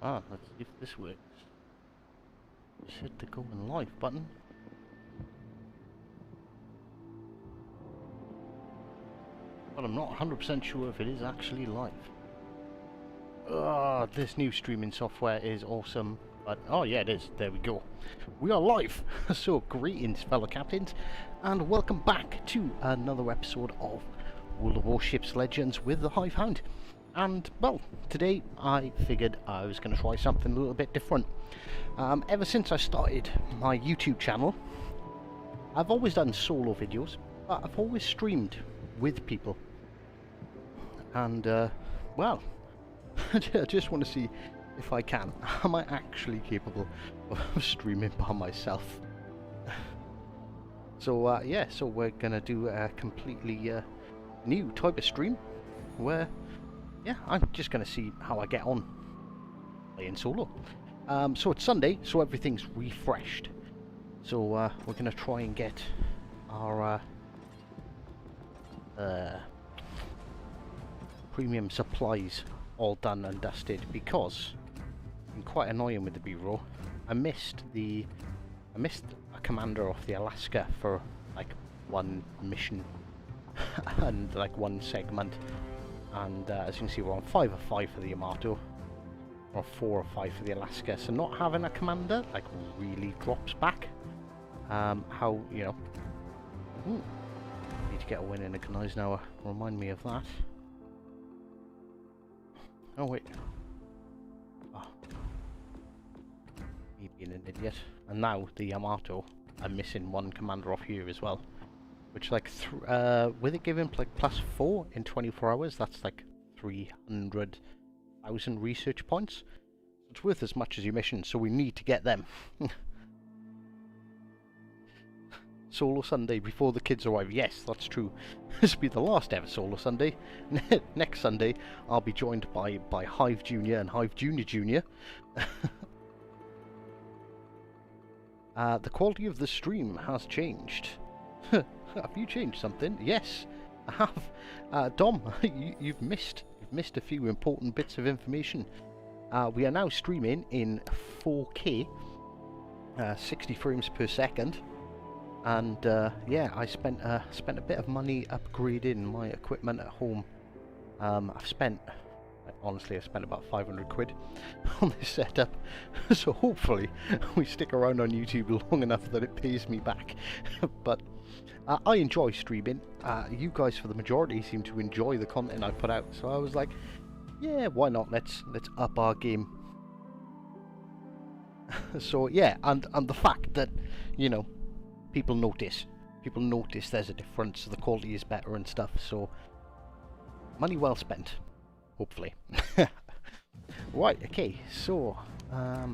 Let's see if this works. Just hit the going live button. But I'm not 100% sure if it is actually live. This new streaming software is awesome. But, oh yeah, it is. There we go. We are live. So, greetings, fellow captains, and welcome back to another episode of World of Warships Legends with the Hive Hound. And, well, today I figured I was going to try something a little bit different. Ever since I started my YouTube channel, I've always done solo videos, but I've always streamed with people. And, well, I just want to see if I can. Am I actually capable of streaming by myself? So, yeah, so we're going to do a completely new type of stream where, yeah, I'm just going to see how I get on playing solo. So it's Sunday, so everything's refreshed. So we're going to try and get our premium supplies all done and dusted, because I'm quite annoying with the B-roll. I missed a commander off the Alaska for like one mission and like one segment, and as you can see, we're on 5 of 5 for the Yamato, or 4 of 5 for the Alaska. So not having a commander like really drops back. How, you know, need to get a win in a Eisenhower. Remind me of that. Oh wait. Oh. Me being an idiot. And now the Yamato, I'm missing one commander off here as well. Which, like, with it giving like +4 in 24 hours, that's like 300,000 research points. It's worth as much as your mission, so we need to get them. Solo Sunday before the kids arrive. Yes, that's true. This will be the last ever Solo Sunday. Next Sunday, I'll be joined by Hive Junior and Hive Junior Junior. The quality of the stream has changed. Have you changed something? Yes, I have. Dom, you've missed a few important bits of information. We are now streaming in 4K, 60 frames per second. And yeah, I spent a bit of money upgrading my equipment at home. Honestly, I spent about 500 quid on this setup, so hopefully we stick around on YouTube long enough that it pays me back. But I enjoy streaming. You guys, for the majority, seem to enjoy the content I put out, so I was like, yeah, why not? Let's up our game. So yeah, and the fact that, you know, people notice there's a difference, the quality is better and stuff, so money well spent, hopefully. Right, okay, so I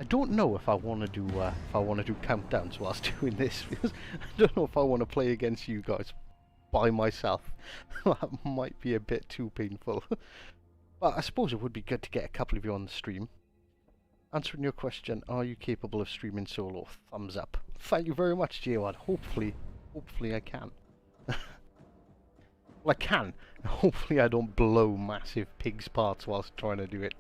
don't know if I want to do countdowns whilst doing this, because I don't know if I want to play against you guys by myself. That might be a bit too painful. But I suppose it would be good to get a couple of you on the stream. Answering your question, are you capable of streaming solo? Thumbs up. Thank you very much, J1. Hopefully I can. Well, I can. Hopefully I don't blow massive pig's parts whilst trying to do it.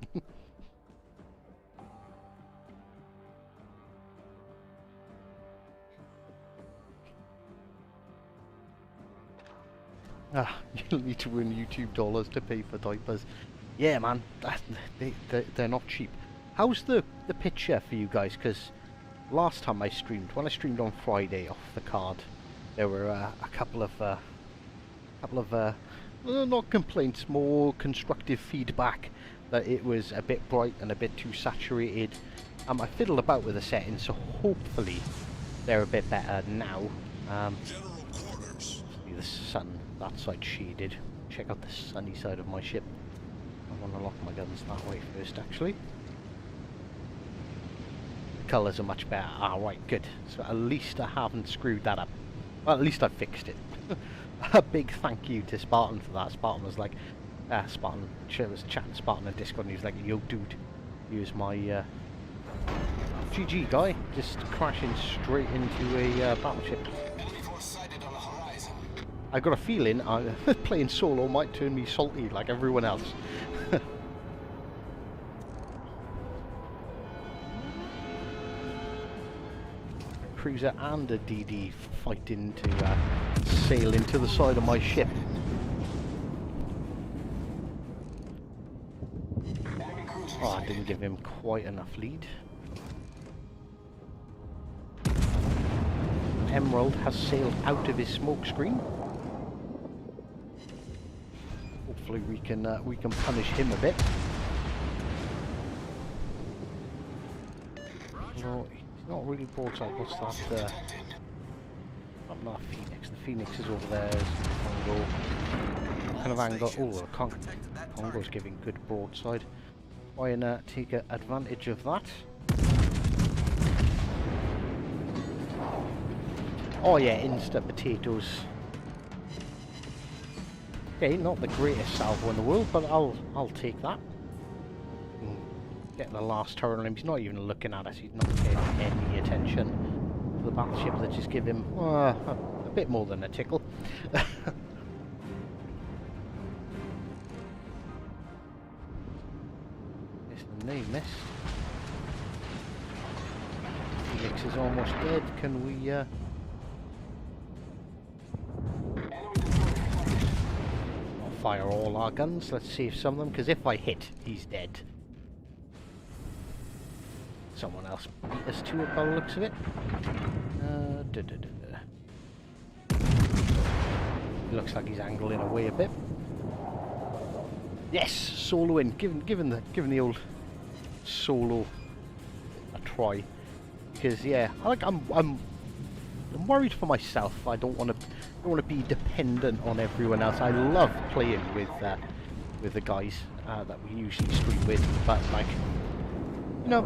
You'll need to earn YouTube dollars to pay for diapers. Yeah, man, they're not cheap. How's the picture for you guys? Because last time I streamed, when I streamed on Friday off the card, there were a couple of not complaints, more constructive feedback that it was a bit bright and a bit too saturated. I fiddled about with the settings, so hopefully they're a bit better now. See the sun, that side shaded. Check out the sunny side of my ship. I want to lock my guns that way first, actually. Colours are much better. Ah, right, good. So at least I haven't screwed that up. Well, at least I fixed it. A big thank you to Spartan for that. Spartan was like, Spartan, was chatting Spartan on Discord, and he was like, yo dude, here's my GG guy, just crashing straight into a battleship. I got a feeling playing solo might turn me salty like everyone else. cruiser and a DD fighting to sail into the side of my ship. Oh, I didn't give him quite enough lead. Emerald has sailed out of his smoke screen. Hopefully we can punish him a bit. No, he's not really broadside. What's that? Not Phoenix. The Phoenix is over there. Congo. What kind of angle? Oh, Congo's giving good broadside. Try and take advantage of that. Oh yeah, instant potatoes. Okay, not the greatest salvo in the world, but I'll take that. Getting the last turn on him. He's not even looking at us. He's not paying any attention to the battleship that just give him a bit more than a tickle. They missed. Felix is almost dead. Can we I'll fire all our guns. Let's save some of them, because if I hit, he's dead. Someone else beat us to it by the looks of it. Looks like he's angling away a bit. Yes, soloing. Given the old solo a try, because yeah, I'm worried for myself. I don't want to be dependent on everyone else. I love playing with the guys that we usually stream with, but like, you know,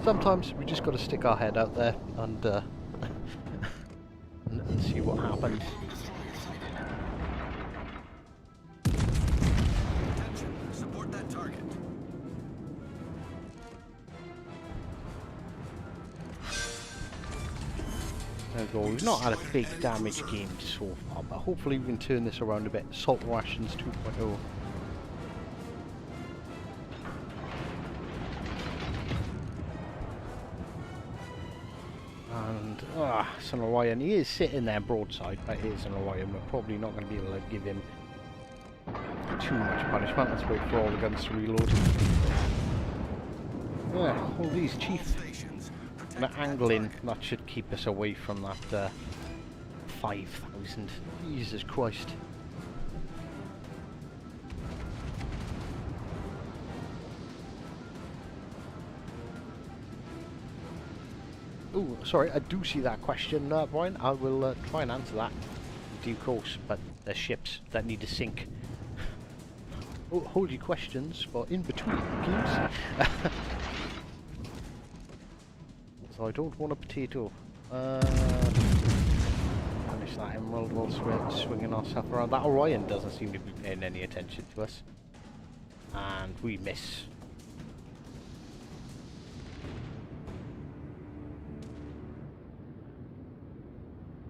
sometimes we just got to stick our head out there and and see what happens. There we go. We've not had a big damage game so far, but hopefully we can turn this around a bit. Salt rations 2.0. And it's an Orion. He is sitting there broadside, but it is an Orion. We're probably not going to be able to give him too much punishment. Let's wait for all the guns to reload. Yeah, all these chief. The angling, that should keep us away from that 5,000. Jesus Christ. Oh, sorry, I do see that question, Brian. I will try and answer that in due course, but there's ships that need to sink. Oh, hold your questions for in between games. So I don't want a potato. Finish that emerald whilst we're swinging ourselves around. That Orion doesn't seem to be paying any attention to us. And we miss.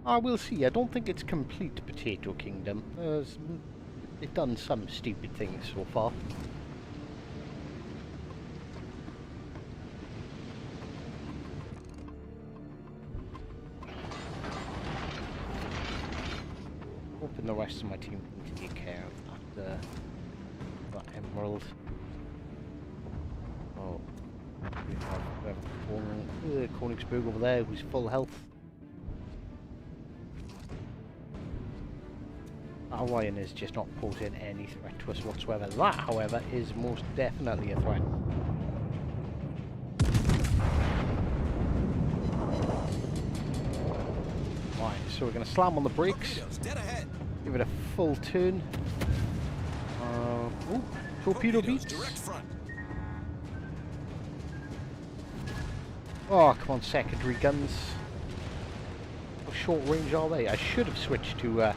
We'll see. I don't think it's complete Potato Kingdom. They've done some stupid things so far. Hoping the rest of my team can take care of that emerald. Oh, we have Königsberg over there who's full health. That Orion is just not posing any threat to us whatsoever. That, however, is most definitely a threat. Right, so we're going to slam on the brakes. Give it a full turn. Ooh, torpedo beats. Oh, come on, secondary guns. How short range are they? I should have switched to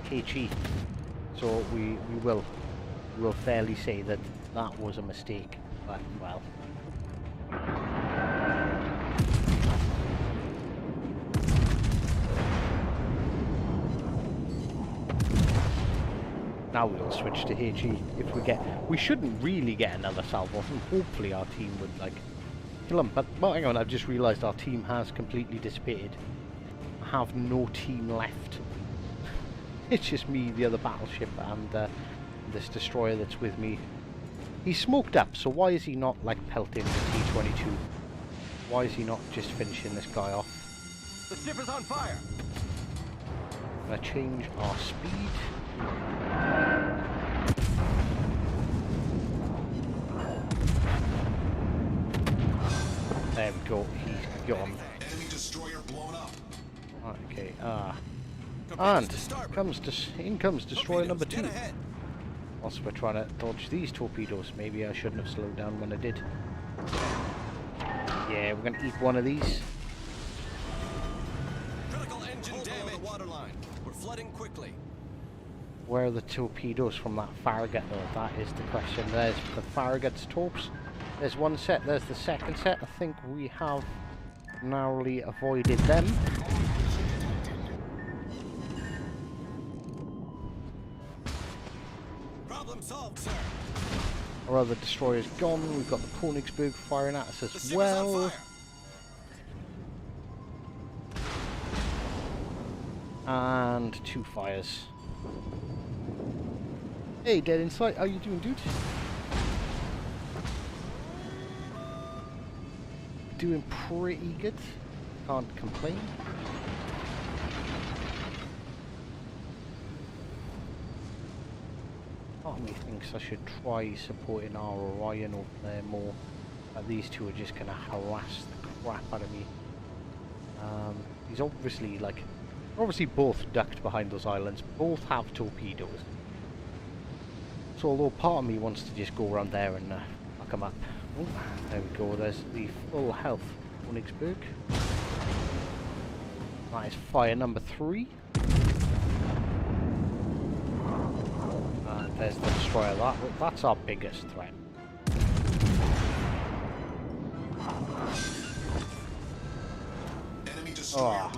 HE. So we will fairly say that that was a mistake. But, well. Now we'll switch to HE if we shouldn't really get another salvo, and hopefully our team would like curriculum, but well, hang on, I've just realised our team has completely dissipated. I have no team left. It's just me, the other battleship, and this destroyer that's with me. He's smoked up, so why is he not like pelting the T-22? Why is he not just finishing this guy off? The ship is on fire. I'm gonna change our speed. There we go, he's gone. Enemy destroyer blown up. Okay, and in comes destroyer number 2. Whilst we're trying to dodge these torpedoes, maybe I shouldn't have slowed down when I did. Yeah, we're gonna eat one of these. Critical engine damage. The waterline. We're flooding quickly. Where are the torpedoes from that Farragut though? That is the question. There's the Farragut's torps. There's one set, there's the second set. I think we have narrowly avoided them. Problem solved, sir. Our other destroyer's gone. We've got the Königsberg firing at us as well. And 2 fires. Hey, Dead Insight, how you doing, dude? Doing pretty good. Can't complain. Part of me thinks I should try supporting our Orion over there more. But these two are just going to harass the crap out of me. He's obviously like... Obviously both ducked behind those islands. Both have torpedoes. So although part of me wants to just go around there and fuck them up. Oh, there we go, there's the full health Königsberg. That is fire number 3. And there's the destroyer. That's our biggest threat. Oh,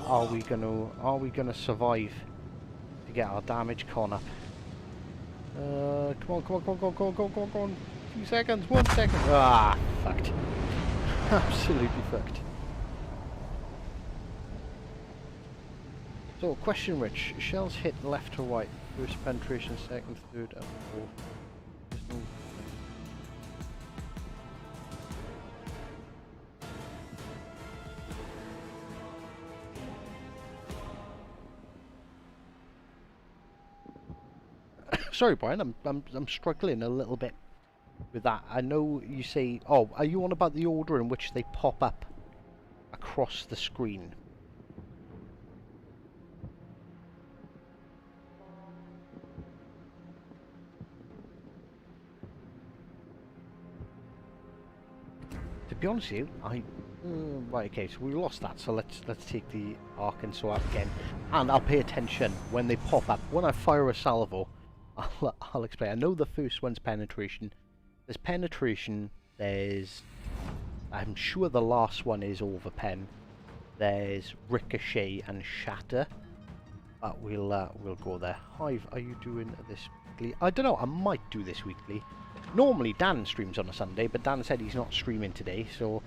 are we gonna survive to get our damage con up? Come on. 2 seconds, 1 second. Ah, fucked. Absolutely fucked. So, question Rich. Shells hit left or right? First penetration, second, third, and fourth. Sorry, Brian, I'm struggling a little bit with that. I know you say, oh, are you on about the order in which they pop up across the screen? To be honest with you, right, okay, so we lost that, so let's take the Arkansas out again, and I'll pay attention when they pop up. When I fire a salvo, I'll explain. I know the first one's penetration. There's penetration, there's... I'm sure the last one is overpen. There's ricochet and shatter. But we'll go there. Hive, are you doing this weekly? I don't know, I might do this weekly. Normally Dan streams on a Sunday, but Dan said he's not streaming today, so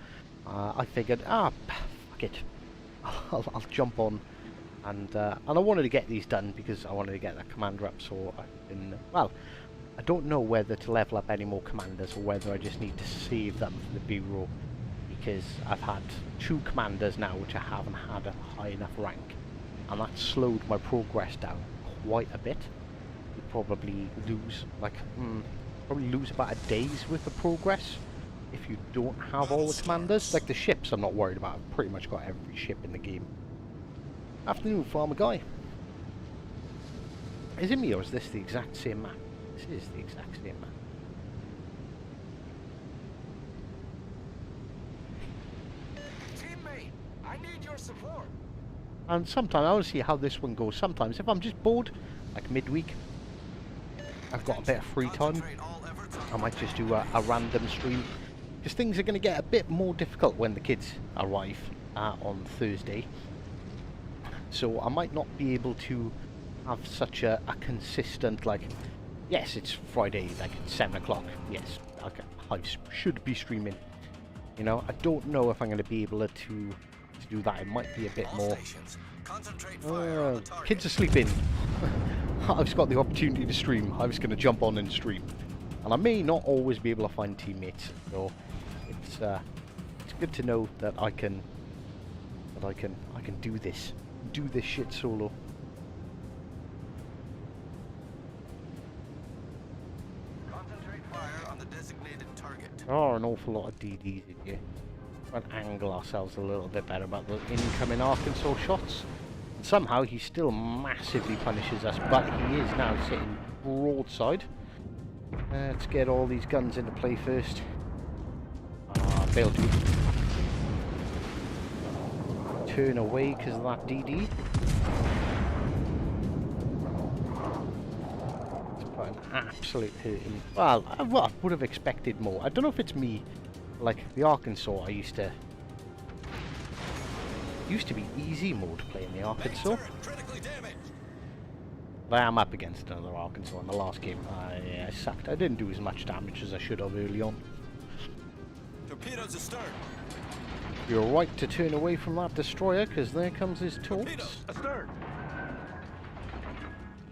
I figured, fuck it. I'll jump on. And I wanted to get these done because I wanted to get that commander up, so I can... Well, I don't know whether to level up any more commanders or whether I just need to save them for the B-roll, because I've had 2 commanders now which I haven't had a high enough rank, and that slowed my progress down quite a bit. You probably lose like about a day's worth of progress if you don't have all the commanders. Like the ships I'm not worried about, I've pretty much got every ship in the game. Afternoon, Farmer Guy. Is it me or is this the exact same map? This is the exact same map. Teammate, I need your support. And sometimes I want to see how this one goes. Sometimes if I'm just bored, like midweek, I've got a bit of free time, I might just do a random stream. Because things are going to get a bit more difficult when the kids arrive on Thursday. So I might not be able to have such a consistent, like, yes, it's Friday, like 7 o'clock, yes, okay, I should be streaming. You know, I don't know if I'm going to be able to do that. It might be a bit All more. stations, concentrate fire on the target. Kids are sleeping. I've just got the opportunity to stream. I was going to jump on and stream, and I may not always be able to find teammates. So it's good to know that I can do this shit solo. Concentrate fire on the designated target. There are an awful lot of DDs in here. Try and angle ourselves a little bit better about the incoming Arkansas shots. And somehow he still massively punishes us, but he is now sitting broadside. Let's get all these guns into play first. Failed to turn away because of that DD. It's put an absolute hurt in. Well, I would have expected more. I don't know if it's me. Like the Arkansas, I used to be easy mode playing the Arkansas. But I am up against another Arkansas in the last game. I sucked. I didn't do as much damage as I should have early on. Torpedoes astern. You're right to turn away from that destroyer because there comes his torps. Torpedoes astern.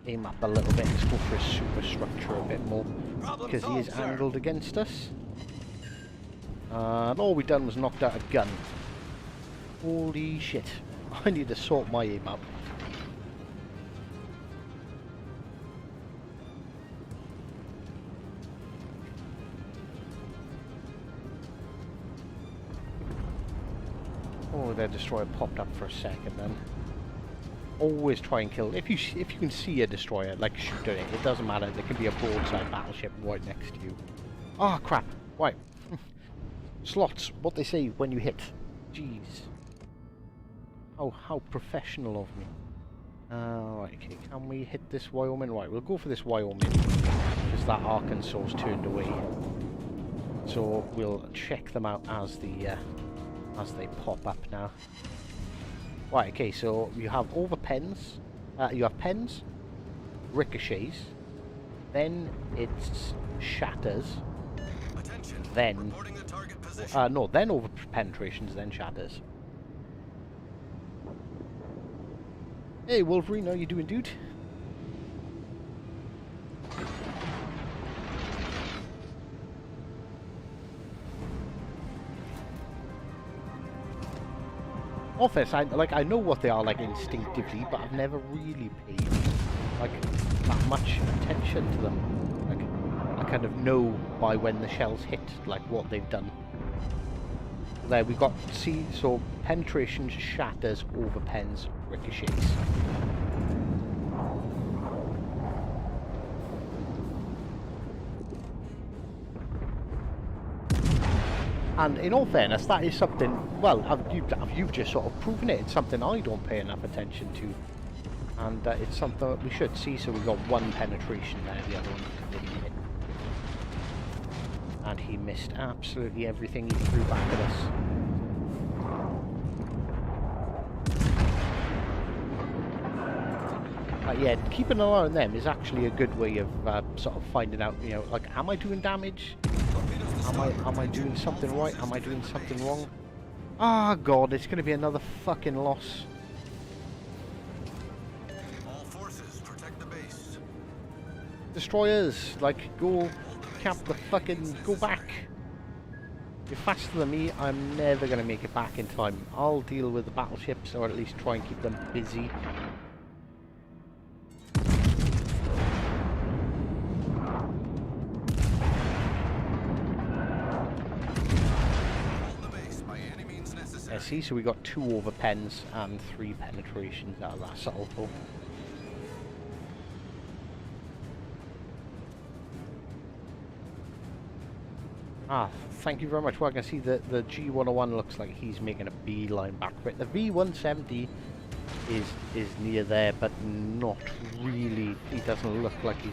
Aim up a little bit. Let's go for a superstructure a bit more Problem because he is solved, sir. angled against us. And all we done was knocked out a gun. Holy shit. I need to sort my aim out. Oh, their destroyer popped up for a second then. Always try and kill. If you can see a destroyer, like shoot at it. It doesn't matter. There can be a broadside battleship right next to you. Ah, crap. Right. Slots, what they say when you hit. Jeez. Oh, how professional of me. Right, okay, can we hit this Wyoming? Right, we'll go for this Wyoming. Because that Arkansas's turned away. So we'll check them out as they pop up now. Right, okay, so you have over pens. You have pens, ricochets, then it's shatters. Attention. Then Reporting the target position. no, then over penetrations, then shatters. Hey Wolverine, how you doing, dude? Office, I know what they are like instinctively, but I've never really paid like that much attention to them. Like I kind of know by when the shells hit, like what they've done. There we got, see, so penetrations, shatters, over pens, ricochets. And in all fairness, that is something, well, you've just sort of proven it. It's something I don't pay enough attention to. And it's something that we should see. So we've got one penetration there, the other one didn't hit. And he missed absolutely everything he threw back at us. Yeah, keeping an eye on them is actually a good way of sort of finding out, you know, like, am I doing damage? Am I doing something right? Am I doing something wrong? Ah, God, it's going to be another fucking loss. All forces protect the base. Destroyers, like, go cap the fucking, go back. You're faster than me, I'm never going to make it back in time. I'll deal with the battleships, or at least try and keep them busy. See, so we got 2 over pens and 3 penetrations out of that salvo. Ah, thank you very much. Well, I can see that the G101 looks like he's making a beeline back for it. The V170 is near there, but not really. He doesn't look like he's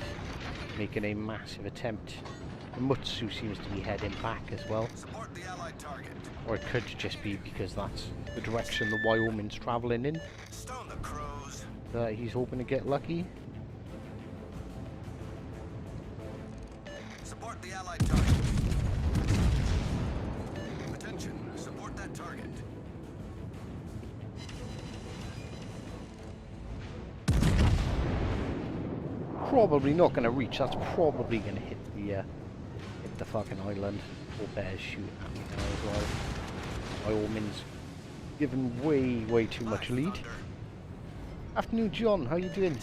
making a massive attempt. The Mutsu seems to be heading back as well. Support the allied target. Or it could just be because that's the direction the Wyoming's travelling in. Stone the crows. He's hoping to get lucky. Support the allied target. Attention. target. Probably not going to reach. That's probably going to hit the fucking island. Or bears shooting at me now as well. By all means, given way too much lead. Afternoon, John. How you doing?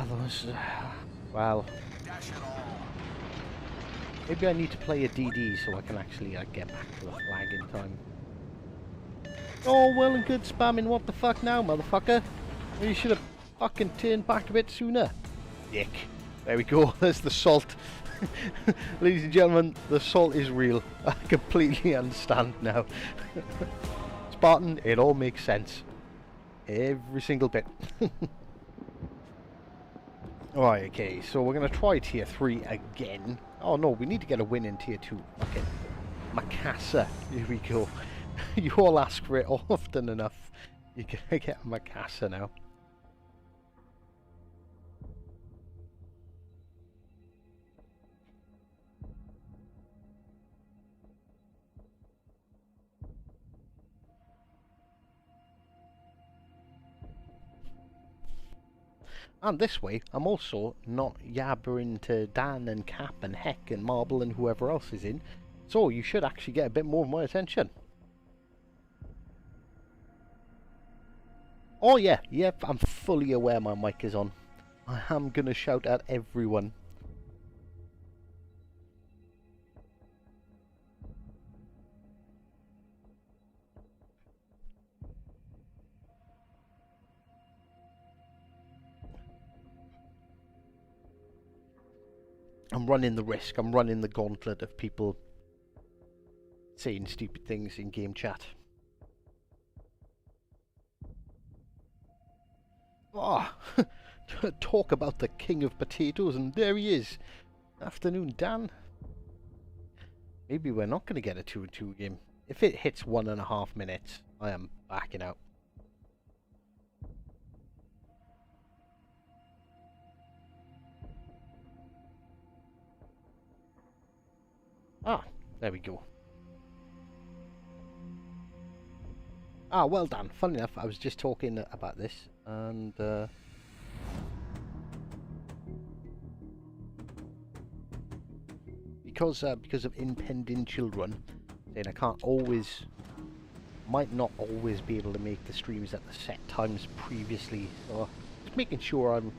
Those. Well, maybe I need to play a DD so I can actually get back to the flag in time. Oh, well and good spamming. What the fuck now, motherfucker? You should have fucking turned back a bit sooner. Dick. There we go. There's the salt. Ladies and gentlemen, the salt is real. I completely understand now. Spartan, it all makes sense. Every single bit. Right, okay, so we're going to try tier 3 again. Oh no, we need to get a win in tier 2. Okay. Mikasa. Here we go. You all ask for it often enough. You're going to get Mikasa now. And this way, I'm also not yabbering to Dan and Cap and Heck and Marble and whoever else is in. So you should actually get a bit more of my attention. Oh yeah, yep, I'm fully aware my mic is on. I am going to shout at everyone. I'm running the risk, I'm running the gauntlet of people saying stupid things in game chat. Oh, talk about the king of potatoes, and there he is. Afternoon, Dan. Maybe we're not going to get a 2-2 game. If it hits 1.5 minutes, I am backing out. Ah, there we go. Ah, well done. Funny enough, I was just talking about this, and because of impending children, then I might not always be able to make the streams at the set times previously. So just making sure I'm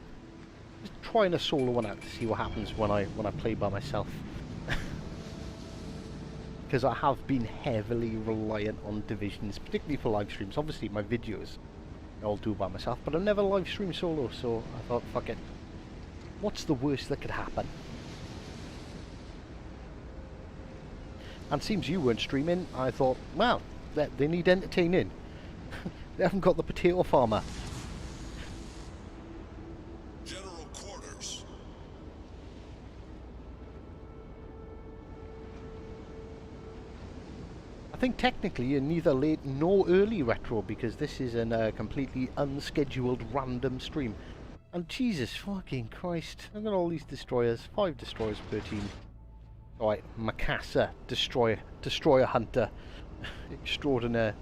just trying to solo one out to see what happens when I play by myself. Because I have been heavily reliant on divisions, particularly for live streams. Obviously my videos I'll do by myself, but I've never live streamed solo, so I thought, fuck it. What's the worst that could happen? And seems you weren't streaming. I thought, well, they need entertaining. They haven't got the potato farmer. General quarters. I think technically you're neither late nor early retro, because this is a completely unscheduled random stream. And Jesus fucking Christ, I've got all these destroyers, 5 destroyers per team. Alright, Mikasa, destroyer hunter, extraordinaire.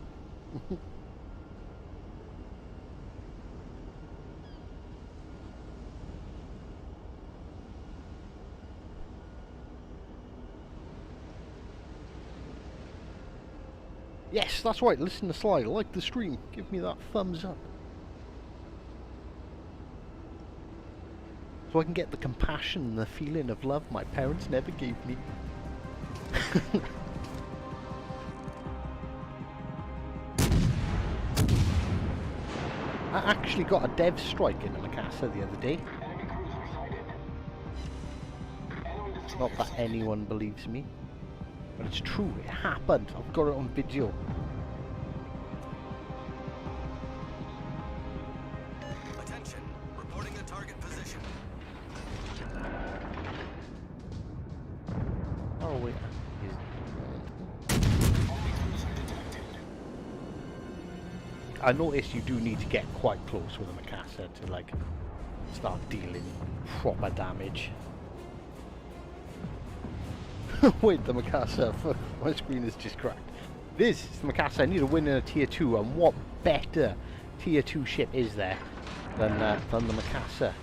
Yes, that's right, listen to Sly, like the stream, give me that thumbs up. So I can get the compassion and the feeling of love my parents never gave me. I actually got a dev strike in the Mikasa the other day. Not that anyone believes me. But it's true, it happened. I've got it on video. Attention, reporting a target position. Oh wait. I noticed you do need to get quite close with a Mikasa to like start dealing proper damage. Wait, the Mikasa. Fuck, my screen is just cracked. This is the Mikasa. I need to win in a tier 2, and what better tier 2 ship is there than the Mikasa?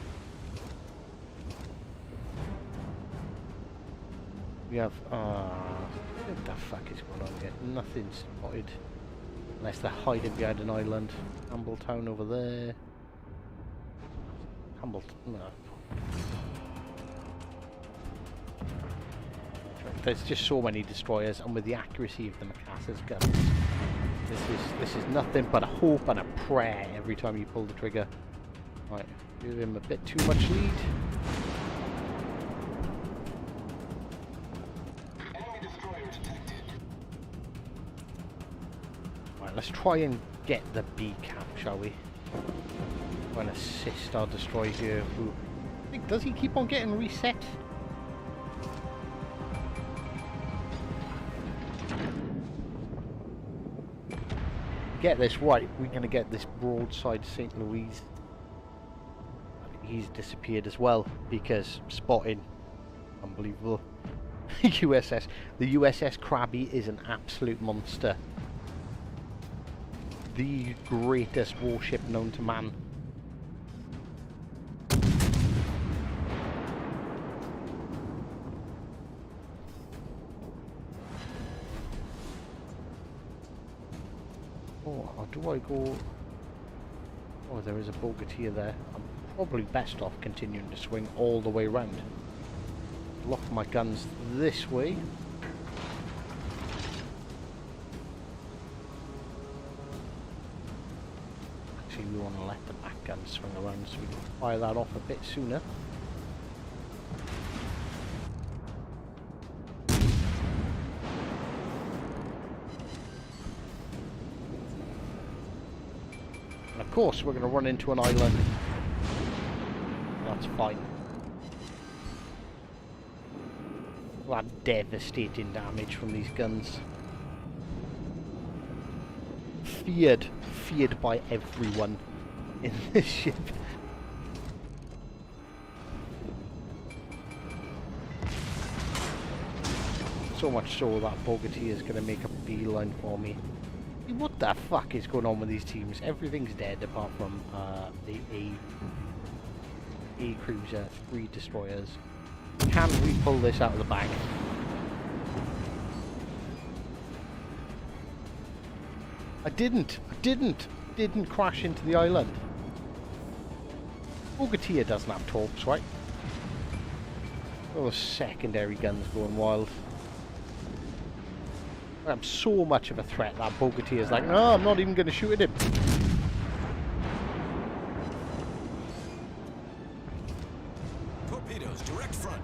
We have, what the fuck is going on here? Nothing's spotted. Unless they're hiding behind an island. Campbelltown over there. Campbelltown, no. There's just so many destroyers, and with the accuracy of the Mikasa's guns, this is nothing but a hope and a prayer every time you pull the trigger. Right, give him a bit too much lead. Right, let's try and get the B cap, shall we? Try and assist our destroyer here. Who, I think, does he keep on getting reset? Get this right, we're going to get this broadside St. Louis. He's disappeared as well because spotting. Unbelievable. USS. The USS Krabby is an absolute monster. The greatest warship known to man. Or do I go... Oh, there is a Bogatia there. I'm probably best off continuing to swing all the way around. Lock my guns this way. Actually, we want to let the back gun swing around so we can fire that off a bit sooner. Of course, we're going to run into an island. That's fine. We'll have devastating damage from these guns. Feared by everyone in this ship. So much so that Bogatia is going to make a beeline for me. What the fuck is going on with these teams? Everything's dead apart from the A cruiser, 3 destroyers. Can we pull this out of the bag? I didn't crash into the island. Bogatia doesn't have torps, right? Those secondary guns going wild. I'm so much of a threat that Bogatia is like, no, I'm not even going to shoot at him. Torpedoes, direct front.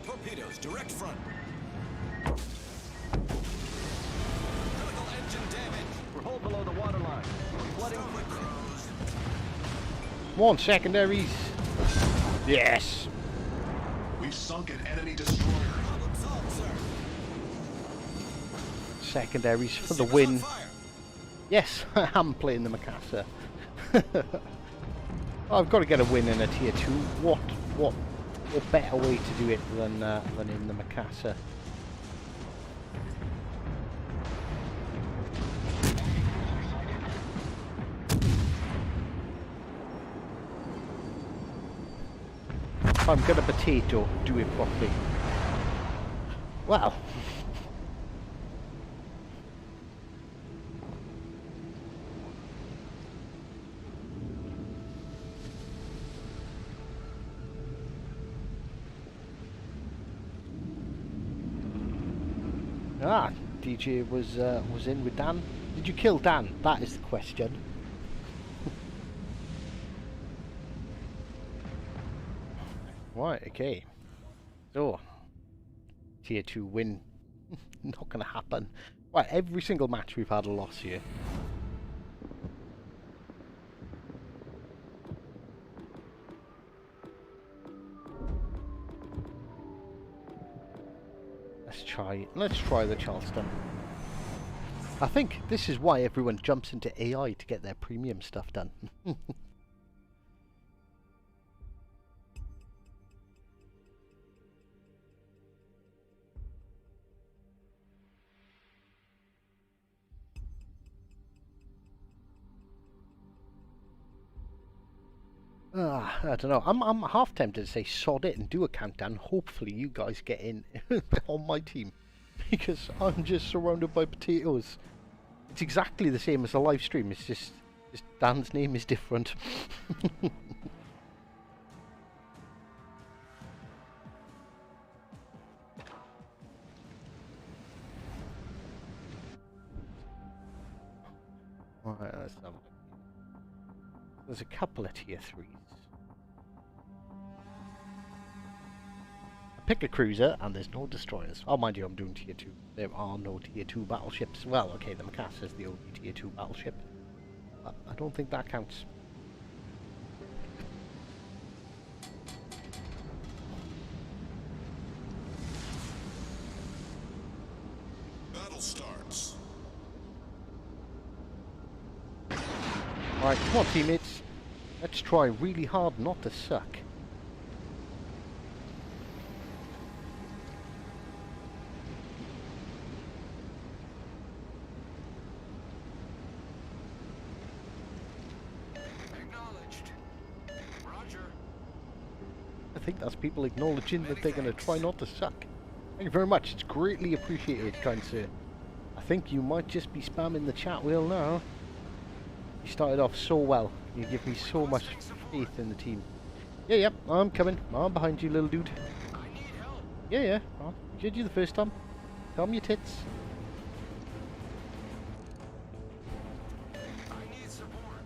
Torpedoes, direct front. Critical engine damage. We're hull below the waterline. Flooding quickly. Come on, secondaries. Yes. We've sunk an enemy destroyer. Problem solved, sir. Secondaries for the win. Yes, I am playing the Mikasa. I've got to get a win in a tier 2. What better way to do it than in the Mikasa? If I'm gonna potato, do it properly. Well. Ah, DJ was in with Dan. Did you kill Dan? That is the question. Right, okay. So, tier 2 win. Not gonna happen. Right, every single match we've had a loss here. Let's try the Charleston. I think this is why everyone jumps into AI to get their premium stuff done. I don't know. I'm half tempted to say sod it and do a countdown. Hopefully you guys get in on my team. Because I'm just surrounded by potatoes. It's exactly the same as a live stream. It's just Dan's name is different. Right, let's have a look. There's a couple of tier 3s. I pick a cruiser and there's no destroyers. Oh, mind you, I'm doing tier 2. There are no tier 2 battleships. Well, okay, the Mikasa is the only tier 2 battleship. But I don't think that counts. Battle starts. Alright, come on teammates. Let's try really hard not to suck. Acknowledged. Roger. I think that's people acknowledging that they're going to try not to suck. Thank you very much. It's greatly appreciated, kind sir. I think you might just be spamming the chat wheel now. You started off so well. You give me so much faith in the team. Yeah, I'm coming. I'm behind you, little dude. I need help. Yeah. I did you the first time. Tell me your tits. I need support.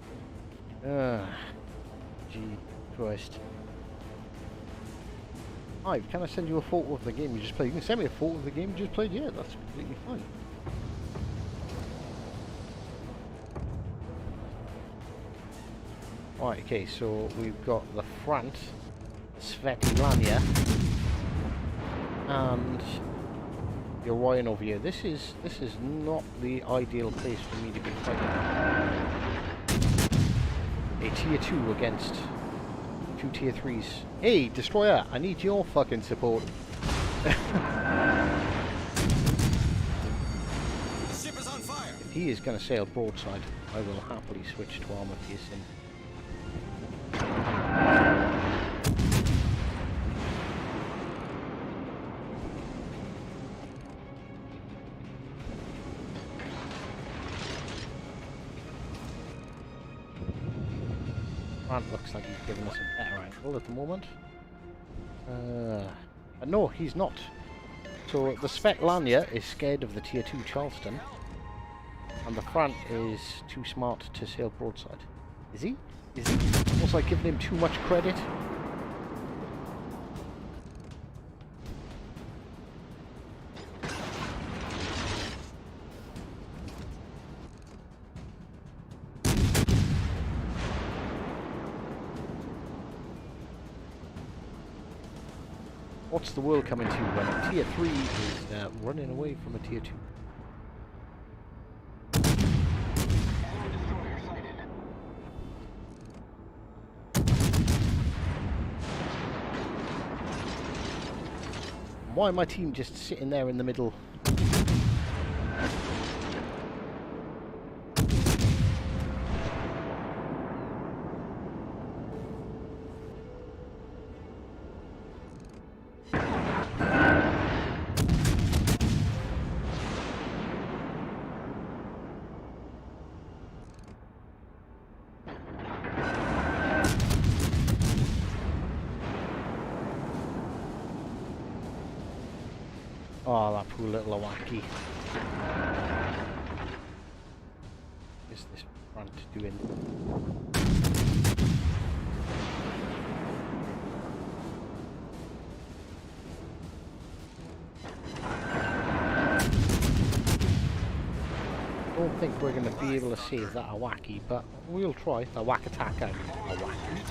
Gee Christ. Hi, can I send you a photo of the game you just played? You can send me a photo of the game you just played. Yeah, that's completely fine. Right, okay, so we've got the front, Svetlana, and the Orion over here. This is not the ideal place for me to be fighting. A tier 2 against 2 tier 3s. Hey, Destroyer, I need your fucking support. The ship is on fire. If he is going to sail broadside, I will happily switch to armor piercing. Looks like he's giving us a better angle at the moment. No, he's not. So the Svetlana is scared of the tier 2 Charleston, and the front is too smart to sail broadside. Is he? Is he? Almost like giving him too much credit. What's the world coming to when a tier 3 is running away from a tier 2? Why my team just sitting there in the middle? Oh, that poor little Awaki. What's this front doing? I don't think we're going to be able to save that Awaki, but we'll try. The Awak attack, I mean. Awaki.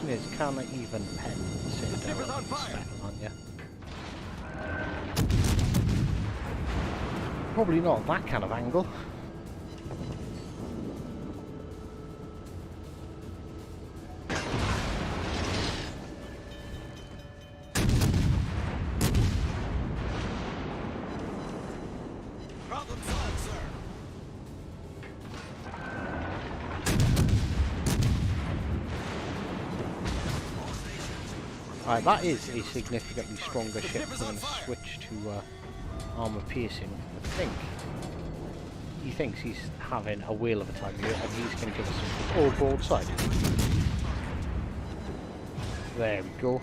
question is, can I even pen Ship is on fire. on you? Probably not that kind of angle. Problem solved, sir. Alright, that is a significantly stronger ship. We're going to switch to armor piercing. I think he thinks he's having a whale of a time here, and he's going to give us some all broadside. There we go.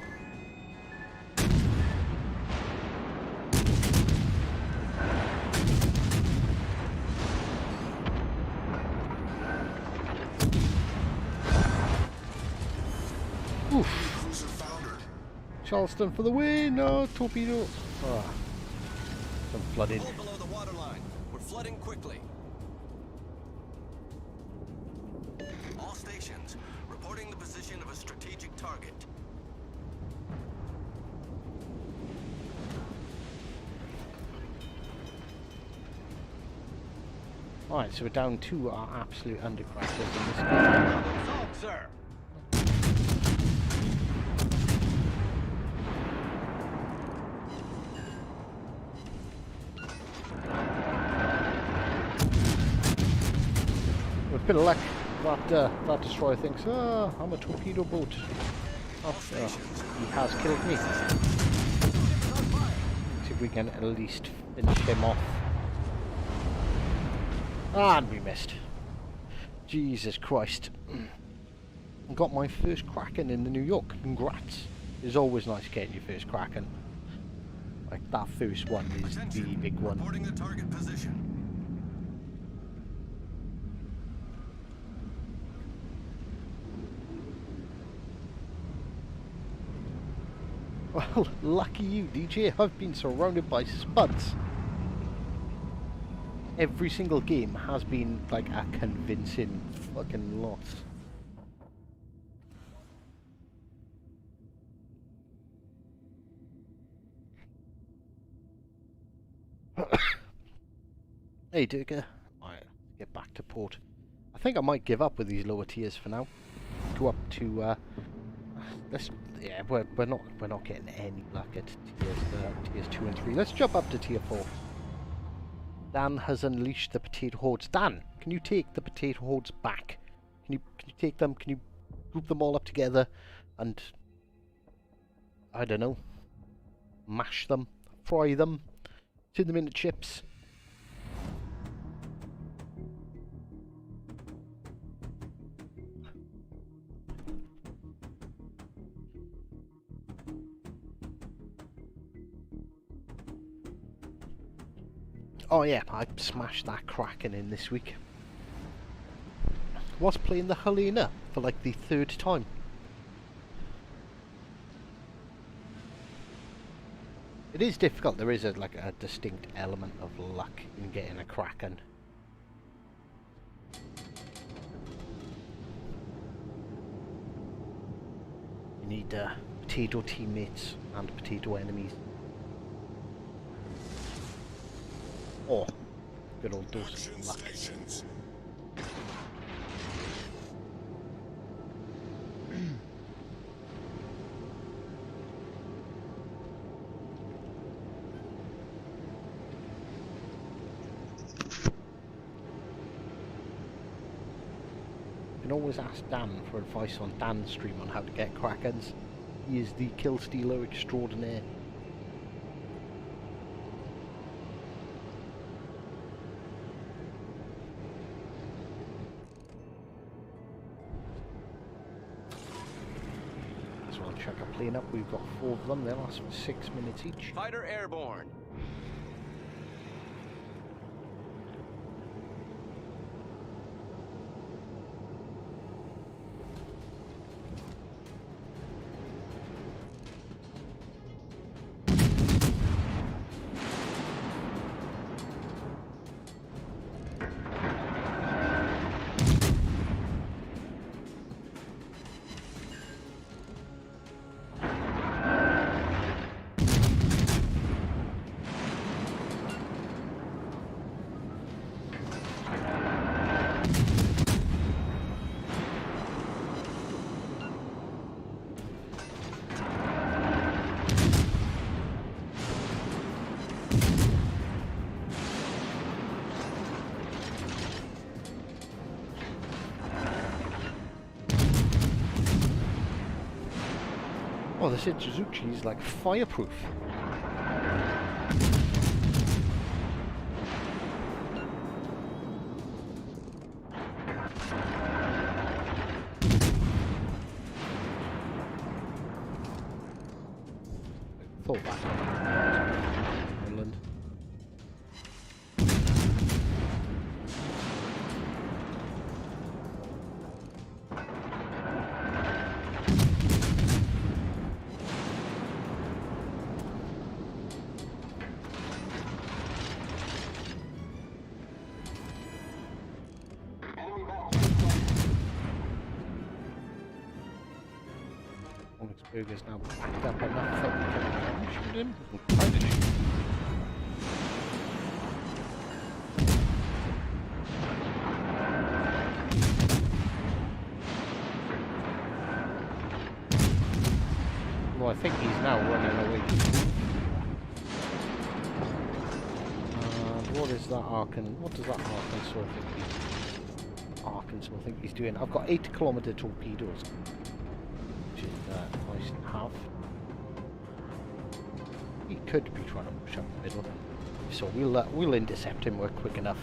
Oof. Cruiser foundered. Charleston for the win! No, torpedo! Ah, some flooding. Hold below the waterline. We're flooding quickly. All stations reporting the position of a strategic target. Alright, so we're down to our absolute undercrackers in this game. Problem solved, sir. With a bit of luck, that destroyer thinks, ah, I'm a torpedo boat. Oh, he has killed me. See if we can at least finish him off. And we missed. Jesus Christ. I got my first Kraken in the New York. Congrats. It's always nice getting your first Kraken. Like, that first one is the big one. Reporting the target position. Well, lucky you, DJ. I've been surrounded by spuds. Every single game has been like a convincing fucking loss. Hey, Dirker. Alright, get back to port. I think I might give up with these lower tiers for now. Go up to yeah, we're not getting any luck at tiers 2 and 3. Let's jump up to tier 4. Dan has unleashed the potato hordes. Dan, can you take the potato hordes back? Can you take them? Can you group them all up together and, I don't know, mash them, fry them, turn them into chips? Oh yeah, I smashed that Kraken in this week. Was playing the Helena for like the 3rd time. It is difficult. There is like a distinct element of luck in getting a Kraken. You need potato teammates and potato enemies. Oh, good old dose Action of luck. stations. You can always ask Dan for advice on Dan's stream on how to get Krakens. He is the kill stealer extraordinaire. So I'll check a plane up. We've got 4 of them. They'll last for 6 minutes each. Fighter airborne. Oh, the Shichizuchi is like fireproof. Fall back. Inland. Burgers now backed up enough that we can shoot him. We can try to shoot him. Well, I think he's now running away. And what is that Arkan? What does that Arkansas think he's Arkansas think he's doing? I've got 8-kilometer torpedoes. Which is nice and half. He could be trying to push up the middle, so we'll intercept him. We're quick enough.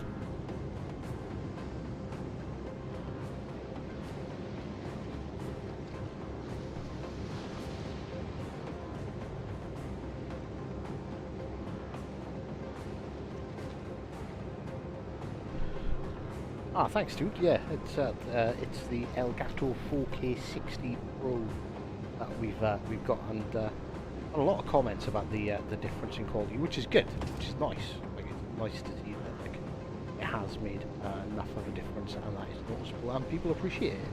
Ah, thanks, dude. Yeah, it's the Elgato 4K60 Pro that we've got, and a lot of comments about the difference in quality, which is good, which is nice. Like, it's nice to see that like it has made enough of a difference, and that is noticeable, and people appreciate it.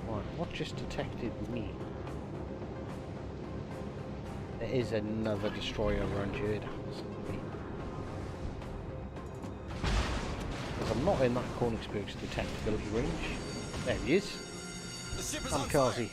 Right, what just detected me? There is another destroyer around here. It has to be. Because I'm not in that Königsberg's detectability range. There he is. The ship is on fire. Kamikaze.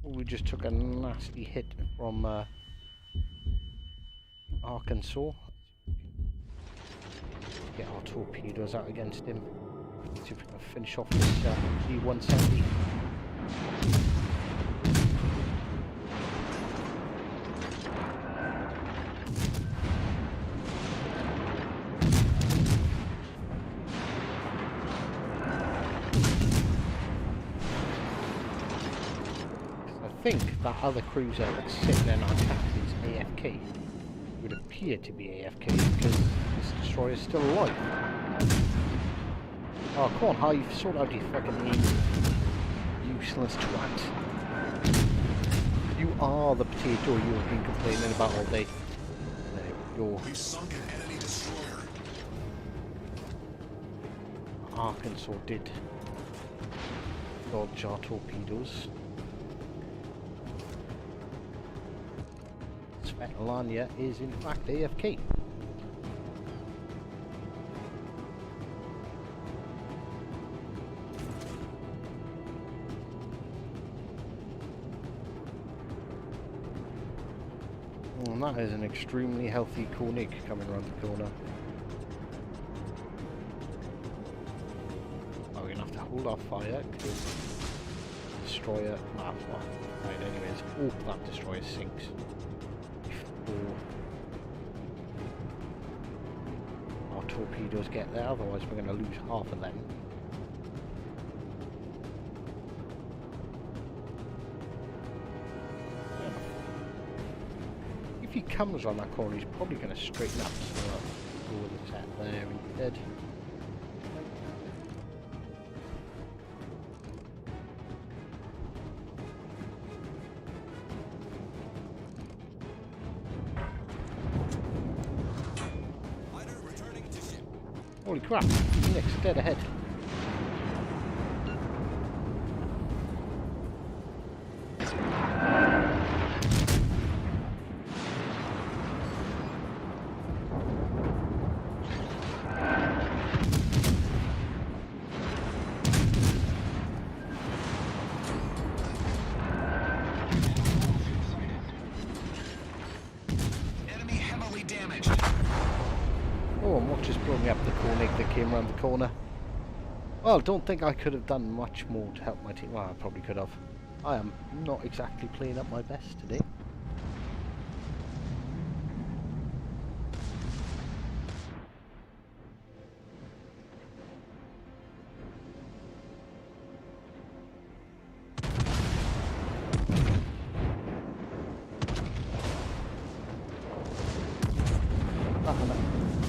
We just took a nasty hit from Arkansas. Get our torpedoes out against him. See if we can finish off this D-170. I think that other cruiser that's sitting in our captain's AFK would appear to be AFK because this destroyer is still alive. Oh, come on, Hive, sort out your fucking aim. Useless twat. You are the potato you've been complaining about all day. There you go. We've sunk an enemy destroyer. Arkansas did dodge our torpedoes. Svetlana is in fact AFK. And that is an extremely healthy Koenig coming around the corner. Oh, we're gonna have to hold our fire because destroyer. Nah, well, right, anyways, hope that destroyer sinks. Our torpedoes get there, otherwise we're going to lose half of them. he comes around that corner, he's probably going to straighten up. So I'll go with the set there instead. Fighter returning to ship. Holy crap, Nick's dead ahead. Enemy heavily damaged. Oh, and what just brought me up the corner that came around the corner? Well, don't think I could have done much more to help my team. Well, I probably could have. I am not exactly playing up my best today.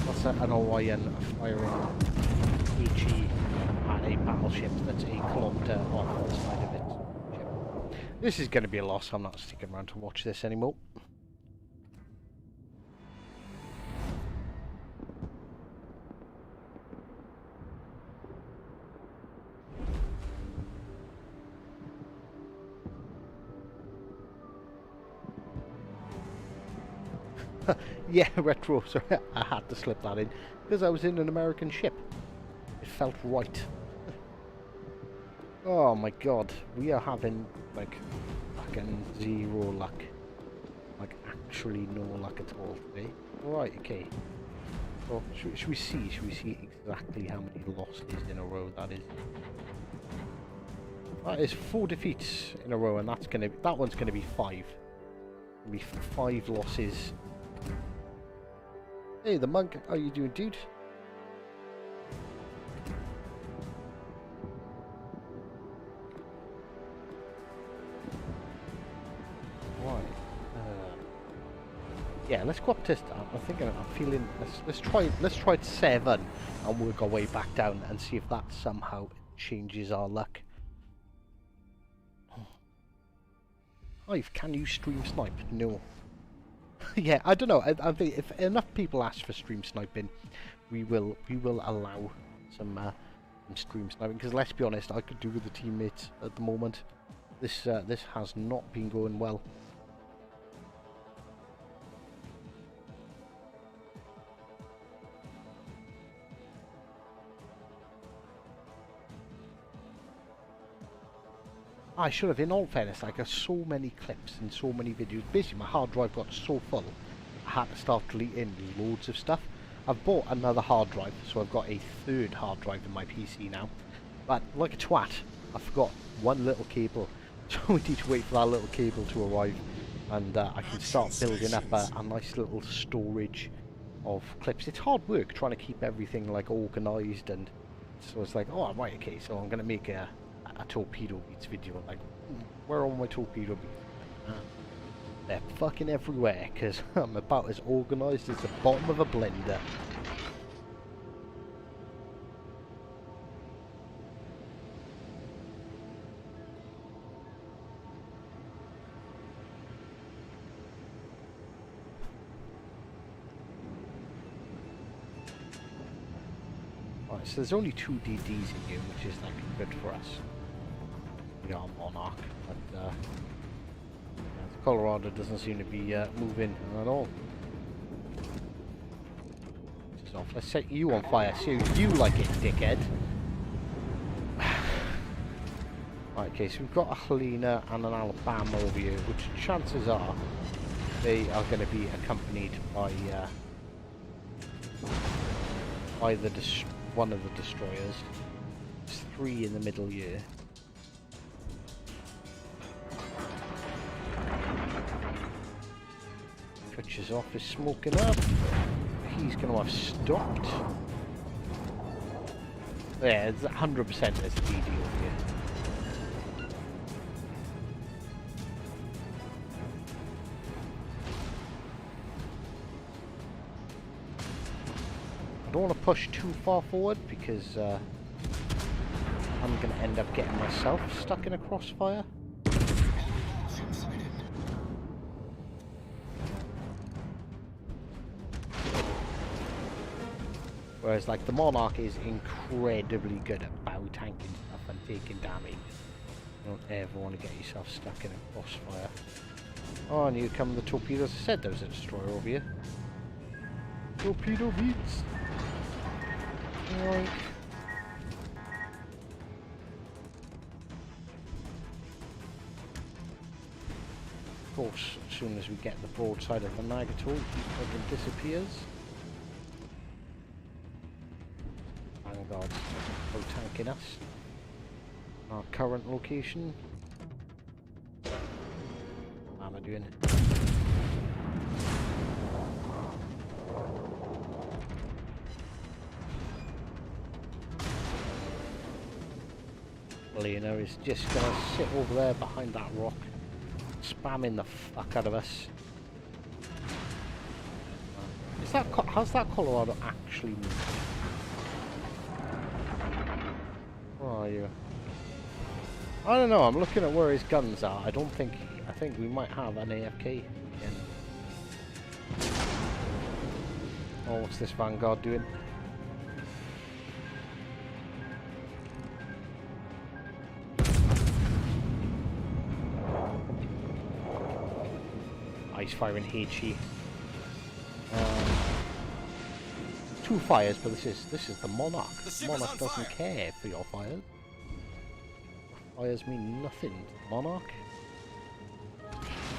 That's an Hawaiian firing HE at a battleship that's a kilometre off the side of it. This is going to be a loss. I'm not sticking around to watch this anymore. Yeah, retro, sorry, I had to slip that in, because I was in an American ship. It felt right. Oh my god, we are having, like, fucking zero luck. Like, actually no luck at all today. Right, okay. So, should we see exactly how many losses in a row that is? That is 4 defeats in a row, and that one's gonna be 5. It'll be 5 losses. Hey, the mug, how you doing, dude? Right. Yeah, let's go up to. I'm feeling. Let's try 7 and work our way back down and see if that somehow changes our luck. Ive, can you stream snipe? No. Yeah, I don't know. I think if enough people ask for stream sniping, we will allow some stream sniping. Because let's be honest, I could do with the teammates at the moment. This has not been going well. I should have, in all fairness, I got so many clips and so many videos. Basically, my hard drive got so full, I had to start deleting loads of stuff. I've bought another hard drive, so I've got a 3rd hard drive in my PC now. But, like a twat, I forgot one little cable. So we need to wait for that little cable to arrive. And I can start building up a nice little storage of clips. It's hard work trying to keep everything, like, organised. And so it's like, oh, right, okay, so I'm going to make a torpedo beats video. Like, where are all my torpedo beats? They're fucking everywhere, because I'm about as organised as the bottom of a blender. Right, so there's only 2 DDs in here, which is like good for us. We are Monarch, but Colorado doesn't seem to be moving at all. This is off. Let's set you on fire. See how you like it, dickhead. Right, okay, so we've got a Helena and an Alabama over here, which chances are they are going to be accompanied by one of the destroyers. There's 3 in the middle here. Switches off, is smoking up. He's going to have stopped. Yeah, it's 100% there's a DD over here. don't want to push too far forward because I'm going to end up getting myself stuck in a crossfire. Whereas, like, the Monarch is incredibly good at bow tanking stuff and taking damage. You don't ever want to get yourself stuck in a crossfire. Oh, and here come the torpedoes. I said there was a destroyer over here. Torpedo beats! Yoink. Of course, as soon as we get the broadside of the Nagato, he fucking disappears. Vanguard's out-tanking us. Our current location. What am I doing? Lena is just gonna sit over there behind that rock, spamming the fuck out of us. Is that how's that Colorado actually moved? Where are you? I don't know. I'm looking at where his guns are. I think we might have an AFK again. Oh, what's this Vanguard doing? He's firing HE. 2 fires, but this is the Monarch. The Monarch doesn't care for your fires. Fires mean nothing to the Monarch.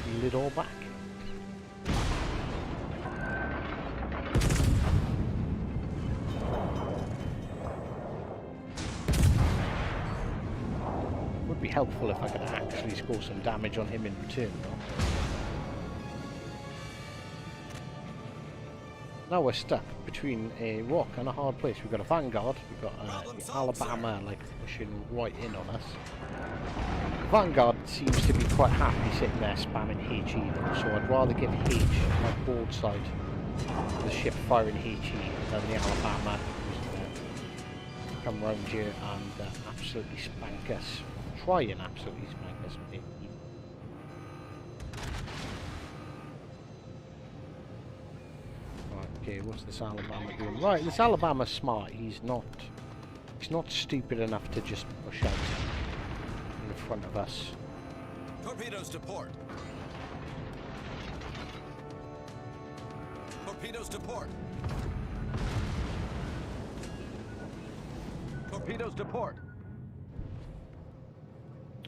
Reel it all back. Would be helpful if I could actually score some damage on him in return, though. Now we're stuck between a rock and a hard place. We've got a Vanguard, we've got the Alabama like pushing right in on us. Vanguard seems to be quite happy sitting there spamming HE though, so I'd rather give H my broadside to the ship firing HE than the Alabama who's come round here and absolutely spank us. Try and absolutely spank us with HE. Okay, what's this Alabama doing? Right, this Alabama's smart. He's not stupid enough to just push out in front of us. Torpedoes to port. Torpedoes to port. Torpedoes to port.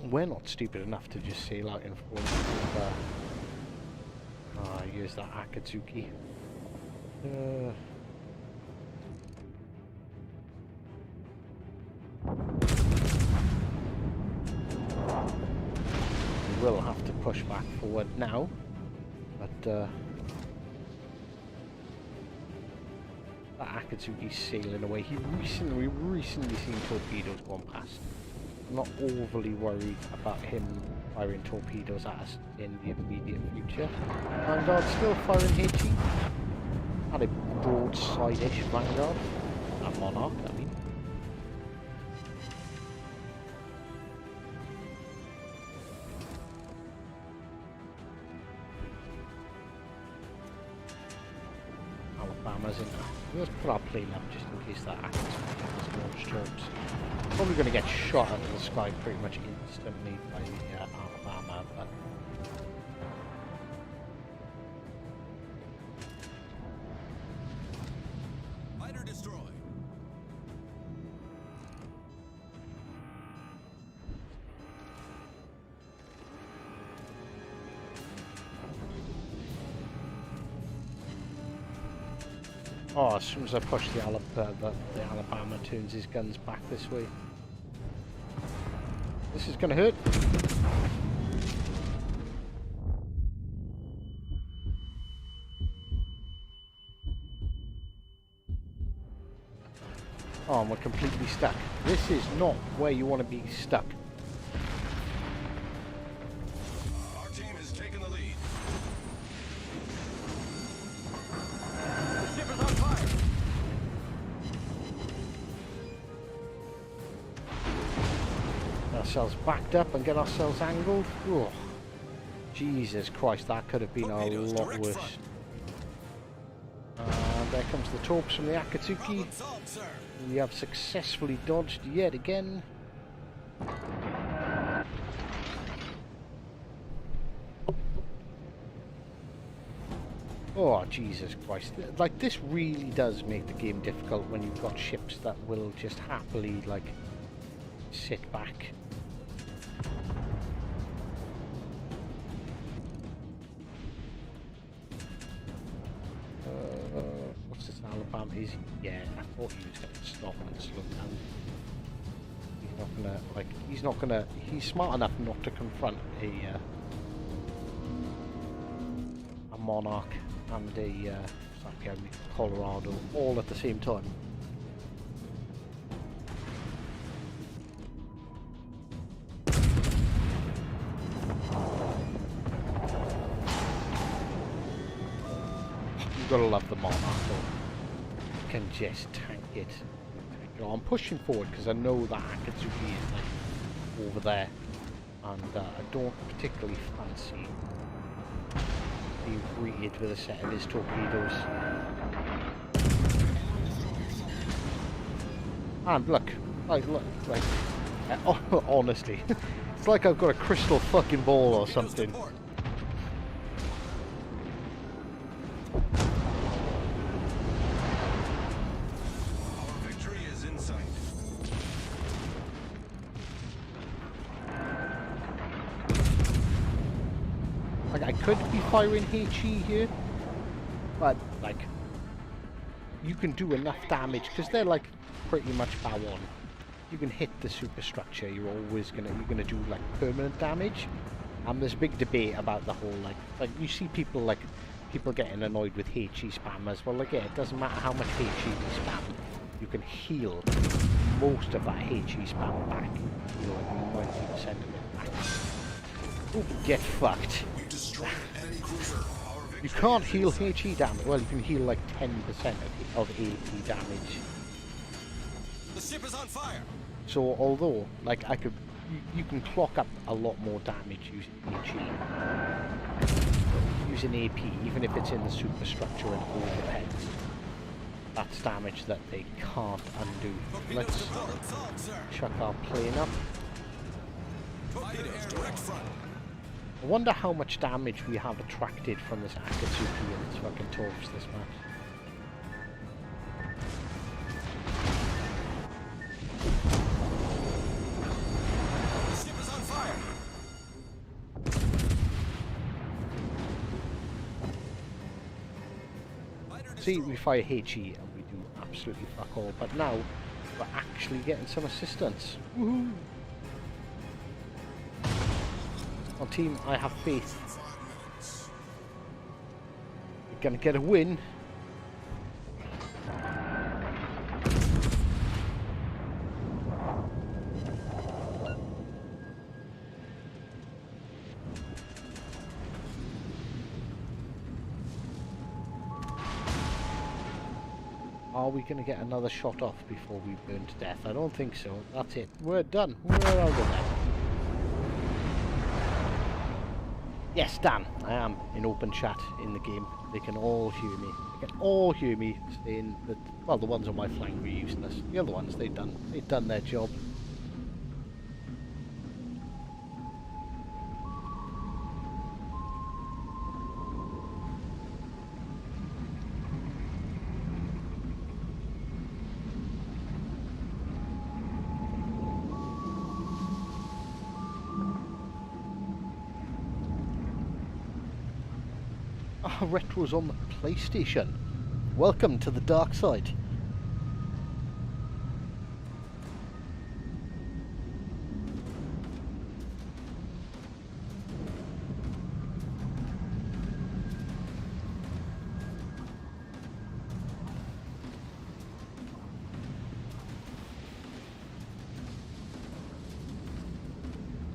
We're not stupid enough to just sail out in front of here's that Akatsuki. We will have to push back forward now, but that Akatsuki's sailing away. We recently seen torpedoes going past. I'm not overly worried about him firing torpedoes at us in the immediate future. Vanguard still firing HE. Had a broadside-ish Vanguard. A Monarch, I mean. Alabama's in there. Let's put our plane up just in case that happens. Launch jobs. Probably going to get shot out of the sky pretty much instantly by the Alabama, but Destroy. oh, as soon as I push the Alabama turns his guns back this way. This is gonna hurt. Oh, and we're completely stuck. This is not where you want to be stuck. Our team has taken the lead. The ship is on fire. ourselves backed up and get ourselves angled. Oh, Jesus Christ, that could have been a Torpedoes, lot direct worse. front. And there comes the torps from the Akatsuki. Problem solved, sir. We have successfully dodged yet again. Oh, Jesus Christ. Like, this really does make the game difficult when you've got ships that will just happily, like, sit back. What's this, Alabama? Yeah, I thought he was going to stop and slow down. He's not gonna, like, he's smart enough not to confront a Monarch and a Colorado all at the same time. You've got to love the Monarch though. You can just tank it. You know, I'm pushing forward because I know that Akatsuki is like over there, and I don't particularly fancy being greeted with a set of his torpedoes. And look, honestly, it's like I've got a crystal fucking ball or Torpedoes to something. port. Our victory is in sight. Like, I could be firing HE here, but like, you can do enough damage because they're like pretty much bow on. You can hit the superstructure. You're gonna do like permanent damage. And there's a big debate about the whole like you see people getting annoyed with HE spammers. Well, like, yeah, it doesn't matter how much HE you spam. You can heal most of that HE spam back. You know, like 90% of it back. Ooh, get fucked. We've destroyed an enemy cruiser. Our victory You can't is heal in sight. HE damage. Well, you can heal like 10% of AP damage. The ship is on fire. So although, like, you can clock up a lot more damage using HE. Using AP, even if it's in the superstructure and overhead. That's damage that they can't undo. Torpedoes Let's to port. Problem solved, sir. chuck our plane up. Torpedoes direct front. I wonder how much damage we have attracted from this Akatsuki and its fucking torps this match. The ship is on fire. Fighter See, destroyed. we fire HE and we do absolutely fuck all, but now we're actually getting some assistance. Woohoo! On team, I have faith. We're gonna get a win. Are we going to get another shot off before we burn to death? I don't think so. That's it. We're done. We're out of there. Yes, Dan. I am in open chat in the game. They can all hear me. They can all hear me saying that, well, the ones on my flank were useless. The other ones, they've done their job. Retro's on the PlayStation. Welcome to the dark side.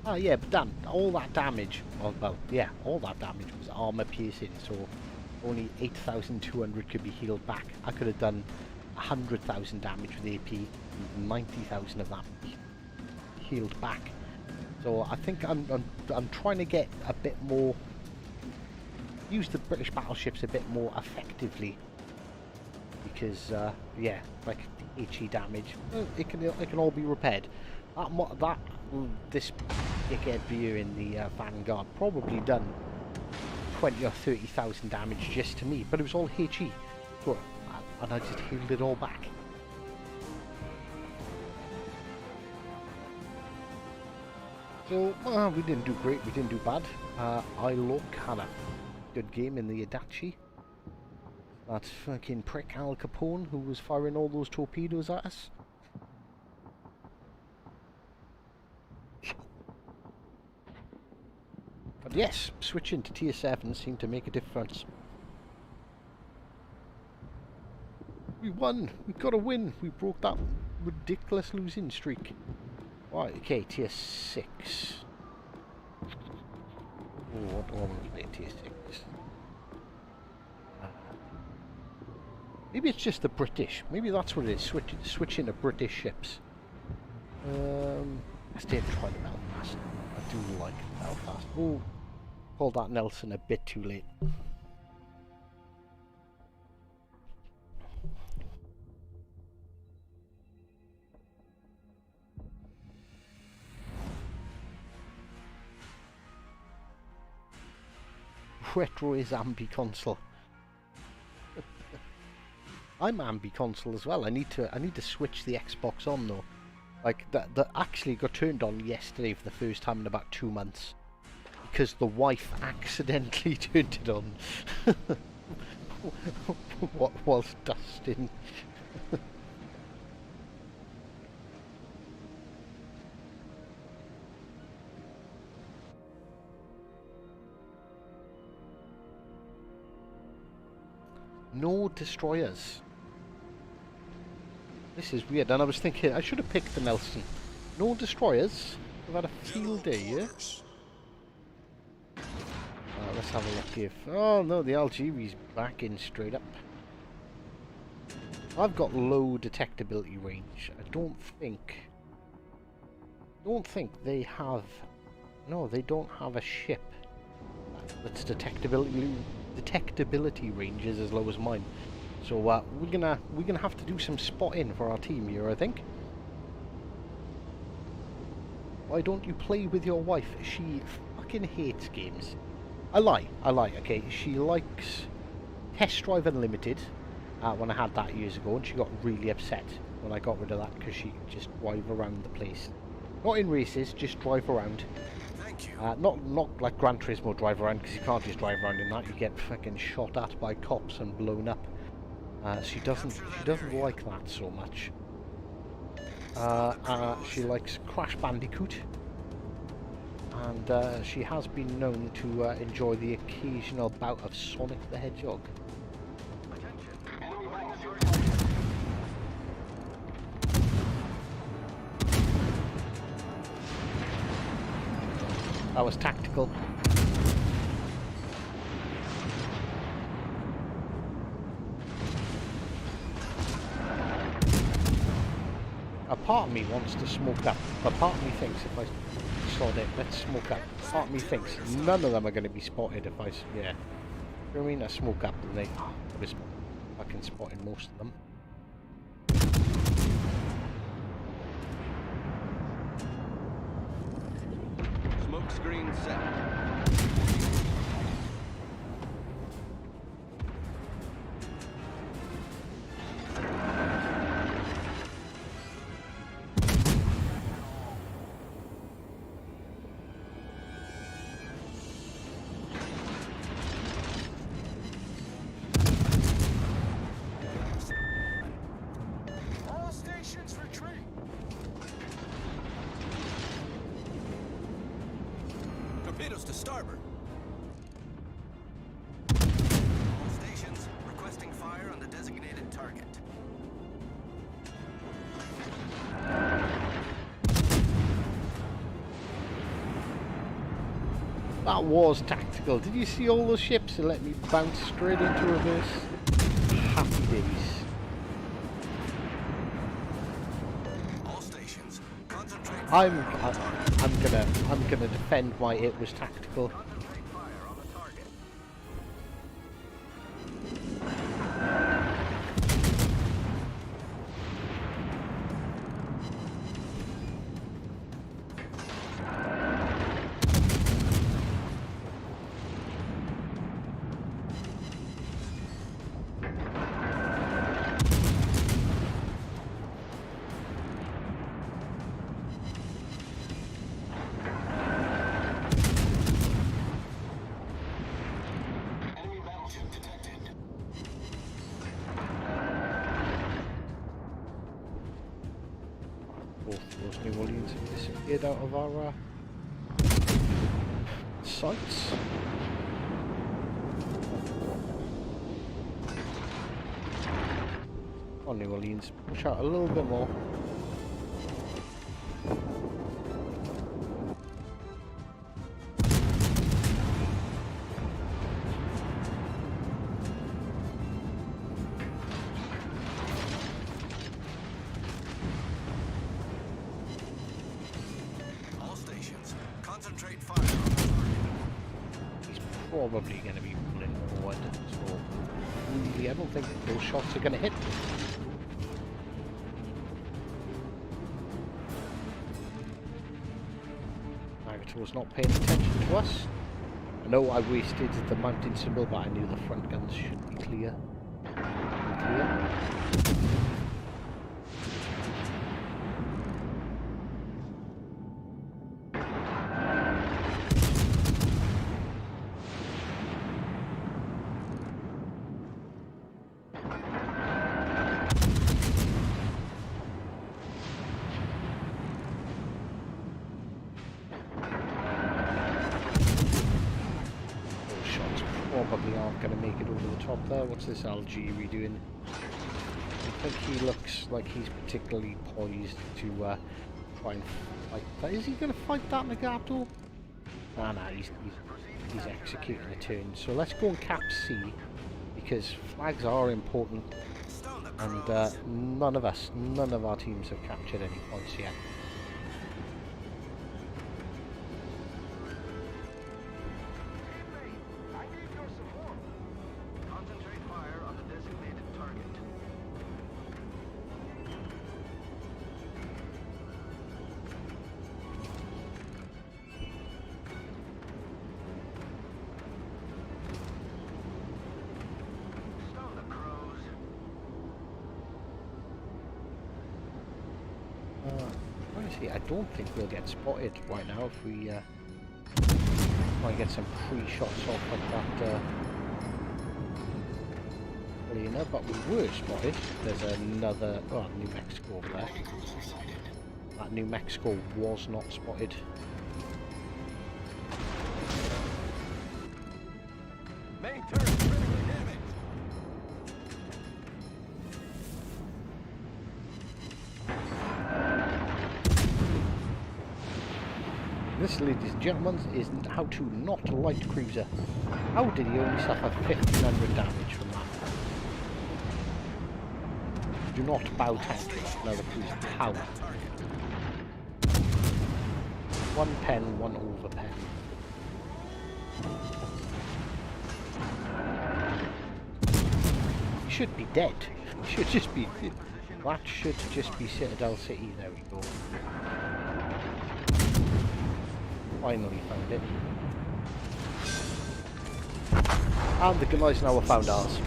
Ah, yeah, but Dan, all that damage, well, yeah, all that damage was armor piercing, so only 8,200 could be healed back. I could have done 100,000 damage with AP, and 90,000 of that healed back. So I think I'm trying to get a bit more, use the British battleships a bit more effectively, because yeah, like the HE damage, it can all be repaired. This dickhead view in the Vanguard probably done 20 or 30,000 damage just to me, but it was all HE, so, and I just healed it all back. So we didn't do great, we didn't do bad. ILOC had a good game in the Adachi. That fucking prick Al Capone who was firing all those torpedoes at us. But yes, switching to tier 7 seemed to make a difference. We won! We got a win! We broke that ridiculous losing streak. Right, okay, tier 6. Oh, what do I want to play tier 6? Maybe it's just the British. Maybe that's what it is, switching to British ships. I still try the Belfast. I do like Belfast. Oh, called that Nelson a bit too late. Retro is ambi-console. I'm ambi-console as well. I need to switch the Xbox on though. Like that actually got turned on yesterday for the first time in about 2 months because the wife accidentally turned it on. What was dusting? No destroyers. This is weird, and I was thinking I should have picked the Nelson. No destroyers. We've had a field day here. Let's have a look if... Oh no, the Algeri's back in straight up. I've got low detectability range. I don't think they have... No, they don't have a ship that's detectability range is as low as mine. So we're gonna have to do some spotting for our team here, I think. Why don't you play with your wife? She fucking hates games. I lie. Okay, she likes Test Drive Unlimited. When I had that years ago, and she got really upset when I got rid of that because she could just drive around the place. Not in races, just drive around. Thank you. Not like Gran Turismo drive around, because you can't just drive around in that. You get fucking shot at by cops and blown up. She doesn't like that so much. She likes Crash Bandicoot, and she has been known to enjoy the occasional bout of Sonic the Hedgehog. That was tactical. A part of me wants to smoke up, but part of me thinks if I sod it, let's smoke up. Part of me thinks none of them are going to be spotted if I, yeah. You know what I mean? I smoke up and they, I was fucking spotting most of them. Smoke screen set. All stations retreat. Torpedoes to starboard. All stations requesting fire on the designated target. That was tactical. Did you see all those ships that let me bounce straight into reverse? Happy days. All stations concentrate. I'm gonna defend why it was tactical. Both New Orleans have disappeared out of our sights. Come on, New Orleans, push out a little bit more. Concentrate fire on the target. He's probably going to be pulling forward, so really, I don't think those shots are going to hit. Nagato's not paying attention to us. I know I wasted the mountain symbol, but I knew the front guns should be clear. Probably aren't going to make it over the top there. What's this Algeria doing? I think he looks like he's particularly poised to try and fight that. Is he going to fight that Nagato? Nah, he's executing a turn. So let's go and cap C, because flags are important, and none of our teams have captured any points yet. Honestly, I don't think we'll get spotted right now if we try and get some pre-shots off of that arena, but we were spotted. There's another, New Mexico over there. That New Mexico was not spotted. Main turret critically damaged. This, ladies and gentlemen, is how to not light cruiser. How did he only suffer 1500 damage from that? Do not bow tank another cruiser. How? One pen, one over pen. He should be dead. He should just be. That should just be Citadel City. There we go. Finally found it. And the guys now have found ours.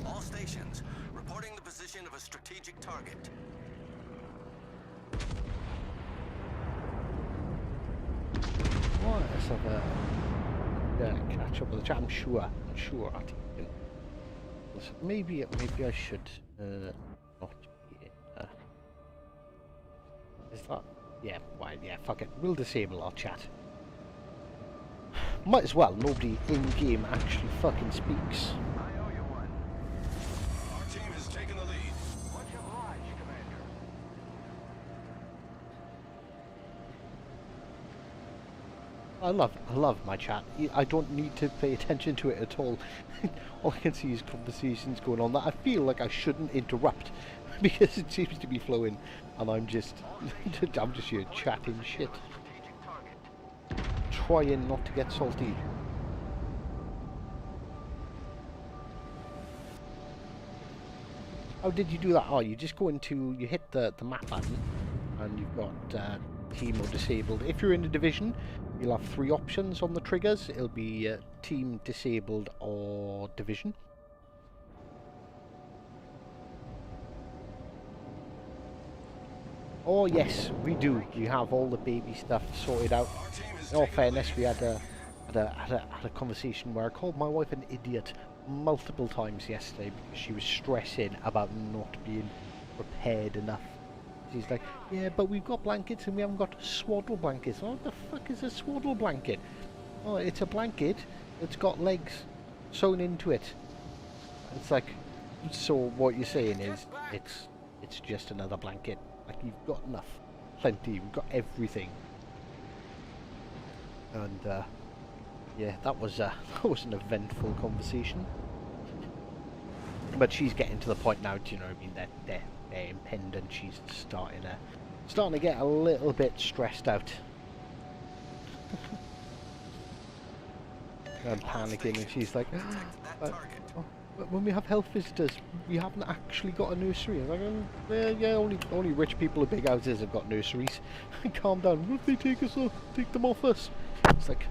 All stations reporting the position of a strategic target. Right, let's have a catch up with the chat. I'm sure I think maybe I should not be in. Is that? Yeah, why? Yeah, fuck it. We'll disable our chat. Might as well. Nobody in-game actually fucking speaks. I owe you one. Our team has taken the lead. Much obliged, Commander. I love my chat. I don't need to pay attention to it at all. All I can see is conversations going on that I feel like I shouldn't interrupt. because it seems to be flowing, and I'm just here chatting shit, trying not to get salty. How did you do that? Oh, you just go into, you hit the map button, and you've got team or disabled. If you're in a division, you'll have 3 options on the triggers. It'll be team, disabled, or division. Oh yes, we do. We have all the baby stuff sorted out. In all fairness, we had a conversation where I called my wife an idiot multiple times yesterday because she was stressing about not being prepared enough. She's like, yeah, but we've got blankets and we haven't got swaddle blankets. Oh, what the fuck is a swaddle blanket? Oh, it's a blanket that's got legs sewn into it. It's like, so what you're saying is it's just another blanket. Like, you've got enough, plenty, we've got everything. And yeah, that was an eventful conversation. But she's getting to the point now, do you know what I mean? They're impending. She's starting to get a little bit stressed out. I'm panicking, and she's like, when we have health visitors, we haven't actually got a nursery. I'm like, yeah, only rich people with big houses have got nurseries. Calm down. What if they take them off us? It's like,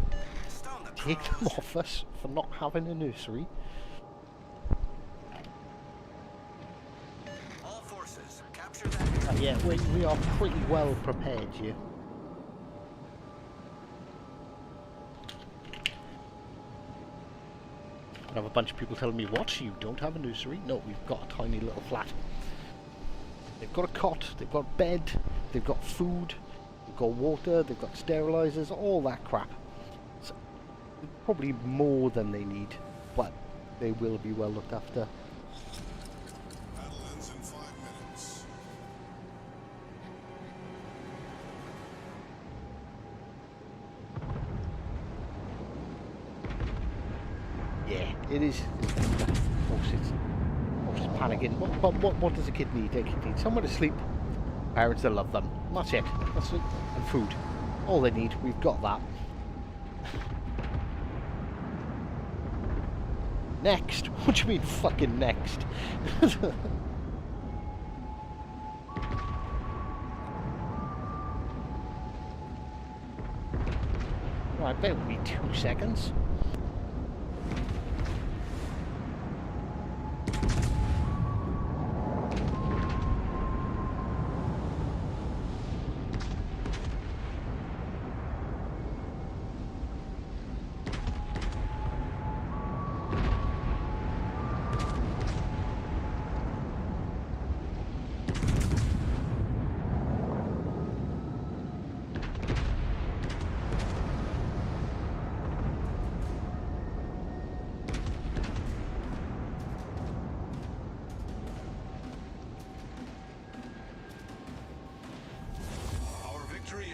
take them off us for not having a nursery? All forces, capture that. Yeah, we are pretty well prepared here. I have a bunch of people telling me, what, you don't have a nursery? No, we've got a tiny little flat. They've got a cot, they've got a bed, they've got food, they've got water, they've got sterilizers, all that crap. So, probably more than they need, but they will be well looked after. Battle ends in 5 minutes. Yeah, it is. Of course it's panicking. What does a kid need? A kid needs somewhere to sleep, parents that love them. That's it. That's it. And food. All they need. We've got that. Next? What do you mean fucking next? Right, bear with me 2 seconds.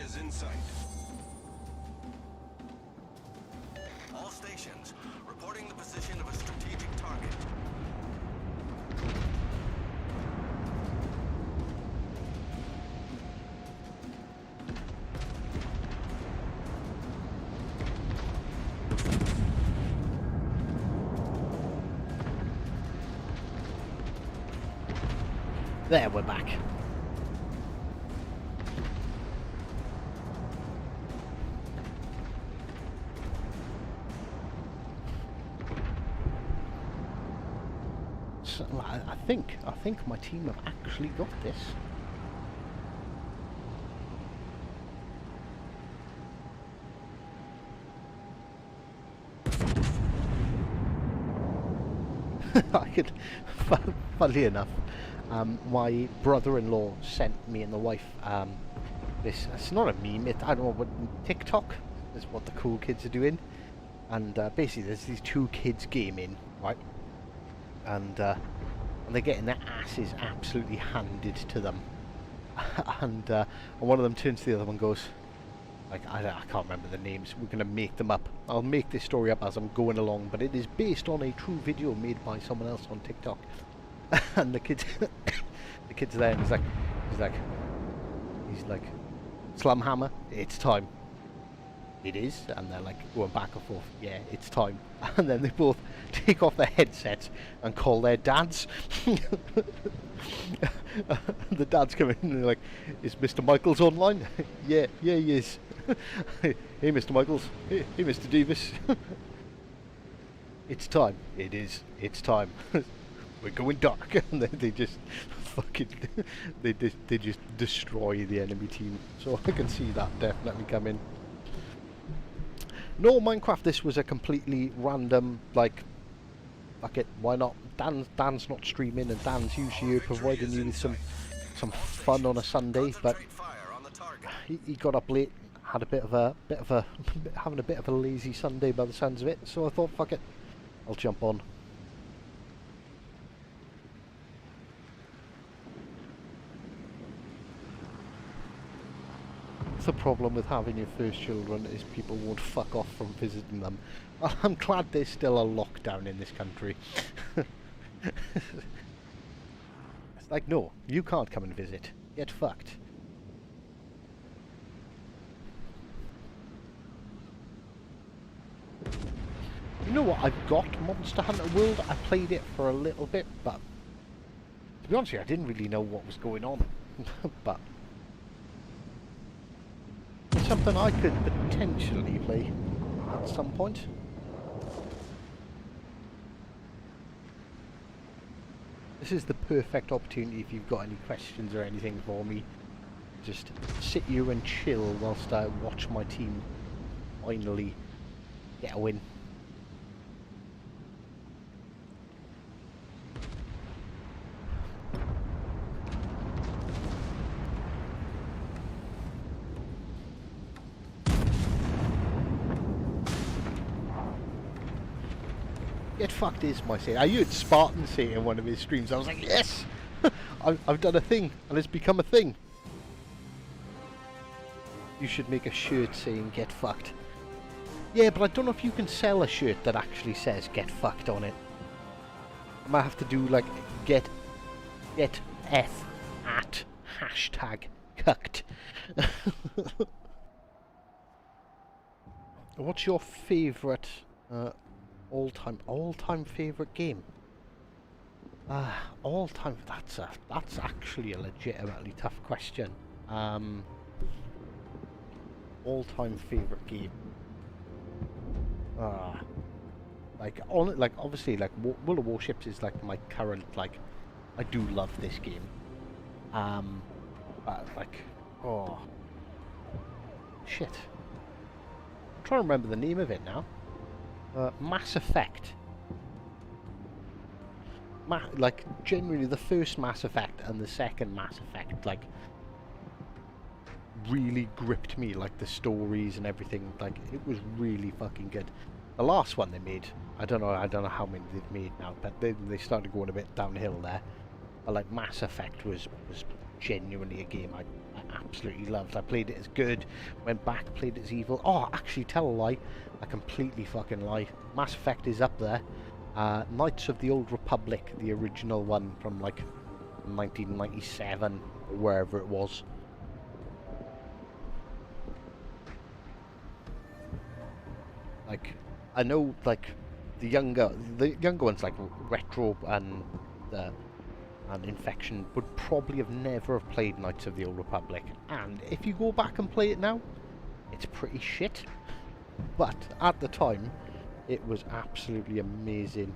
Is in sight. All stations, reporting the position of a strategic target. There, we're back. So, I think my team have actually got this. I could, funnily enough, my brother-in-law sent me and the wife this. It's not a meme. I don't know what TikTok is what the cool kids are doing, and basically there's these 2 kids gaming, right? And they're getting their asses absolutely handed to them, and one of them turns to the other one and goes, like, I can't remember the names, we're going to make them up. I'll make this story up as I'm going along, but it is based on a true video made by someone else on TikTok. And the kid's the kid's there, and he's like, Slumhammer, it's time. It is, and they're like going back and forth. Yeah, it's time. And then they both take off their headsets and call their dads. The dads come in and they're like, "Is Mr. Michaels online?" Yeah, he is. Hey, Mr. Michaels. Hey, Mr. Davis. It's time. It is. It's time. We're going dark. And then they just fucking they just destroy the enemy team. So I can see that definitely coming. No, Minecraft, this was a completely random, like, fuck it, why not? Dan's not streaming, and Dan's usually here providing you with some fun on a Sunday, but he got up late, had a bit of a having a bit of a lazy Sunday by the sounds of it, so I thought, fuck it, I'll jump on. The problem with having your first children is people won't fuck off from visiting them. I'm glad there's still a lockdown in this country. It's like, no, you can't come and visit. Get fucked. You know what, I've got Monster Hunter World. I played it for a little bit, but to be honest with you, I didn't really know what was going on. But something I could potentially play at some point. This is the perfect opportunity if you've got any questions or anything for me. Just sit here and chill whilst I watch my team finally get a win. Get fucked is my saying. I heard Spartan say it in one of his streams. I was like, yes! I've done a thing, and it's become a thing. You should make a shirt saying get fucked. Yeah, but I don't know if you can sell a shirt that actually says get fucked on it. I might have to do like get F at hashtag cucked. What's your favourite all-time favourite game? All-time. That's actually a legitimately tough question. All-time favourite game. Like obviously, like World of Warships is like my current, like, I do love this game. But like, oh shit, I'm trying to remember the name of it now. Mass Effect. Like, generally the first Mass Effect and the second Mass Effect, like, really gripped me, like the stories and everything. Like, it was really fucking good. The last one they made, I don't know how many they've made now, but they started going a bit downhill there. But like, Mass Effect was genuinely a game I absolutely loved. I played it as good, went back, played it as evil. Oh, actually, tell a lie, I completely fucking lie. Mass Effect is up there. Knights of the Old Republic, the original one from like 1997 or wherever it was. Like, I know, like, the younger ones, like Retro and Infection, would probably have never have played Knights of the Old Republic, and if you go back and play it now, it's pretty shit. But at the time, it was absolutely amazing.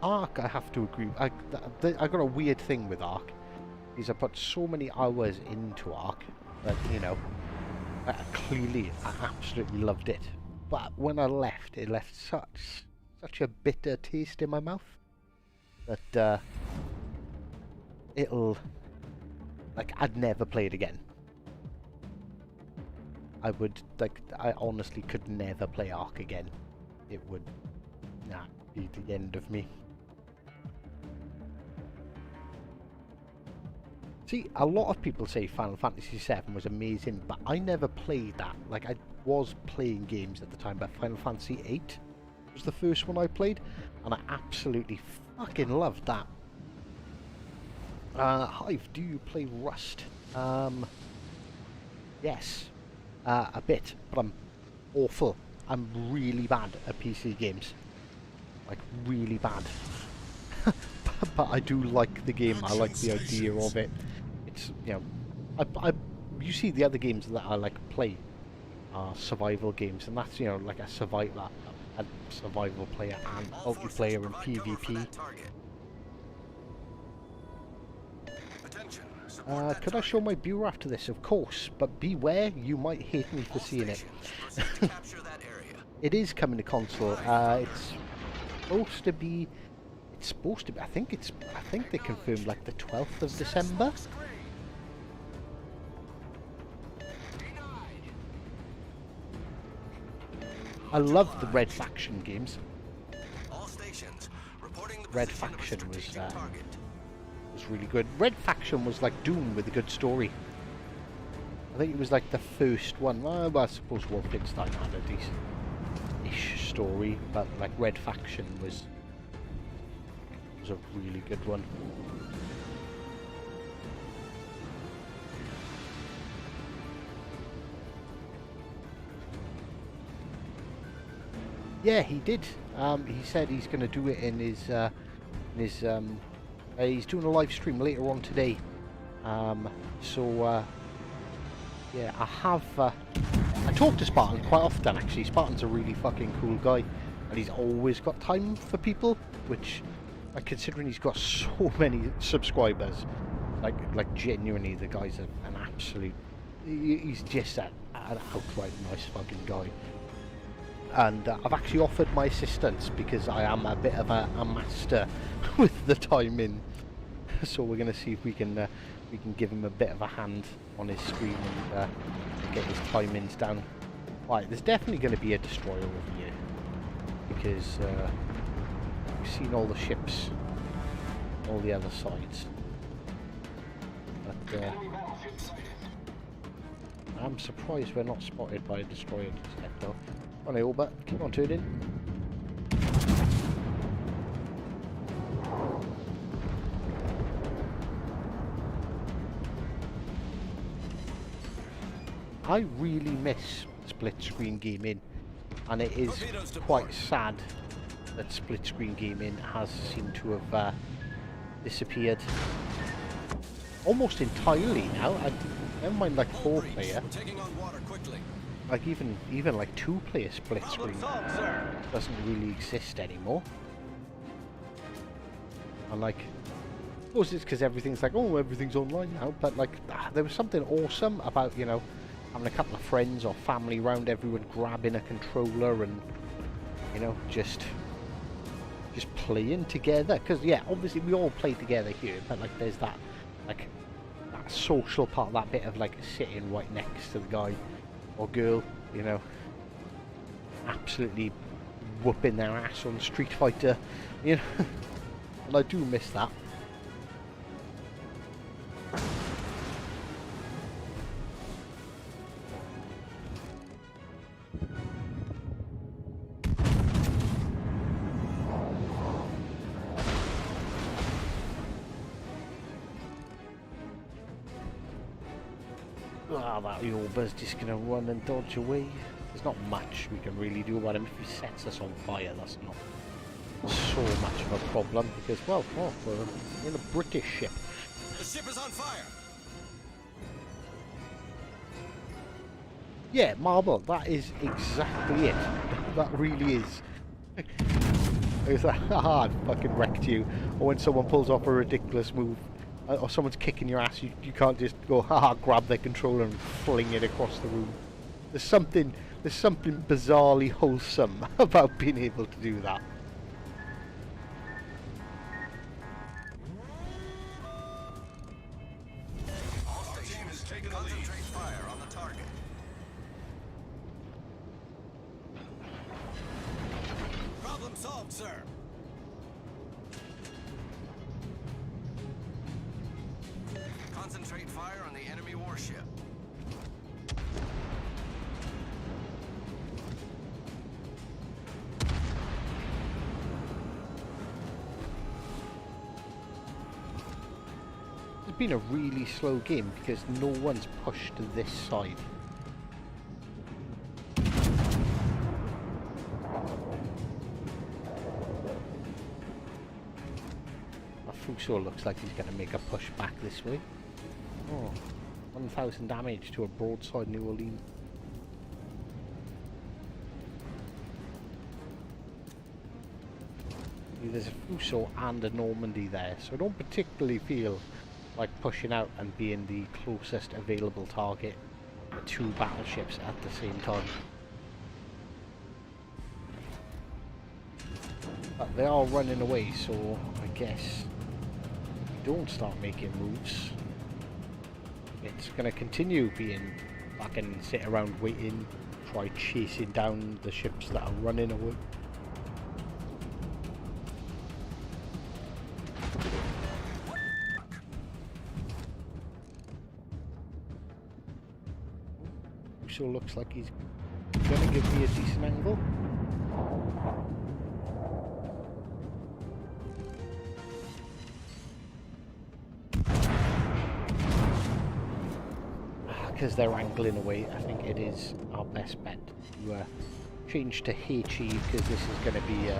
Ark, I have to agree. I got a weird thing with Ark. Is I put so many hours into Ark that, you know, clearly I absolutely loved it. But when I left, it left such a bitter taste in my mouth that it'll, like, I'd never play it again. I honestly could never play Ark again. It would, be the end of me. See, a lot of people say Final Fantasy VII was amazing, but I never played that. Like, was playing games at the time, but Final Fantasy VIII was the first one I played, and I absolutely fucking loved that. Hive, do you play Rust? Yes, a bit, but I'm awful. I'm really bad at PC games, like really bad. But I do like the game. I like the idea of it. It's, you know, you see the other games that I like play are survival games, and that's, you know, like a survival player and multiplayer and PvP. Could I show my viewer after this? Of course, but beware, you might hate me for seeing it. It is coming to console. It's supposed to be. I think they confirmed like the 12th of December. I love the Red Faction games. Red Faction was really good. Red Faction was like Doom with a good story. I think it was like the first one. Well, I suppose Wolfenstein had a decent-ish story, but like Red Faction was a really good one. Yeah, he did. He said he's going to do it in his he's doing a live stream later on today. Yeah, I talk to Spartan quite often actually. Spartan's a really fucking cool guy, and he's always got time for people, which, like, considering he's got so many subscribers, like genuinely the guy's an absolute, he's just an outright nice fucking guy. And I've actually offered my assistance because I am a bit of a master with the timing. So we're going to see if we can give him a bit of a hand on his screen and get his timings down. Right, there's definitely going to be a destroyer over here because we've seen all the ships, all the other sides. But I'm surprised we're not spotted by a destroyer just yet though. On Albert, keep on turning. I really miss split screen gaming, and it is quite sad that split screen gaming has seemed to have disappeared almost entirely now. Never mind like 4-player. Like even like 2-player split screen doesn't really exist anymore. And like, of course it's because everything's like, oh, everything's online now, but like there was something awesome about, you know, having a couple of friends or family round, everyone grabbing a controller and, you know, just playing together. Because yeah, obviously we all play together here, but like there's that like that social part, that bit of like sitting right next to the guy or girl, you know, absolutely whooping their ass on Street Fighter, you know. And I do miss that. That Yorba's just going to run and dodge away. There's not much we can really do about him. If he sets us on fire, that's not so much of a problem because, well, we're in a British ship. The ship is on fire. Yeah, Marble, that is exactly it. That really is. It's like, haha, I fucking wrecked you. Or when someone pulls off a ridiculous move, or someone's kicking your ass, you can't just go, haha, grab their controller and fling it across the room. There's something bizarrely wholesome about being able to do that. Our team is taking the lead. Concentrate fire on the target. Problem solved, sir. Concentrate fire on the enemy warship. it's been a really slow game because no one's pushed this side. Fuso looks like he's going to make a push back this way. Oh, 1,000 damage to a broadside New Orleans. There's a Fuso and a Normandy there, so I don't particularly feel like pushing out and being the closest available target for two battleships at the same time. But they are running away, so I guess don't start making moves. It's gonna continue being fucking sit around waiting, try chasing down the ships that are running away. So looks like he's gonna give me a decent angle. Because they're angling away, I think it is our best bet to change to HE, because this is going to be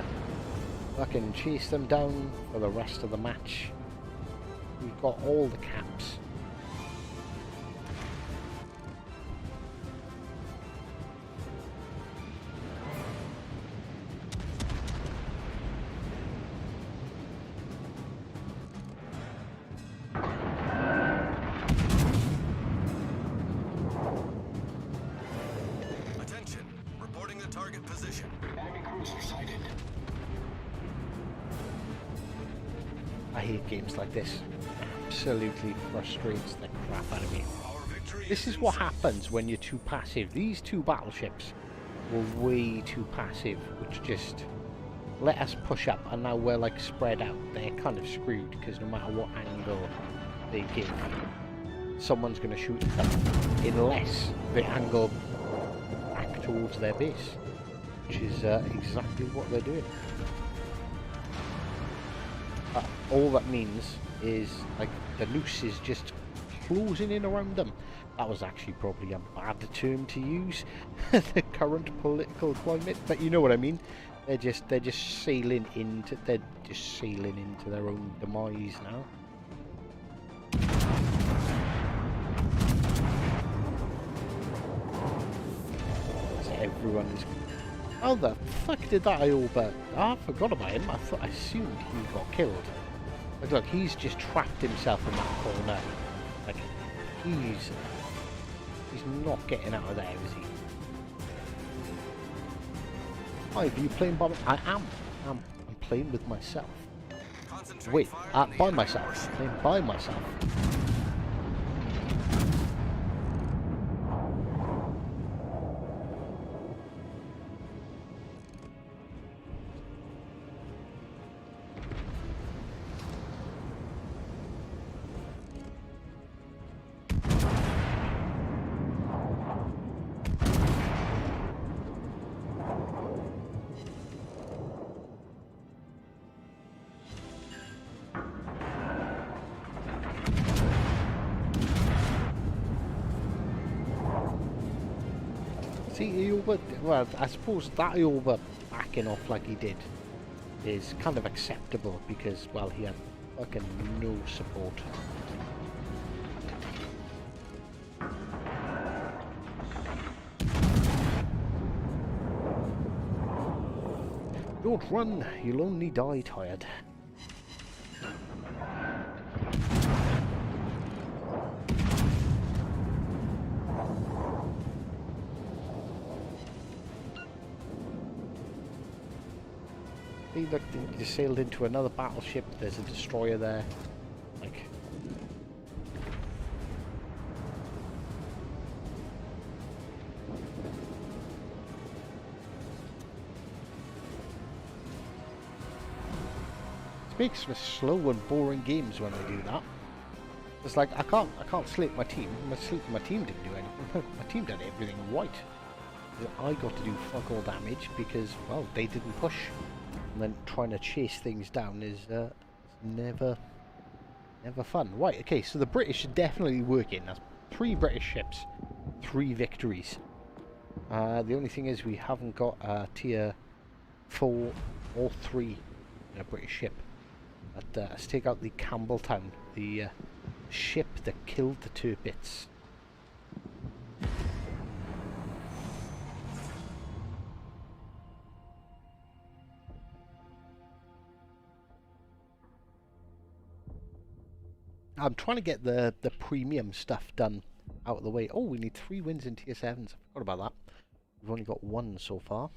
I can chase them down for the rest of the match. We've got all the caps. I hate games like this. Absolutely frustrates the crap out of me. This is what happens when you're too passive. These two battleships were way too passive, which just let us push up, and now we're like spread out. They're kind of screwed because no matter what angle they give, someone's going to shoot at them unless they angle back towards their base, which is exactly what they're doing. All that means is like the noose is just closing in around them. That was actually probably a bad term to use, the current political climate, but you know what I mean. They're just sailing into their own demise now. So everyone is. How the fuck did that Ioba? I forgot about him. I assumed he got killed. But look, he's just trapped himself in that corner. Like he's not getting out of there, is he? Are you playing by? I am. I'm playing with myself. Wait, by myself. I'm playing by myself. See, Ioba, well, I suppose that Ioba backing off like he did is kind of acceptable because, well, he had fucking no support. Don't run, you'll only die tired. He looked, he sailed into another battleship. There's a destroyer there. Like, it makes for slow and boring games when they do that. It's like I can't slate my team. My team didn't do anything. My team did everything right. I got to do fuck all damage because, well, they didn't push. And then trying to chase things down is never Never fun. Right, okay, so the British are definitely working. That's 3 British ships, 3 victories. The only thing is we haven't got tier 4 or 3 in a British ship. But let's take out the Campbelltown, the ship that killed the Tirpitz. I'm trying to get the premium stuff done out of the way. Oh, we need 3 wins in tier 7s. I forgot about that. We've only got 1 so far.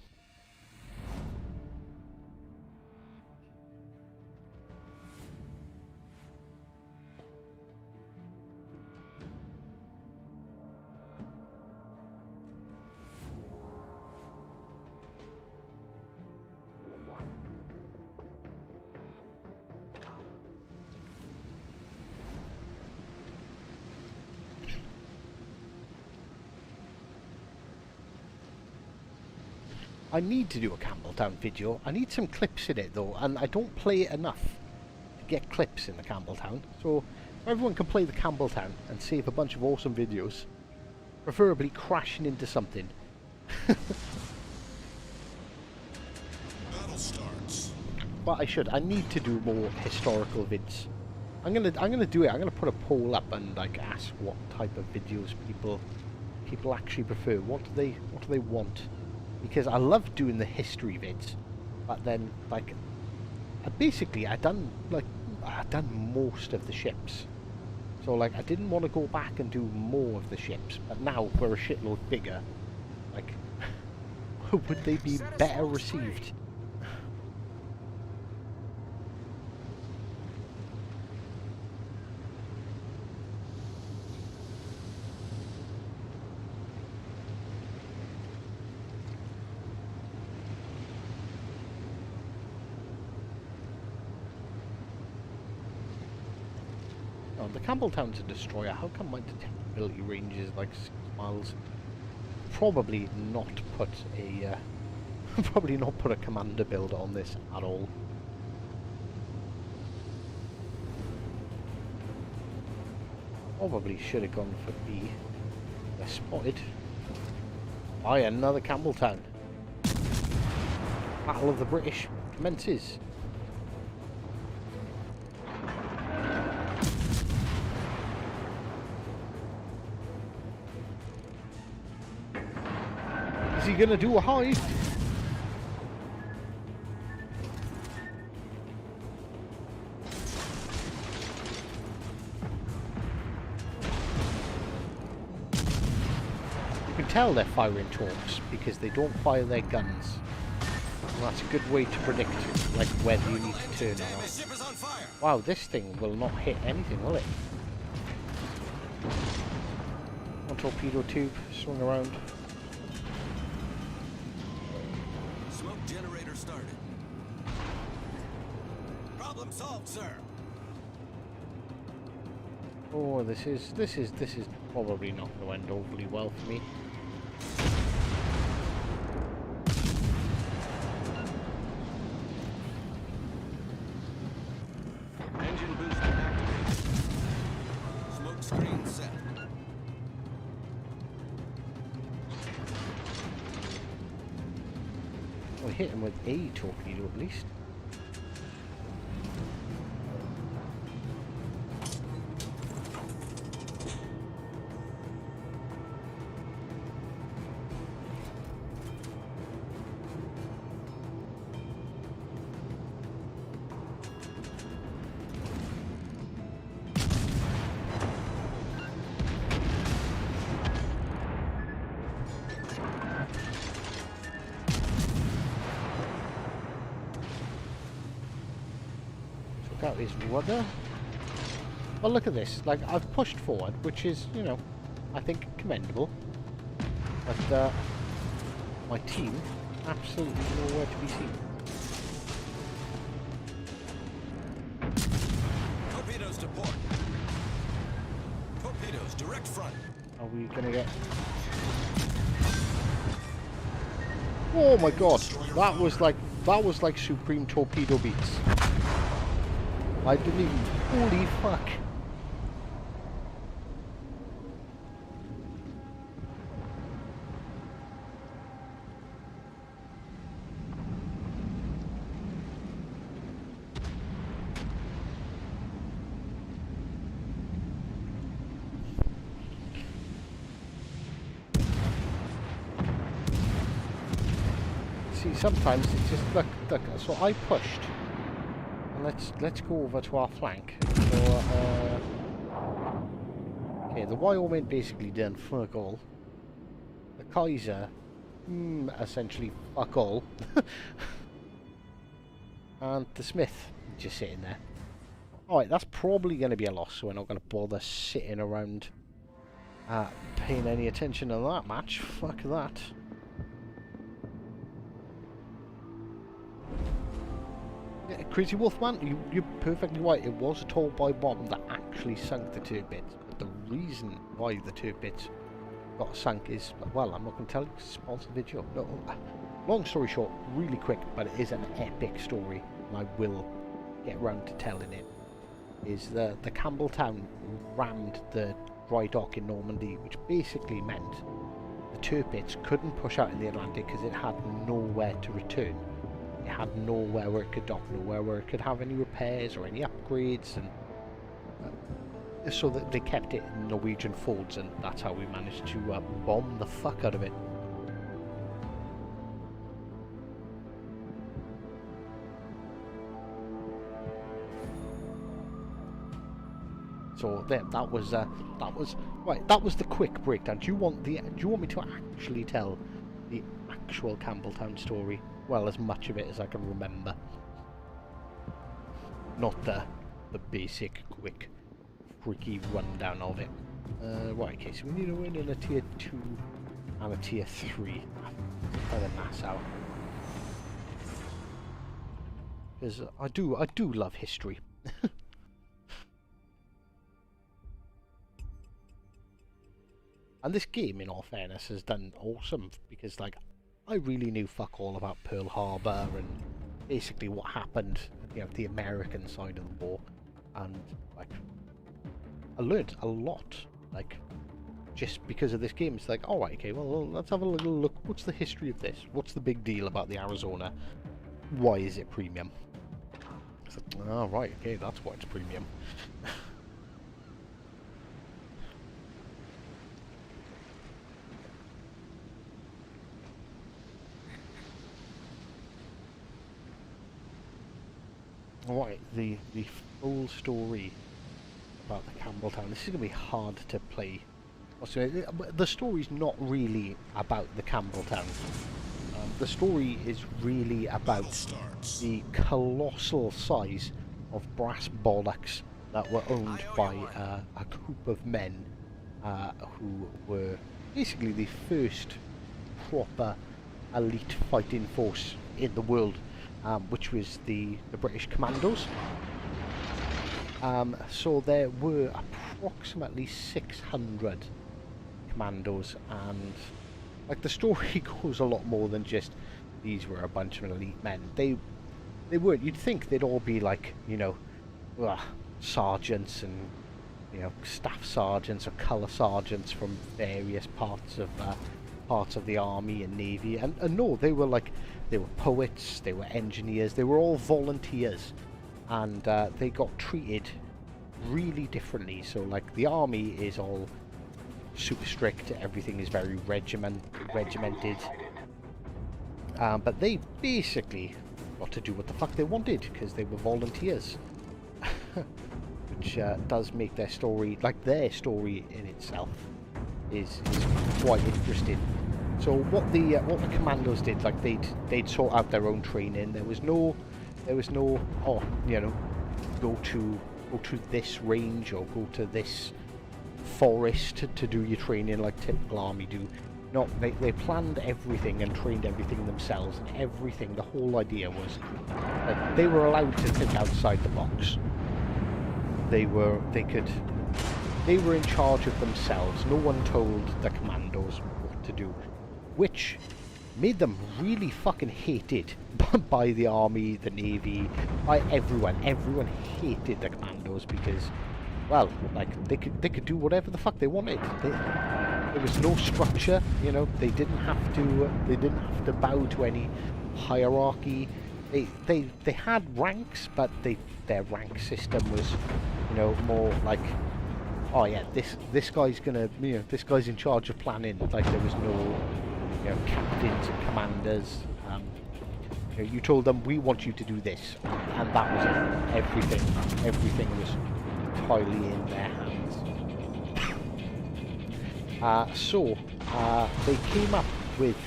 I need to do a Campbelltown video. I need some clips in it though, and I don't play it enough to get clips in the Campbelltown. So if everyone can play the Campbelltown and save a bunch of awesome videos, preferably crashing into something. Battle starts. But I need to do more historical vids. I'm gonna do it. I'm gonna put a poll up and like ask what type of videos people actually prefer. What do they want? Because I love doing the history vids, but then like I've done most of the ships, so like I didn't want to go back and do more of the ships, but now we're a shitload bigger, like would they be better received? Oh, the Campbelltown's a destroyer. How come my detectability range is like 6 miles? Probably not put a commander builder on this at all. Probably should have gone for B. They're spotted by another Campbelltown. Battle of the British commences. Is he gonna do a heist? You can tell they're firing torps because they don't fire their guns. And that's a good way to predict like whether you need to turn or not. Wow, this thing will not hit anything, will it? One torpedo tube, swing around. Smoke generator started. Problem solved, sir. Oh, this is probably not going to end overly well for me. Engine booster activated. Smoke screen set. We hit him with a torpedo at least. Out his rudder. Well, look at this. Like, I've pushed forward, which is, you know, I think commendable. But my team absolutely nowhere to be seen. Torpedoes to port. Torpedoes direct front. Are we gonna get? Oh my god! That was like supreme torpedo beats. I didn't even Holy fuck. See, sometimes it's just look. So I pushed, and let's go over to our flank. So, okay, the Wyoming basically done fuck all. The Kaiser, essentially fuck all, and the Smith just sitting there. All right, that's probably going to be a loss. So we're not going to bother sitting around, paying any attention to that match. Fuck that. Yeah, Crazy Wolfman, you're perfectly right. It was a tall boy bomb that actually sunk the turret bits. But the reason why the turret bits got sunk is, well, I'm not going to tell you because it spoils the video. No, long story short, really quick, but it is an epic story, and I will get around to telling it. Is the Campbelltown rammed the dry dock in Normandy, which basically meant the turret bits couldn't push out in the Atlantic because it had nowhere to return. It had nowhere where it could dock, nowhere where it could have any repairs or any upgrades, and so that they kept it in Norwegian folds, and that's how we managed to bomb the fuck out of it. So there, that was right. That was the quick breakdown. Do you want me to actually tell the actual Campbelltown story? Well, as much of it as I can remember. Not the basic, quick, freaky rundown of it. Right, okay, so we need to win in a tier 2 and a tier 3 by the Nassau. Because I do love history. And this game, in all fairness, has done awesome, because, like, I really knew fuck all about Pearl Harbor and basically what happened, you know, the American side of the war, and, like, I learned a lot, like, just because of this game. It's like, alright, okay, well, let's have a little look. What's the history of this? What's the big deal about the Arizona? Why is it premium? It's like, oh, right, okay, that's why it's premium. Alright, the full story about the Campbelltown. This is going to be hard to play. Also, the story's not really about the Campbelltown. The story is really about the colossal size of brass bollocks that were owned by a group of men who were basically the first proper elite fighting force in the world. Which was the British Commandos. So there were approximately 600 commandos, and like the story goes a lot more than just these were a bunch of elite men. They weren't. You'd think they'd all be like, you know, sergeants and, you know, staff sergeants or colour sergeants from various parts of the army and navy, and no, they were like. They were poets, they were engineers, they were all volunteers, and they got treated really differently. So, like, the army is all super strict, everything is very regimented, but they basically got to do what the fuck they wanted, because they were volunteers. Which does make their story, like their story in itself, is quite interesting. So what the commandos did, like they'd sort out their own training. There was no oh, you know, go to this range or go to this forest to do your training like typical army do. No, they planned everything and trained everything themselves, and everything. The whole idea was that they were allowed to think outside the box. They were in charge of themselves. No one told the commandos what to do. Which made them really fucking hated by the army, the navy, by everyone. Everyone hated the commandos because, well, like they could do whatever the fuck they wanted. There was no structure, you know. They didn't have to bow to any hierarchy. They had ranks, but their rank system was, you know, more like, oh yeah, this guy's gonna, you know, this guy's in charge of planning. Like there was no, you know, captains and commanders. You know, you told them we want you to do this, and that was it. Everything was entirely in their hands. So they came up with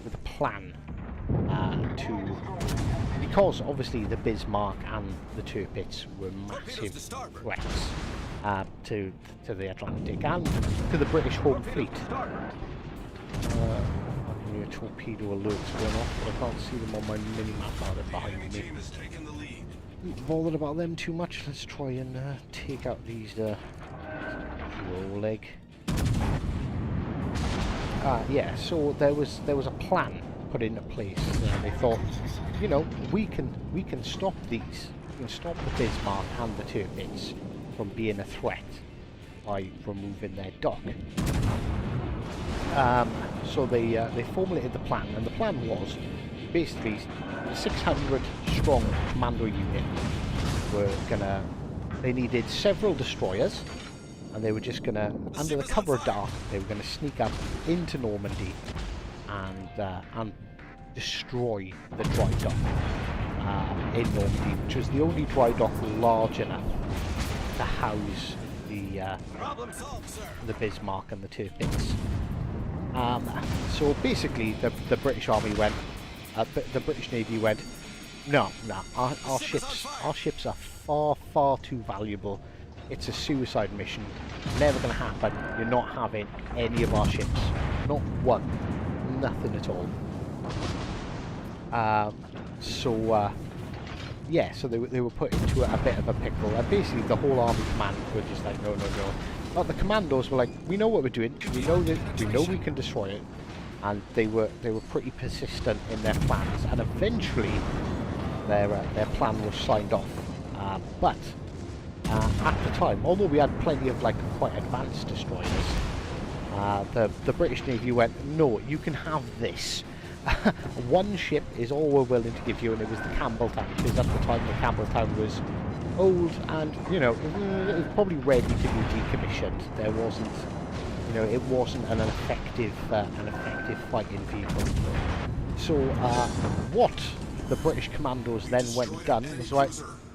a plan because obviously the Bismarck and the Tirpitz were massive threats to the Atlantic and to the British home fleet. A torpedo alerts going off, but I can't see them on my mini-map now. They're behind me. Not bothered about them too much. Let's try and take out these roll leg. Yeah, so there was a plan put into place. They thought, you know, we can stop these. We can stop the Bismarck and the Tirpitz from being a threat by removing their dock. So they formulated the plan, and the plan was basically a 600 strong commando unit they needed several destroyers, and they were just gonna, under the cover of dark, they were gonna sneak up into Normandy and destroy the dry dock in Normandy, which was the only dry dock large enough to house the Bismarck and the Tirpitz. So basically, the British Army went, the British Navy went, no, our ships are far too valuable. It's a suicide mission. Never going to happen. You're not having any of our ships. Not one. Nothing at all. Yeah, so they were put into a bit of a pickle. And basically, the whole army command were just like, no. But the commandos were like, we know what we're doing. We know we can destroy it. And they were pretty persistent in their plans. And eventually, their plan was signed off. But at the time, although we had plenty of like quite advanced destroyers, the British Navy went, no, you can have this. One ship is all we're willing to give you, and it was the Campbelltown, because at the time the Campbelltown was old and, you know, it was probably ready to be decommissioned. There wasn't, you know, it wasn't an effective fighting vehicle. So what the British commandos then went and done was like,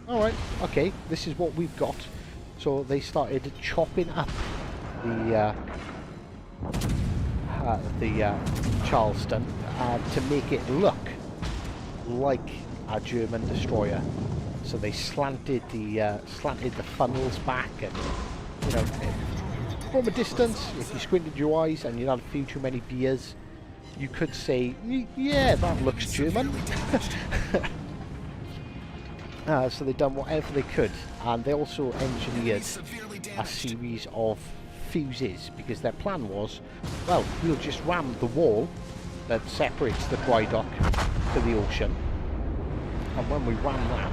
all right, okay, this is what we've got. So they started chopping up the Charleston to make it look like a German destroyer. So they slanted the funnels back, and, you know, from a distance, if you squinted your eyes and you had a few too many beers, you could say, yeah, that looks German. So they done whatever they could, and they also engineered a series of fuses, because their plan was, well, we'll just ram the wall that separates the dry dock to the ocean, and when we ram that,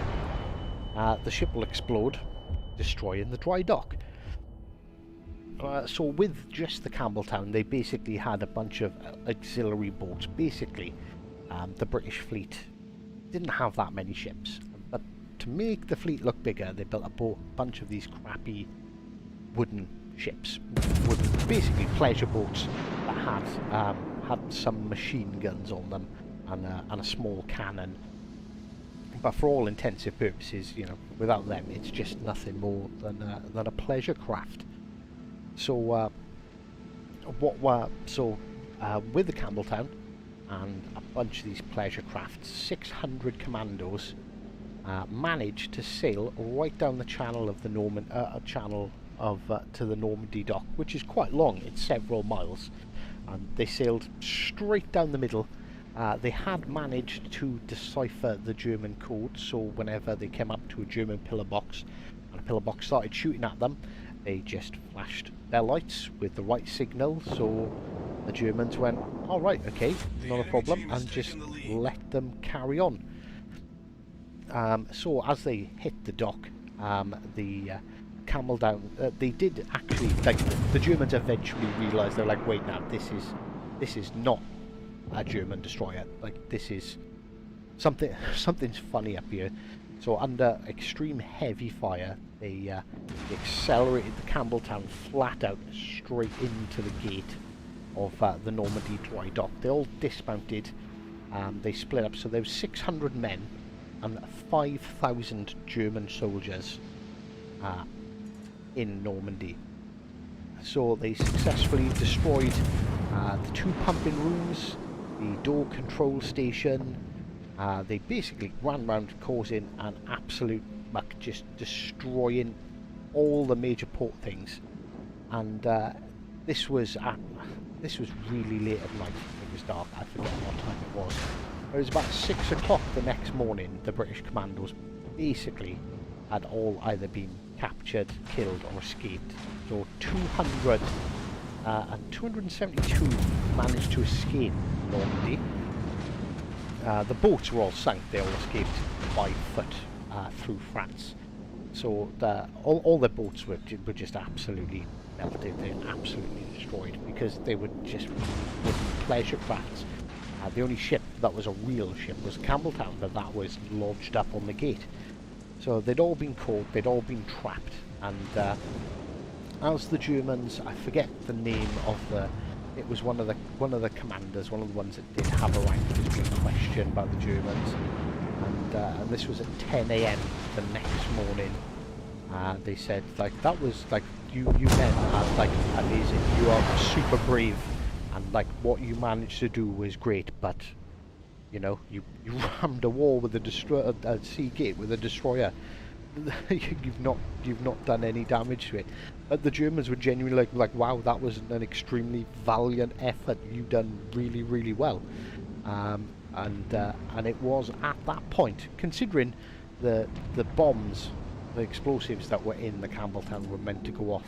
the ship will explode, destroying the dry dock. So with just the Campbelltown, they basically had a bunch of auxiliary boats. Basically, the British fleet didn't have that many ships, but to make the fleet look bigger, they built a bunch of these crappy wooden ships, basically pleasure boats that had some machine guns on them and a small cannon. But for all intensive purposes, you know, without them, it's just nothing more than a pleasure craft. So with the Campbelltown and a bunch of these pleasure crafts, 600 commandos managed to sail right down the channel of the to the Normandy dock, which is quite long. It's several miles, and they sailed straight down the middle. They had managed to decipher the German code, so whenever they came up to a German pillar box and a pillar box started shooting at them, they just flashed their lights with the right signal, so The Germans went, all right, okay, not a problem, and just let them carry on. So as they hit the dock, the camel down, they did actually, like, the Germans eventually realised, they're like, wait, now this is not a German destroyer. Like, this is something's funny up here. So under extreme heavy fire, they accelerated the Campbelltown flat out straight into the gate of the Normandy dry dock. They all dismounted. They split up. So there was 600 men and 5,000 German soldiers in Normandy. So they successfully destroyed the 2 pumping rooms, the door control station. They basically ran around causing an absolute muck, just destroying all the major port things. And this was really late at night. It was dark. I forget what time it was. It was about 6 o'clock the next morning. The British commandos basically had all either been captured, killed, or escaped. So 200 and 272 managed to escape Normandy. The boats were all sunk. They all escaped by foot through France. So all the boats were just absolutely melted. They were absolutely destroyed because they were just wooden pleasure crafts. The only ship that was a real ship was Campbelltown, but that was lodged up on the gate. So they'd all been caught. They'd all been trapped. And as the Germans, I forget the name of the. It was one of the commanders, one of the ones that did have a rank, was being questioned by the Germans, and this was at 10 AM the next morning. They said, like, that was like you men are like amazing. You are super brave, and like what you managed to do was great. But you know, you rammed a wall with a sea gate with a destroyer. you've not done any damage to it. But the Germans were genuinely like wow, that was an extremely valiant effort. You've done really, really well. And it was at that point, considering the bombs, the explosives that were in the Campbelltown were meant to go off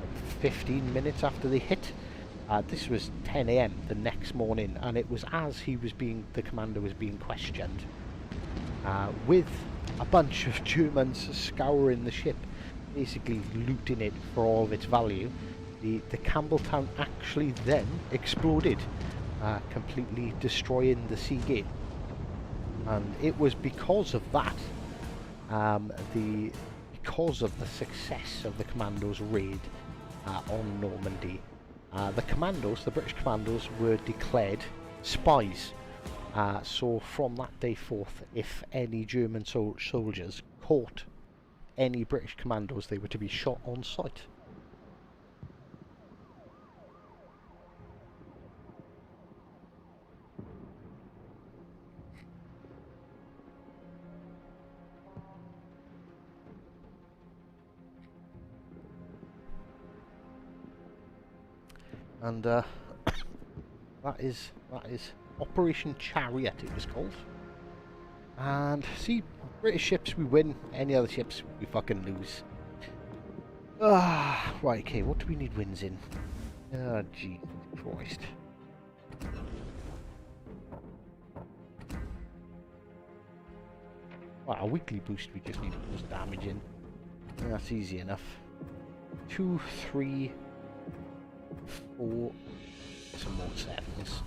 like 15 minutes after they hit. This was 10 AM the next morning, and it was as the commander was being questioned, with a bunch of Germans scouring the ship, basically looting it for all of its value. The Campbelltown actually then exploded, completely destroying the sea gate. And it was because of that, because of the success of the commandos' raid on Normandy, the British commandos, were declared spies. So from that day forth, if any German soldiers caught any British commandos, they were to be shot on sight. And that is Operation Chariot, it was called. And see, British ships we win, any other ships we fucking lose. Right, okay, what do we need wins in? Oh, Jesus Christ. Well, a weekly boost, we just need to boost damage in. That's easy enough. 2, 3, 4, some more 7s.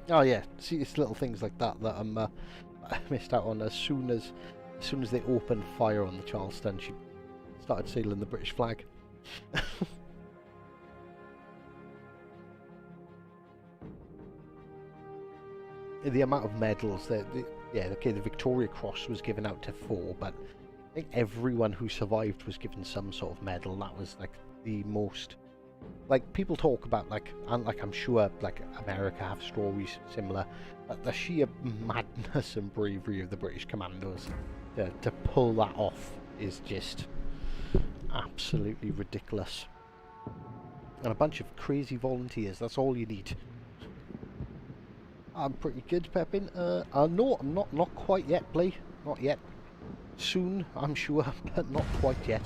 Oh yeah, see, it's little things like that that I missed out on. As soon as they opened fire on the Charleston, she started sailing the British flag. The amount of medals that the Victoria Cross was given out to 4, but I think everyone who survived was given some sort of medal. That was like the most. Like, people talk about, like, and like I'm sure like America have stories similar, but the sheer madness and bravery of the British commandos to pull that off is just absolutely ridiculous. And a bunch of crazy volunteers, that's all you need. I'm pretty good, Pepin. No, I'm not quite yet, Blay. Not yet. Soon, I'm sure, but not quite yet.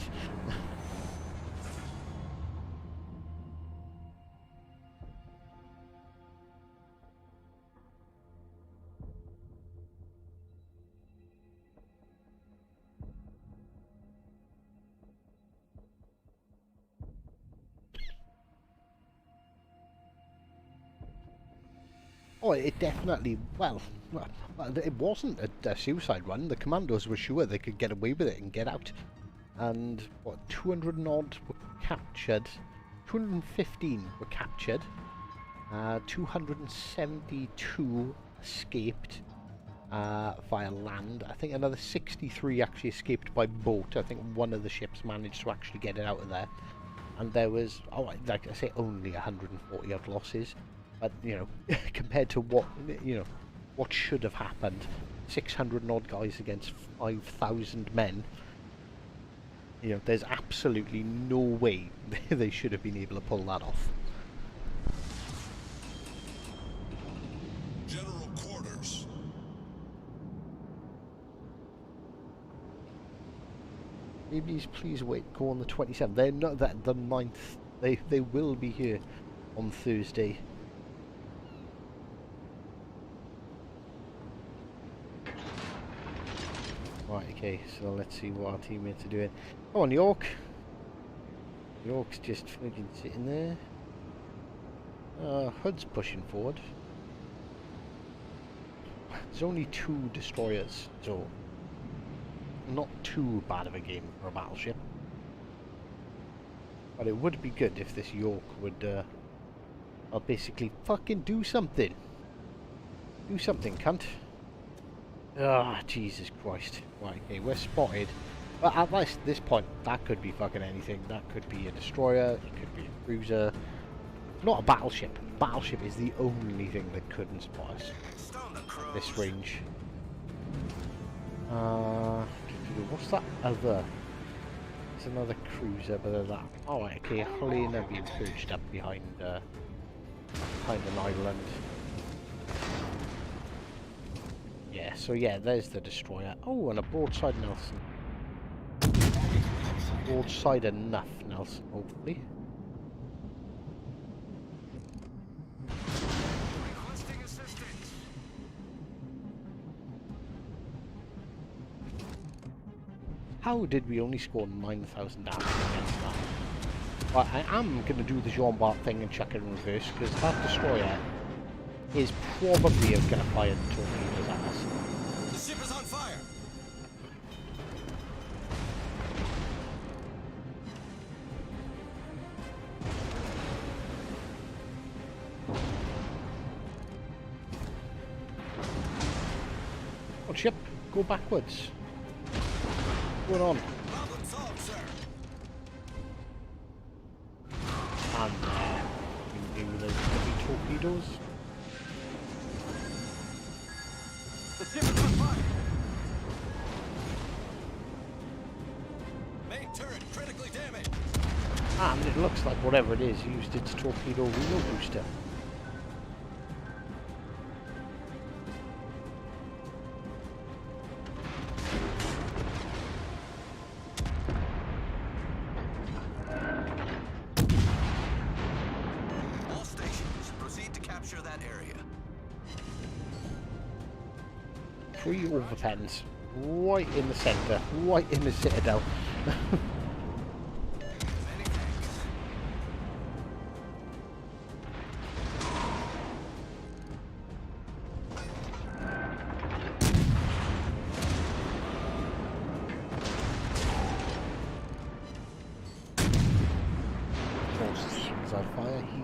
Oh, it definitely, well, it wasn't a suicide run. The commandos were sure they could get away with it and get out. And, what, 200 and odd were captured. 215 were captured. 272 escaped via land. I think another 63 actually escaped by boat. I think one of the ships managed to actually get it out of there. And there was, oh, like I say, only 140 odd losses. But, you know, compared to what, you know, what should have happened, 600 and odd guys against 5,000 men, you know, there's absolutely no way they should have been able to pull that off. General quarters. Maybe please wait, go on the 27th. They're not that the 9th. They will be here on Thursday. Right, okay, so let's see what our teammates are doing. Come on, York. York's just fucking sitting there. Hood's pushing forward. There's only 2 destroyers, so not too bad of a game for a battleship. But it would be good if this York would basically fucking do something. Do something, cunt. Ah, Jesus Christ. Right, okay, we're spotted. But at this point, that could be fucking anything. That could be a destroyer, it could be a cruiser. Not a battleship. Battleship is the only thing that couldn't spot us at this range. What's that other? It's another cruiser, but there's that. Alright, okay, Helena being perched up behind an island. Yeah, so yeah, there's the destroyer. Oh, and a broadside Nelson. Broadside enough, Nelson, hopefully. Requesting assistance. How did we only score 9,000 damage against that? But I am going to do the Jean Bart thing and chuck it in reverse, because that destroyer is probably going to fire torpedoes at us. The ship is on fire. Oh, ship, go backwards. What's going on? Problem solved, sir. And we can do the heavy torpedoes. The ship is on fire. Main turret critically damaged. And it looks like whatever it is used its torpedo reload booster. All stations, proceed to capture that area. 3 overpens. Right in the centre. Right in the citadel. Many thanks. Of course, as soon as I fire, he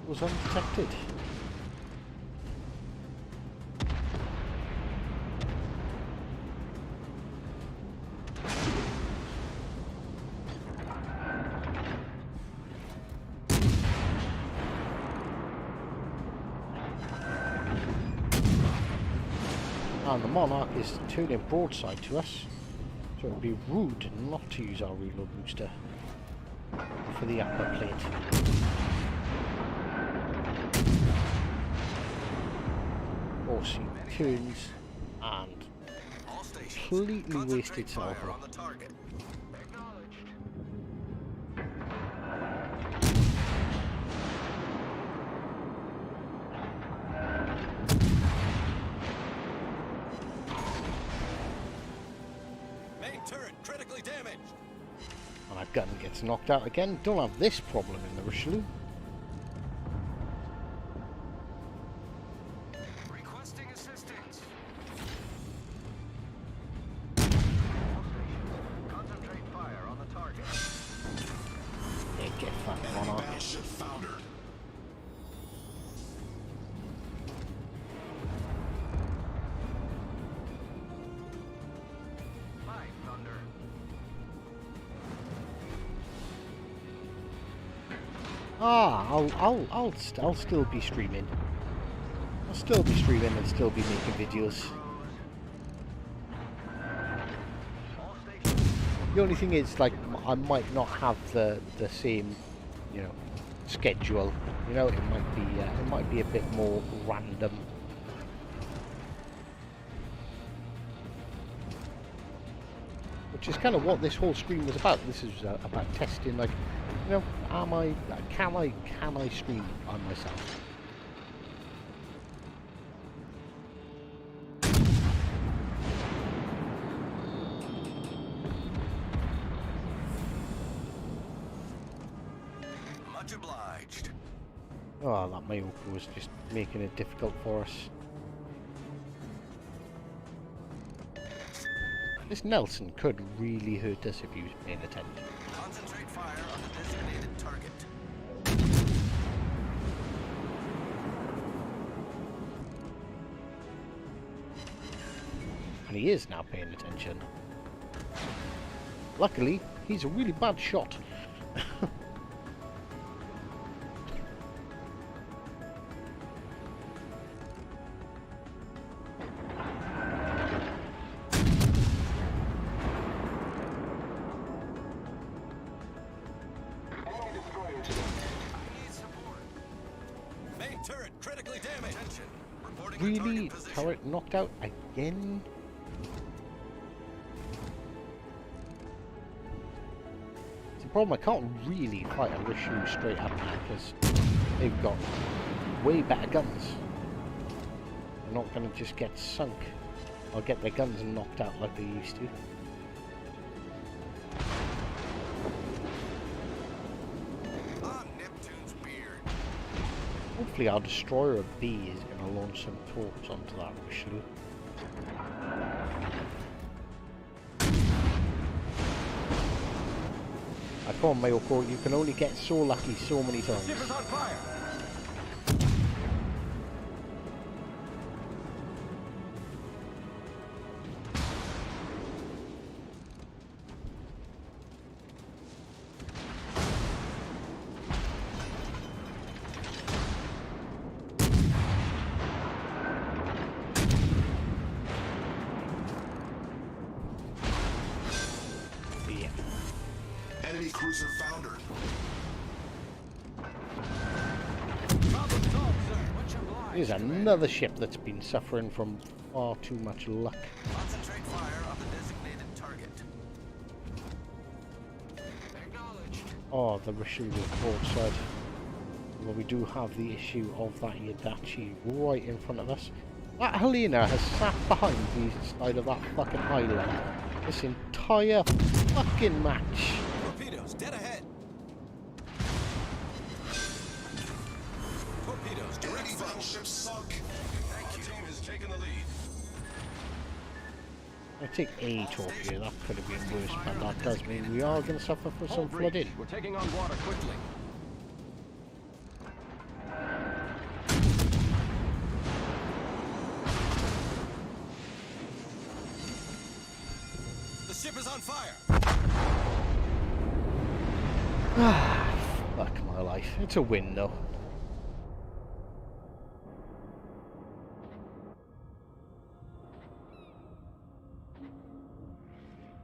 was undetected. And the Monarch is turning broadside to us, so it would be rude not to use our reload booster for the upper plate. turns and All stations. completely wasted Concentrate fire salvo. on the target. Main turret critically damaged. And our gun gets knocked out again. Don't have this problem in the Richelieu. Requesting assistance. Concentrate fire on the target. Yeah, get fucked, Enemy Monarch. battleship foundered. Fight, Thunder. Ah, I'll still be streaming. I'll still be streaming and still be making videos. All stations. The only thing is, like, I might not have the same, you know, schedule. You know, it might be a bit more random. Which is kind of what this whole stream was about. This is about testing, like, you know, can I stream by myself? Much obliged. Oh, that Mayoko was just making it difficult for us. This Nelson could really hurt us if he was paying attention. Concentrate fire on the designated target. And he is now paying attention. Luckily, he's a really bad shot. Need support. Main turret critically damaged. Attention. Reporting your Really? target position. Turret knocked out again? It's the problem, I can't really fight a Richelieu straight up now because they've got way better guns. They're not going to just get sunk or get their guns knocked out like they used to. On Neptune's beard. Hopefully our destroyer B is going to launch some torps onto that Richelieu. Come on, Mayoko, you can only get so lucky so many times. Ship is on fire. Yeah. Enemy cruiser foundered. Problem solved, sir. Much obliged. Here's another ship that's been suffering from far too much luck. Concentrate fire on the designated target. Acknowledged. Oh, the Richelieu broadside. Well, we do have the issue of that Yadachi right in front of us. That Helena has sat behind the side of that fucking island this entire fucking match. Torpedoes dead ahead. Torpedoes direct Enemy front. battleship sunk. Thank you. Our team has taken the lead. I take a torpedo, that could have been worse, but that does mean we are going to suffer for some Hold breach. flooding. We're taking on water quickly. The ship is on fire. Fuck my life. It's a win though.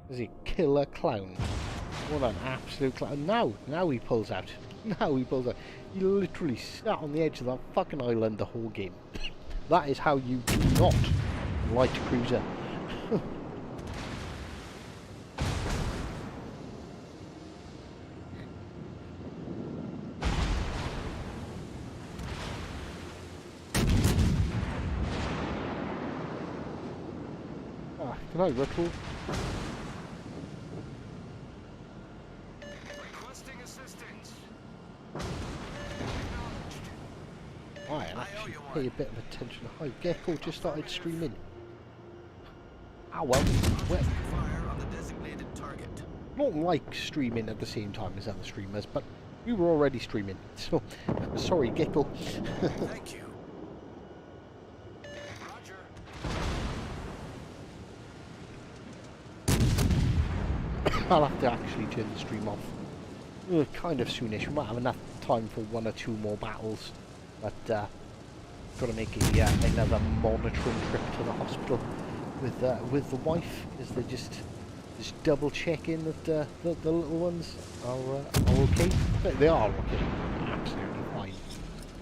Is he killer clown? What an absolute clown. Now he pulls out. Now he pulls out. He literally sat on the edge of that fucking island the whole game. That is how you do not light cruiser. Can I recall? Requesting assistance. I actually pay a bit of attention to how Gecko just started streaming. Ah well, Fire on the designated target. not like streaming at the same time as other streamers, but we were already streaming, so sorry Gecko. Thank you. Roger. I'll have to actually turn the stream off. Kind of soonish. We might have enough time for 1 or 2 more battles, but got to make another monitoring trip to the hospital with the wife, because they're just double checking that the little ones are okay. They are okay, absolutely fine.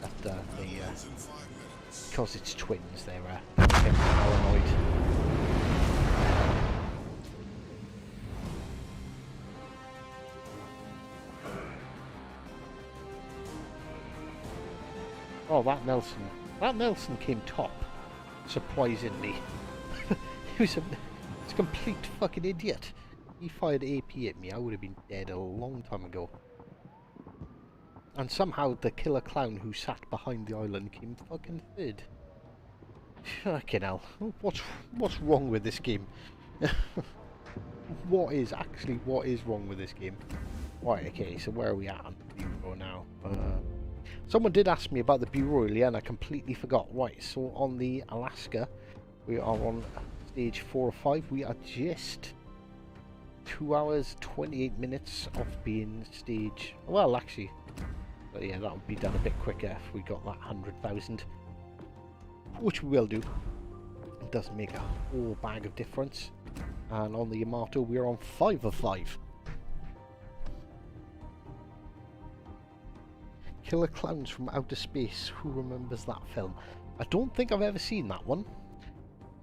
But they Ends in 5 minutes. because it's twins, they're a bit paranoid. Oh, that Nelson came top, surprisingly. He's a complete fucking idiot. He fired AP at me, I would have been dead a long time ago. And somehow the killer clown who sat behind the island came fucking third. Fucking hell. What's wrong with this game? What is wrong with this game? Right, okay, so where are we at on the Bureau now? Someone did ask me about the Bureau earlier and I completely forgot. Right, so on the Alaska, we are on stage 4 or 5. We are just 2 hours 28 minutes off being stage... Well, actually, but yeah, that would be done a bit quicker if we got that 100,000. Which we will do. It doesn't make a whole bag of difference. And on the Yamato, we're on 5 of 5. Killer Clowns from Outer Space. Who remembers that film? I don't think I've ever seen that one.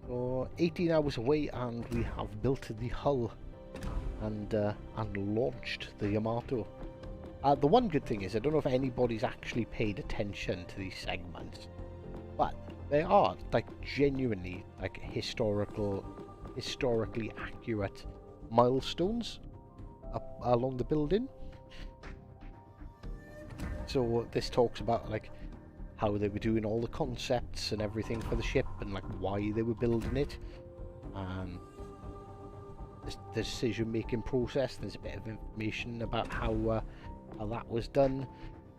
So 18 hours away, and we have built the hull and launched the Yamato. The one good thing is I don't know if anybody's actually paid attention to these segments, but they are like genuinely like historically accurate milestones up along the building. So this talks about like how they were doing all the concepts and everything for the ship and like why they were building it, the decision making process. There's a bit of information about how that was done,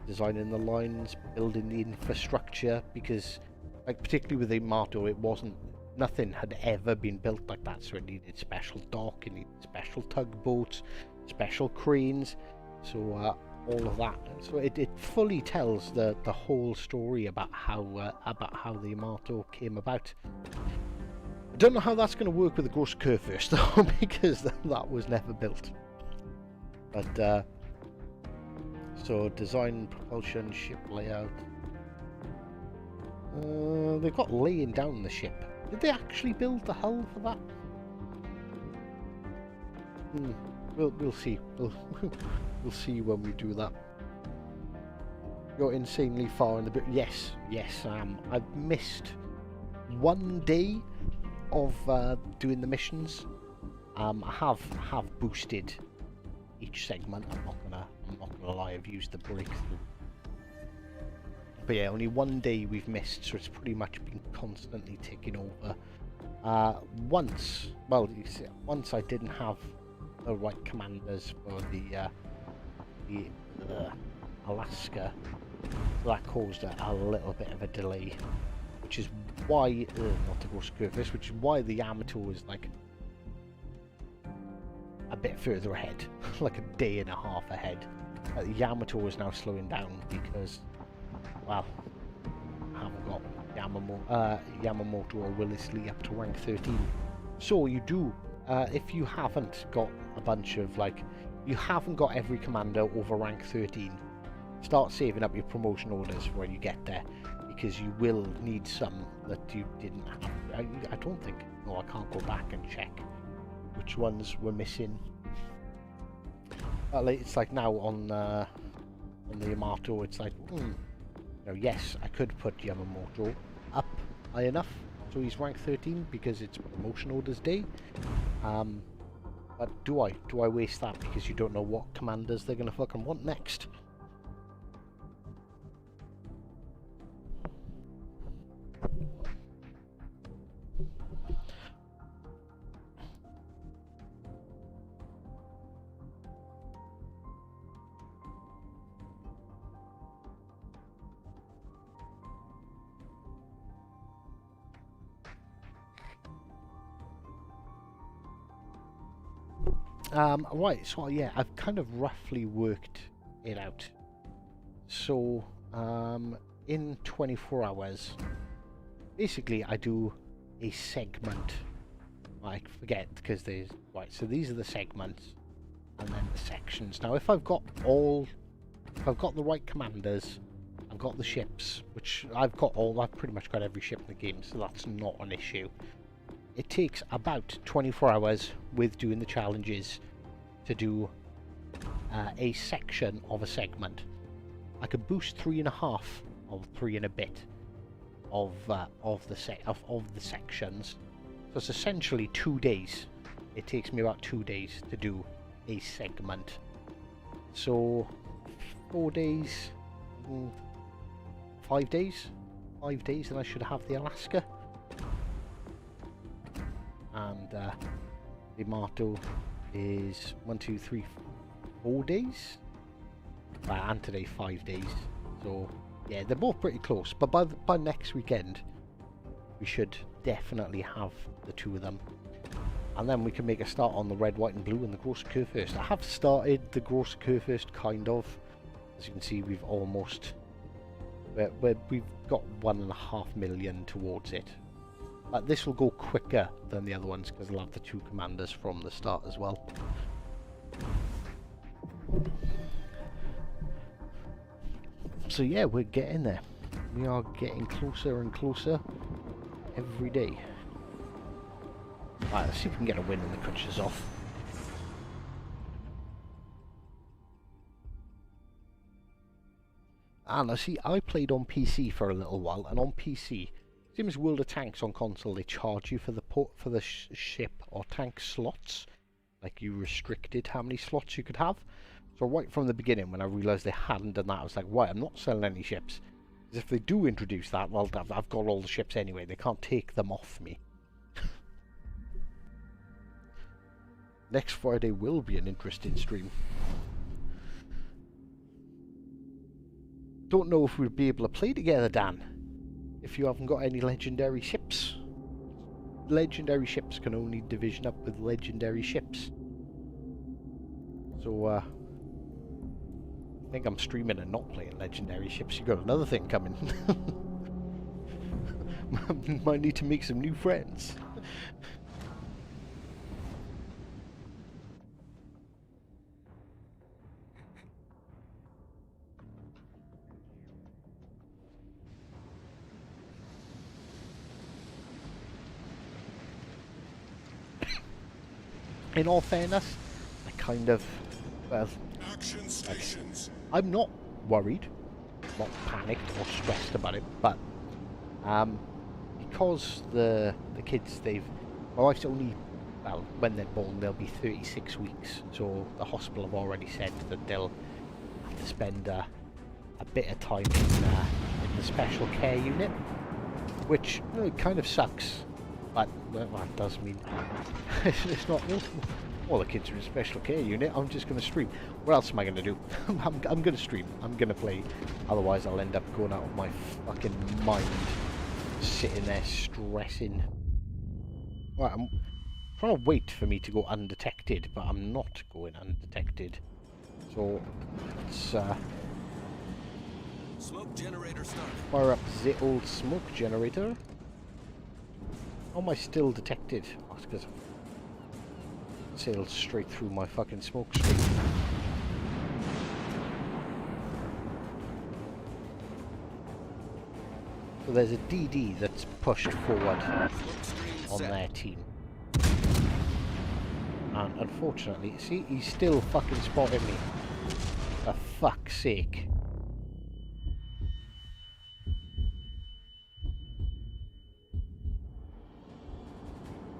designing the lines, building the infrastructure, because like particularly with the Yamato, nothing had ever been built like that, so it needed special dock, it needed special tugboats, special cranes, so all of that. So it fully tells the whole story about how the Yamato came about. I don't know how that's going to work with the Ghost Curve first though, because that was never built. But so design, propulsion, ship layout. They've got laying down the ship. Did they actually build the hull for that? We'll see. We'll see when we do that. You're insanely far in the bit. Yes, I am. I've missed 1 day of doing the missions. I have boosted each segment. I'm not gonna lie. I've used the breakthrough. But yeah, only 1 day we've missed, so it's pretty much been constantly ticking over. Once I didn't have the right commanders for the Alaska, so that caused a little bit of a delay, which is why not to go Scurvus, which is why the Yamato was like a bit further ahead, like a day and a half ahead. The Yamato is now slowing down because, well, I haven't got Yamamoto or Willis-Lee up to rank 13. So you do, if you haven't got a bunch of you haven't got every commander over rank 13, start saving up your promotion orders when you get there, because you will need some that you didn't have. I don't think. No, I can't go back and check which ones were missing. It's like now on the Yamato, it's like, yes, I could put Yamamoto up high enough so he's rank 13 because it's promotion orders day. But do I waste that because you don't know what commanders they're gonna fucking want next? Right, so yeah, I've kind of roughly worked it out. So, in 24 hours, basically I do a segment. I forget, because there's, right, so these are the segments, and then the sections. Now, if I've got the right commanders, I've got the ships, which I've pretty much got every ship in the game, so that's not an issue. It takes about 24 hours with doing the challenges to do a section of a segment. I could boost 3.5 or 3 and a bit of the sections. So it's essentially 2 days. It takes me about 2 days to do a segment. So 4 days, 5 days, 5 days, and I should have the Alaska. And the Yamato is 1, 2, 3, 4 days. And today 5 days. So yeah, they're both pretty close. But by next weekend, we should definitely have the 2 of them. And then we can make a start on the red, white, and blue and the gross Kurfürst. I have started the gross Kurfürst kind of. As you can see, we've almost we've got 1.5 million towards it. But this will go quicker than the other ones because I'll have the 2 commanders from the start as well. So yeah, we're getting there. We are getting closer and closer every day. Alright, let's see if we can get a win in the crunches off. And I see, I played on PC for a little while, and on PC, same as World of Tanks on console, they charge you for the ship or tank slots. Like, you restricted how many slots you could have. So right from the beginning, when I realised they hadn't done that, I was like, right, I'm not selling any ships. Because if they do introduce that, well, I've got all the ships anyway. They can't take them off me. Next Friday will be an interesting stream. Don't know if we'll be able to play together, Dan. If you haven't got any legendary ships. Legendary ships can only division up with legendary ships. So, I think I'm streaming and not playing legendary ships. You got another thing coming. Might need to make some new friends. In all fairness, I kind of, well, Action stations. I'm not worried, not panicked or stressed about it, but because the kids, my wife's only, well, when they're born they'll be 36 weeks, so the hospital have already said that they'll have to spend a bit of time in the special care unit, which, you know, it kind of sucks. But well, that does mean it's not all the kids are in special care unit. I'm just going to stream. What else am I going to do? I'm going to stream. I'm going to play. Otherwise, I'll end up going out of my fucking mind, sitting there stressing. Right, I'm trying to wait for me to go undetected, but I'm not going undetected. So let's Smoke generator start. fire up the old smoke generator. How am I still detected? Oh, it's because I sailed straight through my fucking smoke screen. So there's a DD that's pushed forward Smoke screen on set. their team. And unfortunately, see, he's still fucking spotting me. For fuck's sake.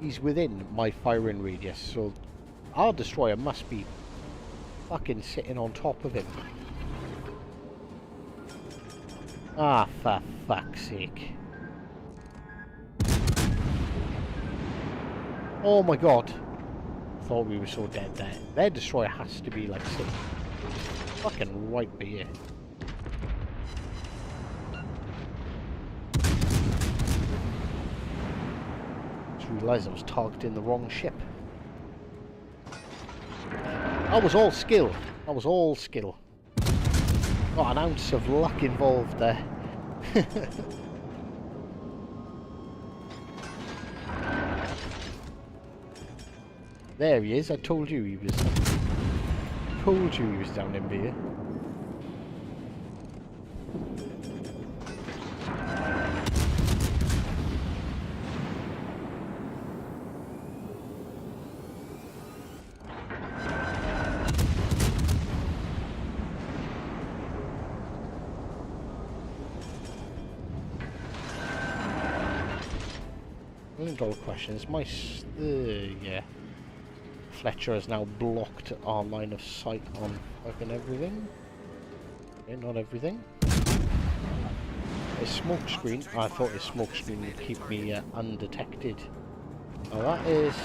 He's within my firing radius, so our destroyer must be fucking sitting on top of him. Ah, for fuck's sake. Oh my god. Thought we were so dead there. Their destroyer has to be like sitting fucking right by here. Just realised I was targeting the wrong ship. That was all skill. That was all skill. Not an ounce of luck involved there. There he is. I told you he was. Told you he was down in here. $1 question is my yeah. Fletcher has now blocked our line of sight on fucking everything. Okay, not everything. His smoke screen. I thought his smoke screen would keep me undetected. Oh, that is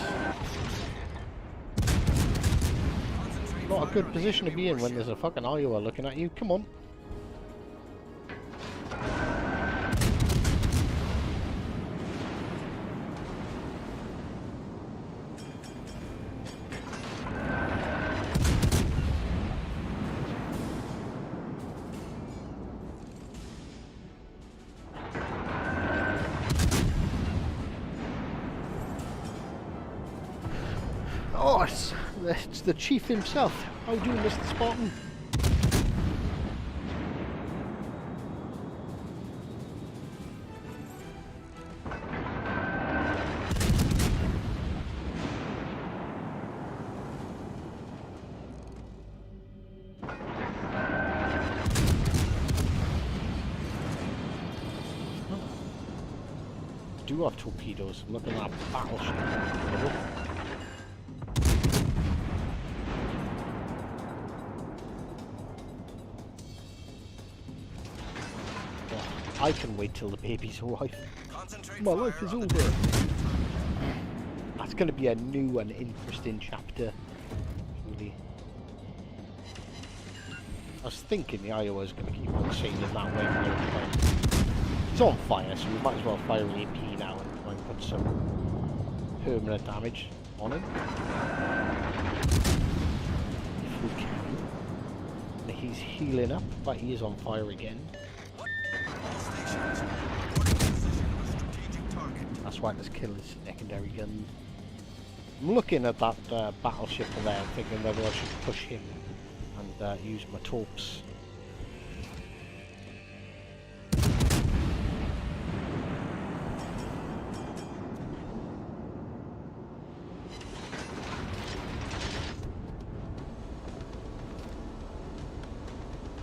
not a good position to be in when there's a fucking Iowa looking at you. Come on. Oh, it's the chief himself. How do you, Mr. Spartan? Do have torpedoes. I'm looking at that battleship. I can wait till the babies arrive. My life is over. That's going to be a new and interesting chapter. Really. I was thinking the Iowa's going to keep on sailing that way. It's on fire, so we might as well fire an AP now and try and put some permanent damage on him. If we can. And he's healing up, but he is on fire again. That's why let's kill his secondary gun. I'm looking at that battleship there, thinking whether I should push him and use my torps.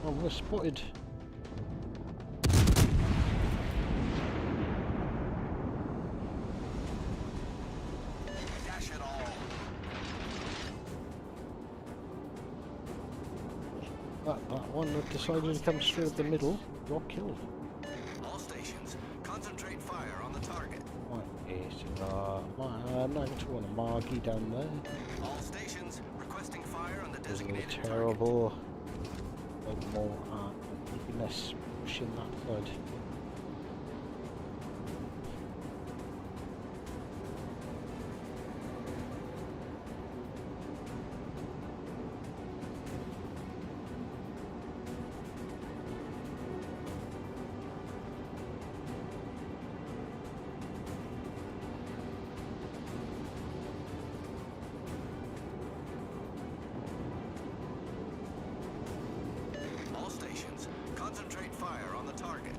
Oh, we're spotted. That one that decided to come straight up the middle got killed. All stations, concentrate fire on the target. Right, is I'm not going to want a Margie down there. All stations, requesting fire on the This is designated target. terrible. Like more less pushing that side. All stations, concentrate fire on the target.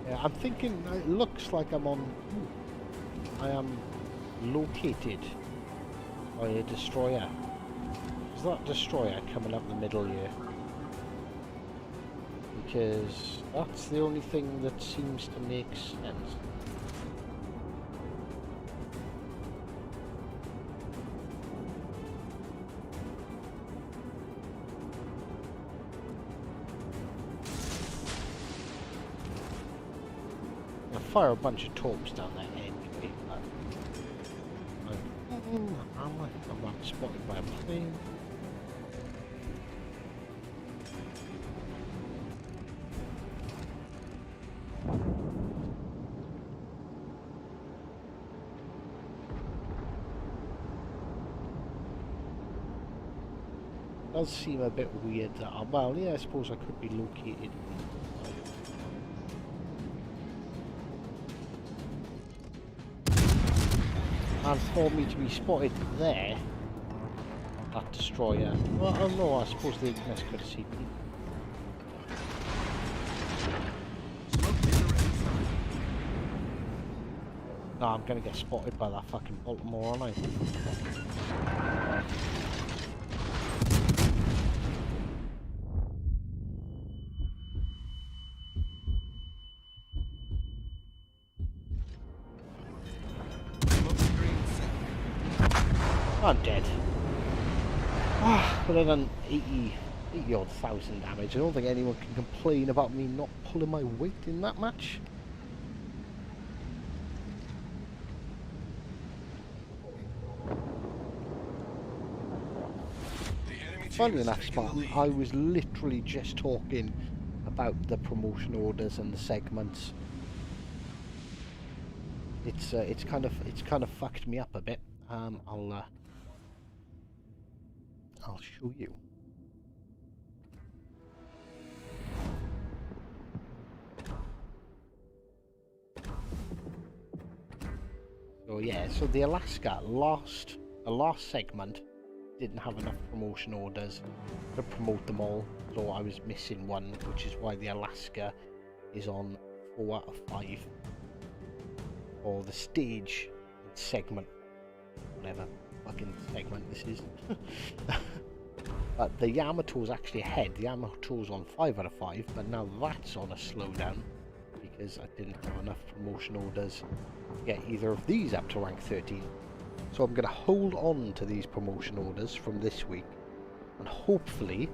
Yeah, I'm thinking it looks like I'm on... I am located by a destroyer. Is that destroyer coming up the middle here? Because that's the only thing that seems to make sense. I'll fire a bunch of torps down there anyway, but I'm not spotted by a plane. Does seem a bit weird that well, yeah, I suppose I could be located. And for me to be spotted there, that destroyer. Well, oh no, I suppose they just could see me. No, I'm gonna get spotted by that fucking Baltimore, aren't I? I'm dead. But I've done 80 odd thousand damage. I don't think anyone can complain about me not pulling my weight in that match. Funny enough, Spartan, I was literally just talking about the promotion orders and the segments. It's kind of fucked me up a bit. I'll show you. So yeah, so the Alaska the last segment didn't have enough promotion orders to promote them all, so I was missing one, which is why the Alaska is on 4 out of 5 for the stage segment, whatever fucking segment this is. But the Yamato's actually ahead. The Yamato's on 5 out of 5, but now that's on a slowdown because I didn't have enough promotion orders to get either of these up to rank 13. So I'm going to hold on to these promotion orders from this week, and hopefully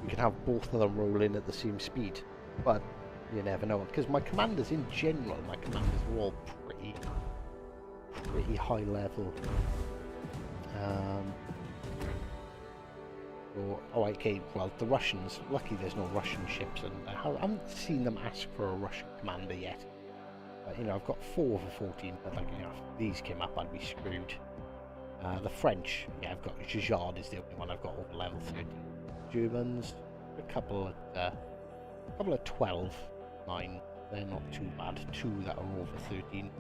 we can have both of them roll in at the same speed. But you never know, because my commanders in general, are all pretty high level. So, oh, okay, well, the Russians, lucky there's no Russian ships, and I haven't seen them ask for a Russian commander yet. But, you know, I've got 4 over 14, but, like, you know, if these came up, I'd be screwed. The French, yeah, I've got Jajard is the only one I've got over level 13. Germans, a couple of 12, 9, they're not too bad. 2 that are over 13.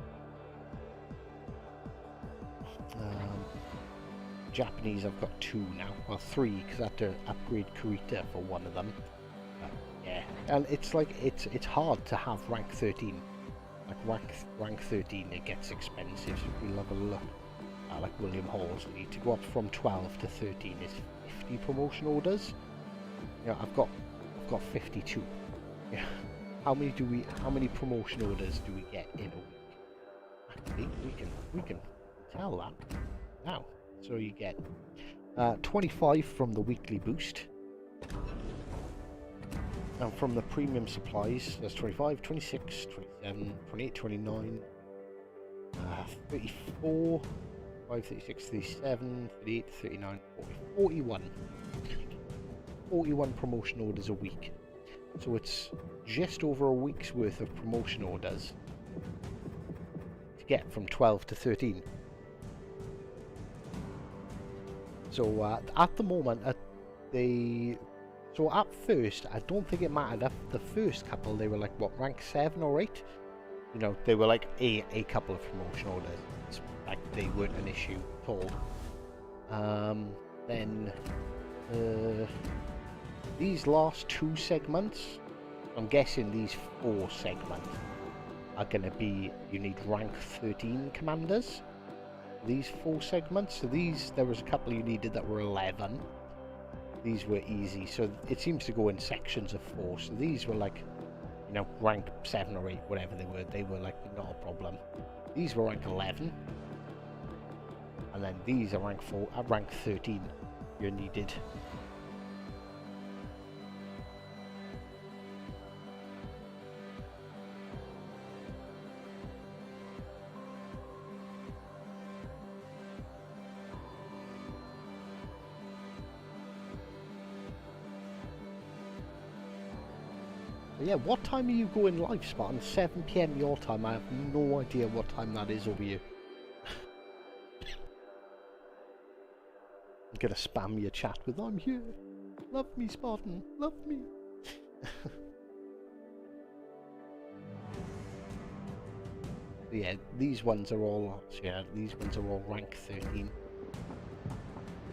Japanese, I've got 2 now, well 3, because I had to upgrade Kurita for one of them. Yeah, and it's like it's hard to have rank 13. Like rank 13, it gets expensive. So we'll have a look at like William Halsey. To go up from 12 to 13 is 50 promotion orders. Yeah, I've got 52. Yeah, how many promotion orders do we get in a week? Actually, we can tell that now. So you get 25 from the weekly boost, and from the premium supplies there's 25, 26, 27, 28, 29, 34, 5, 36, 37, 38, 39, 40, 41 promotion orders a week. So it's just over a week's worth of promotion orders to get from 12 to 13. So at the moment, at first, I don't think it mattered. The first couple, they were like, what, rank 7 or 8? You know, they were like a couple of promotion orders. It's like they weren't an issue at all. Then these last 2 segments, I'm guessing these 4 segments are going to be, you need rank 13 commanders. These 4 segments, so these, there was a couple you needed that were 11. These were easy, so it seems to go in sections of 4. So these were like, you know, rank 7 or 8, whatever they were like not a problem. These were rank 11. And then these are rank 4, at rank 13 you're needed. Yeah, what time are you going live, Spartan? 7 PM your time. I have no idea what time that is over you. I'm gonna spam your chat with "I'm here. Love me, Spartan. Love me." Yeah, these ones are all. Yeah, these ones are all rank 13.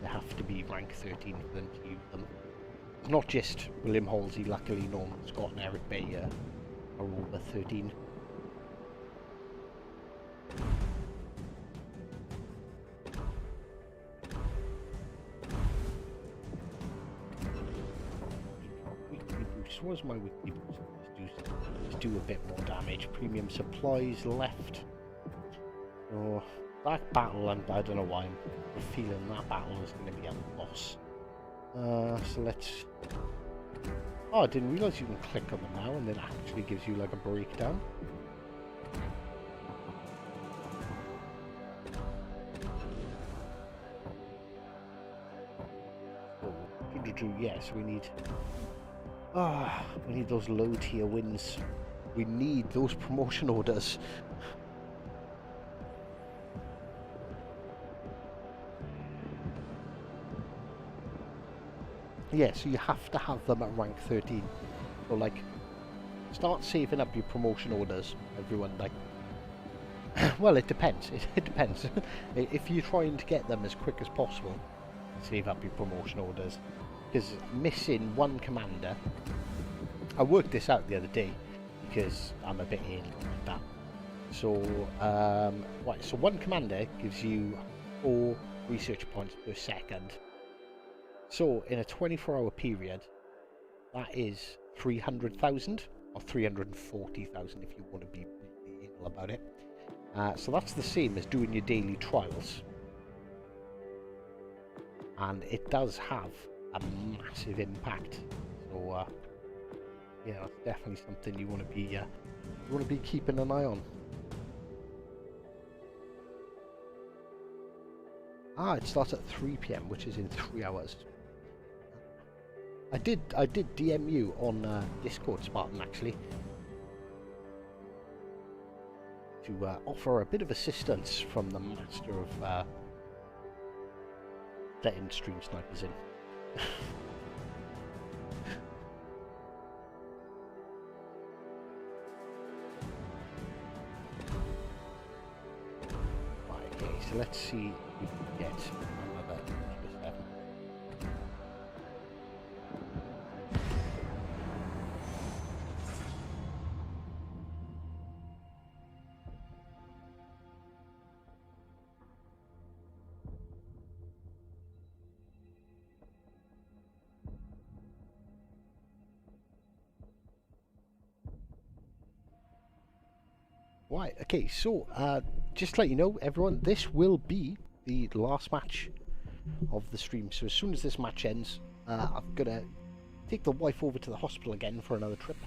They have to be rank 13 for them to use them. It's not just William Halsey, luckily Norman Scott and Eric Bayer are over 13. Weekly boost. What's my weekly boost? Let's do a bit more damage. Premium supplies left. So that battle, and I don't know why I'm feeling that battle is going to be a loss. So let's... Oh, I didn't realise you can click on them now and it actually gives you like a breakdown. Oh, yes, we need... we need those low tier wins. We need those promotion orders. Yeah, so you have to have them at rank 13. So like, start saving up your promotion orders, everyone. Like, well, it depends. It depends. If you're trying to get them as quick as possible, save up your promotion orders. Because missing one commander, I worked this out the other day because I'm a bit alien like that. So, right, so one commander gives you 4 research points per second. So, in a 24-hour period, that is 300,000 or 340,000 if you want to be really anal about it. So that's the same as doing your daily trials. And it does have a massive impact. So, yeah, that's definitely something you want to be keeping an eye on. It starts at 3 PM, which is in 3 hours. I did DM you on Discord, Spartan, actually, to offer a bit of assistance from the master of letting stream snipers in. Right, okay, so let's see if we can get another extra 7. Right, okay, so just to let you know, everyone, this will be the last match of the stream. So as soon as this match ends, I'm gonna take the wife over to the hospital again for another trip.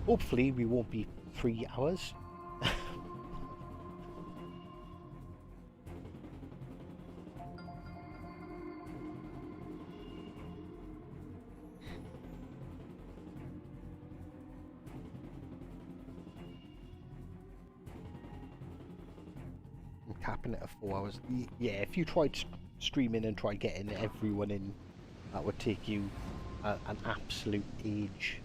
Hopefully we won't be 3 hours. Capping it at 4 hours. Yeah, if you tried streaming and try getting everyone in, that would take you an absolute age.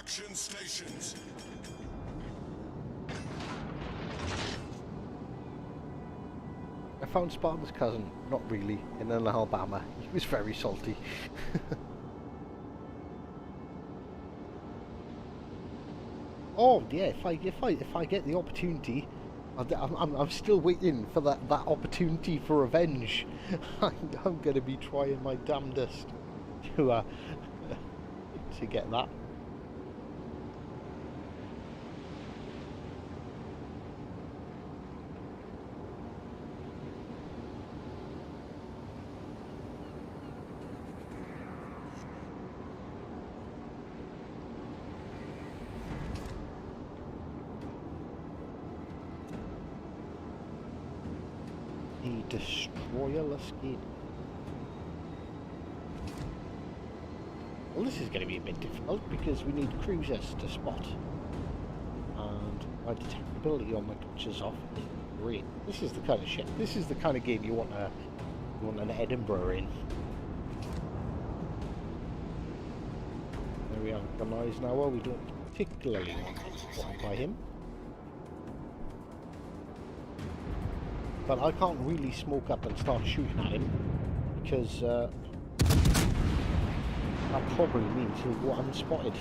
Action stations. I found Spartan's cousin, not really, in Alabama. He was very salty. Oh yeah, if I get the opportunity, I'm still waiting for that opportunity for revenge. I'm gonna be trying my damnedest to get that. The destroyer escape. Well, this is going to be a bit difficult because we need cruisers to spot, and my detectability on my pictures off is great. This is the kind of shit. This is the kind of game you want an Edinburgh in. There we have the noise now. Well, we don't particularly want to be spotted by him. But I can't really smoke up and start shooting at him because that probably means he'll go unspotted.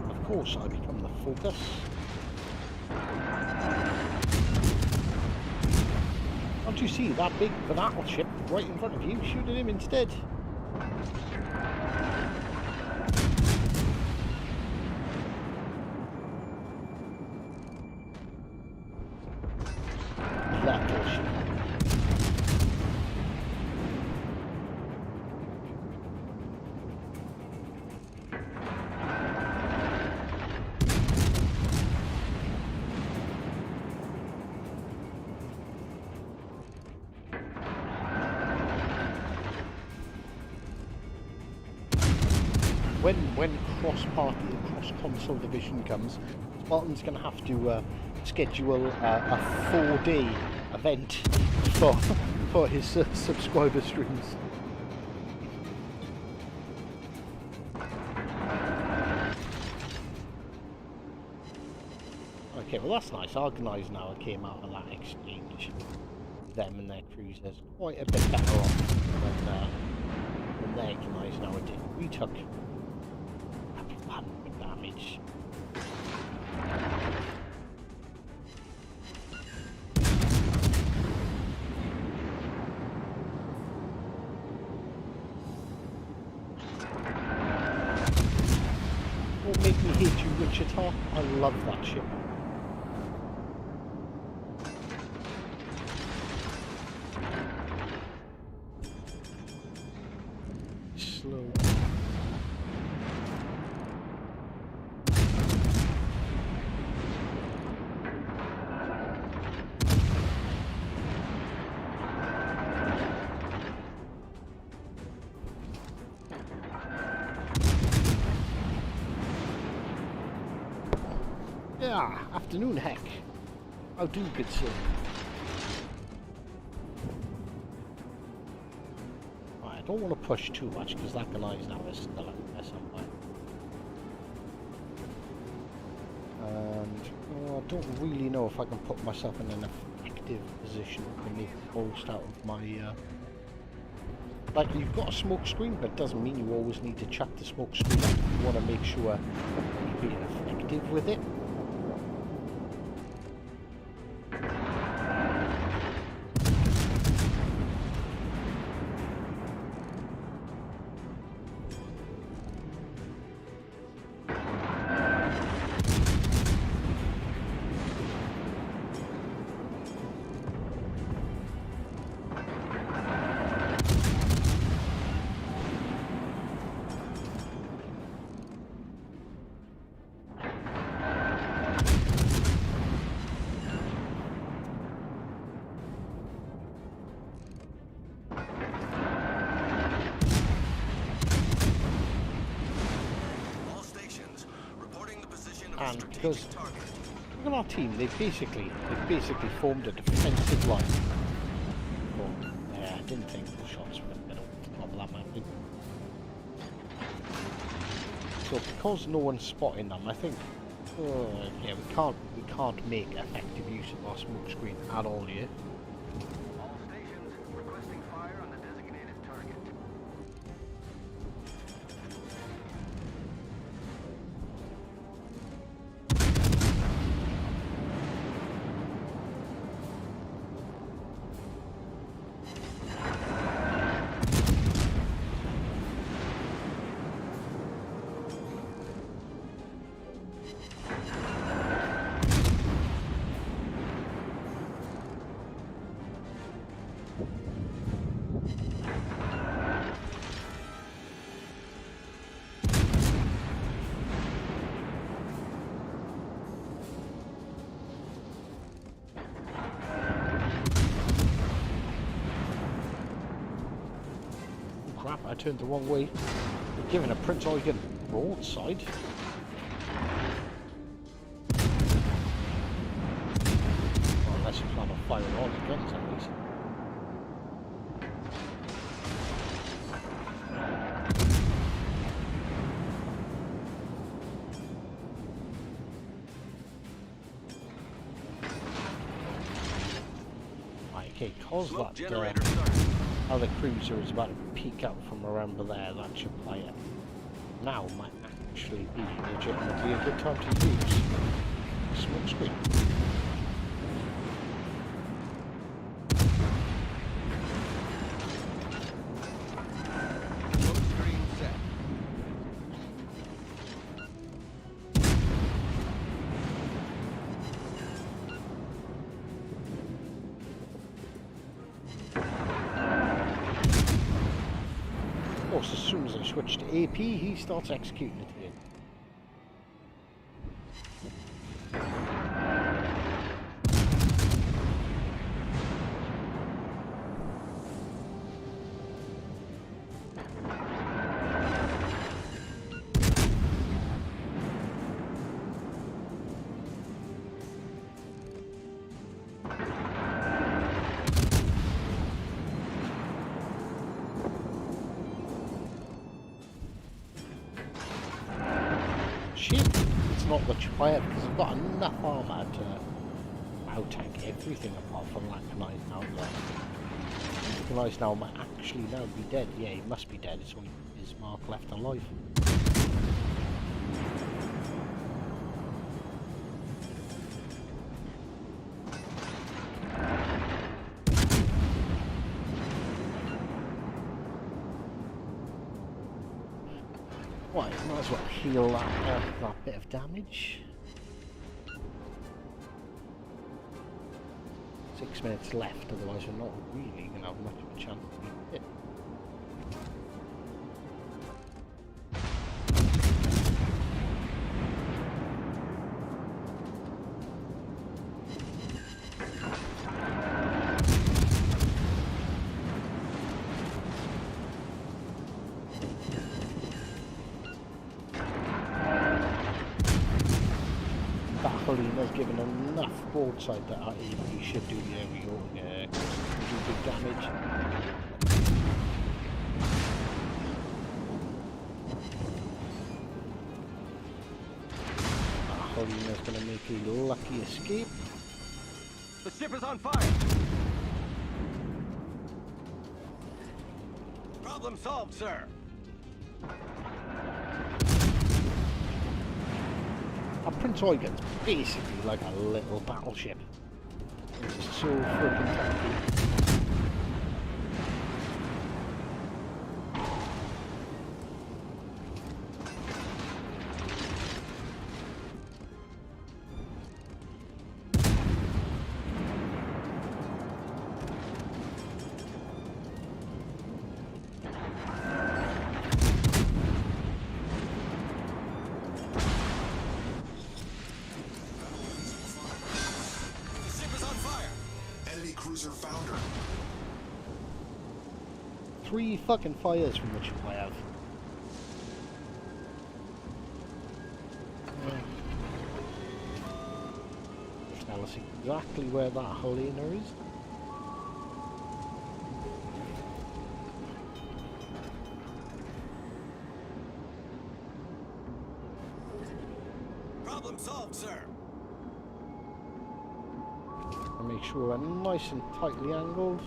Of course, I become the focus. Can't you see that big battleship right in front of you? Shoot at him instead. Battleship. When cross-party and cross-console division comes, Spartan's going to have to schedule a 4-day event for his subscriber streams. Okay, well that's nice. Organized now came out of that exchange. Them and their cruisers quite a bit better off than their Organized now did. We took 100 damage. Won't make me hate you, Wichita. I love that ship. Slow. Yeah, afternoon, heck. How do, good sir? Right, I don't want to push too much because that guy's now is still up there somewhere. And I don't really know if I can put myself in an effective position to make the most out of my. Like, you've got a smoke screen, but it doesn't mean you always need to chuck the smoke screen up. You want to make sure you're being effective with it. man, because look at our team. They've basically formed a defensive line. Oh, yeah, I didn't think the shots were going to get up that map. So because no one's spotting them, I think, yeah, we can't make effective use of our smoke screen at all here. All stations requesting fire on the designated target. Crap, I turned the wrong way. We're giving a Prince Eugen broadside. Well, unless you plan on firing all the guns at least. Right, okay, cause Smoke that generator started. other cruiser is about to peek out from around there, that should play it. Now might actually be legitimately a good time to use smoke screen. Smoke screen set. Of course, as soon as I switch to AP, he starts executing it again. Shit, it's not much fire because I've got enough armour to out-tank everything apart from that Kanai now. Kanai now might actually now be dead. Yeah, he must be dead. It's only his mark left alive. Right, might as well heal that bit of damage. 6 minutes left, otherwise we're not really going to have much of a chance of being hit. Has given enough broadside that he should do. There we go. Yeah, do big damage. Holina's going to make a lucky escape. The ship is on fire. Problem solved, sir. Prince Eugen's basically like a little battleship. It's so freaking tanky. Cruiser founder. 3 fucking fires from the ship I have. exactly where that Helena is. Problem solved, sir. And make sure we're nice and tightly angled.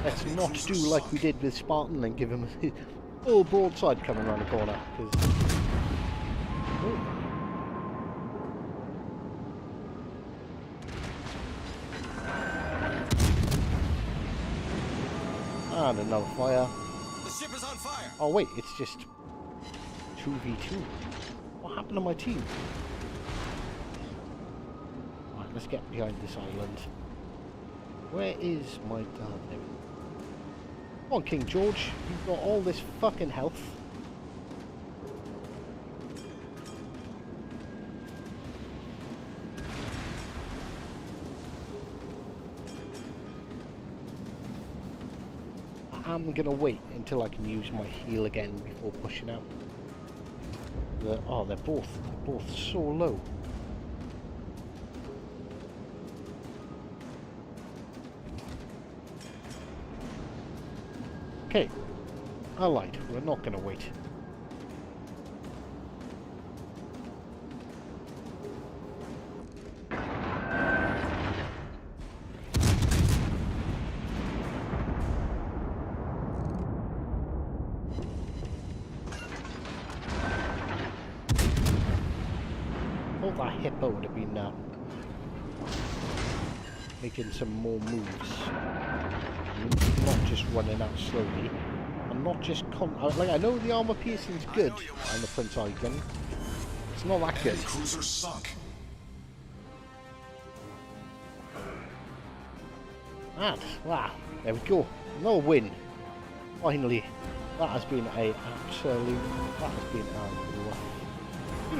Let's not do like we did with Spartan and give him a full broadside coming around the corner. And another fire. The ship is on fire. Oh wait, it's just 2v2. What happened to my team? Right, let's get behind this island. Where is my dad? There we go. Come on, King George. You've got all this fucking health. I'm gonna wait until I can use my heal again before pushing out. They're both so low. Okay, I lied. We're not gonna wait. Thought that hippo would have been making some more moves. Not just running out slowly. And not just like, I know the armor piercing's good on the Prince Icon. It's not that good. Cruiser sunk. And wow, there we go. No win. Finally. That has been a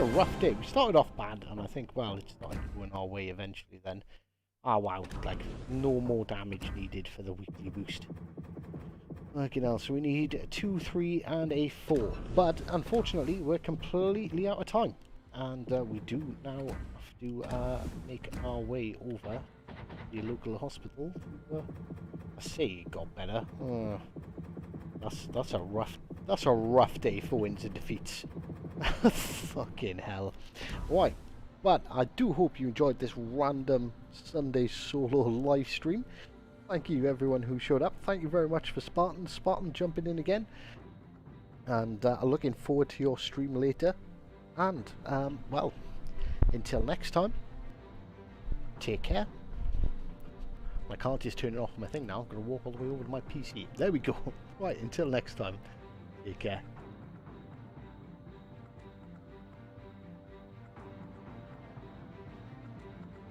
rough day. We started off bad, and I think, well, it started going our way eventually then. Ah, wow, like, no more damage needed for the weekly boost. Okay, now, so we need a 2, 3, and a 4. But, unfortunately, we're completely out of time. And we do now have to make our way over to the local hospital. I say it got better. That's a rough day for wins and defeats. Fucking hell. Right, but I do hope you enjoyed this random Sunday solo live stream. Thank you everyone who showed up. Thank you very much for Spartan jumping in again. And looking forward to your stream later. And well, until next time, take care. I can't just turn it off my thing now. I'm going to walk all the way over to my PC. There we go. Right, until next time, take care.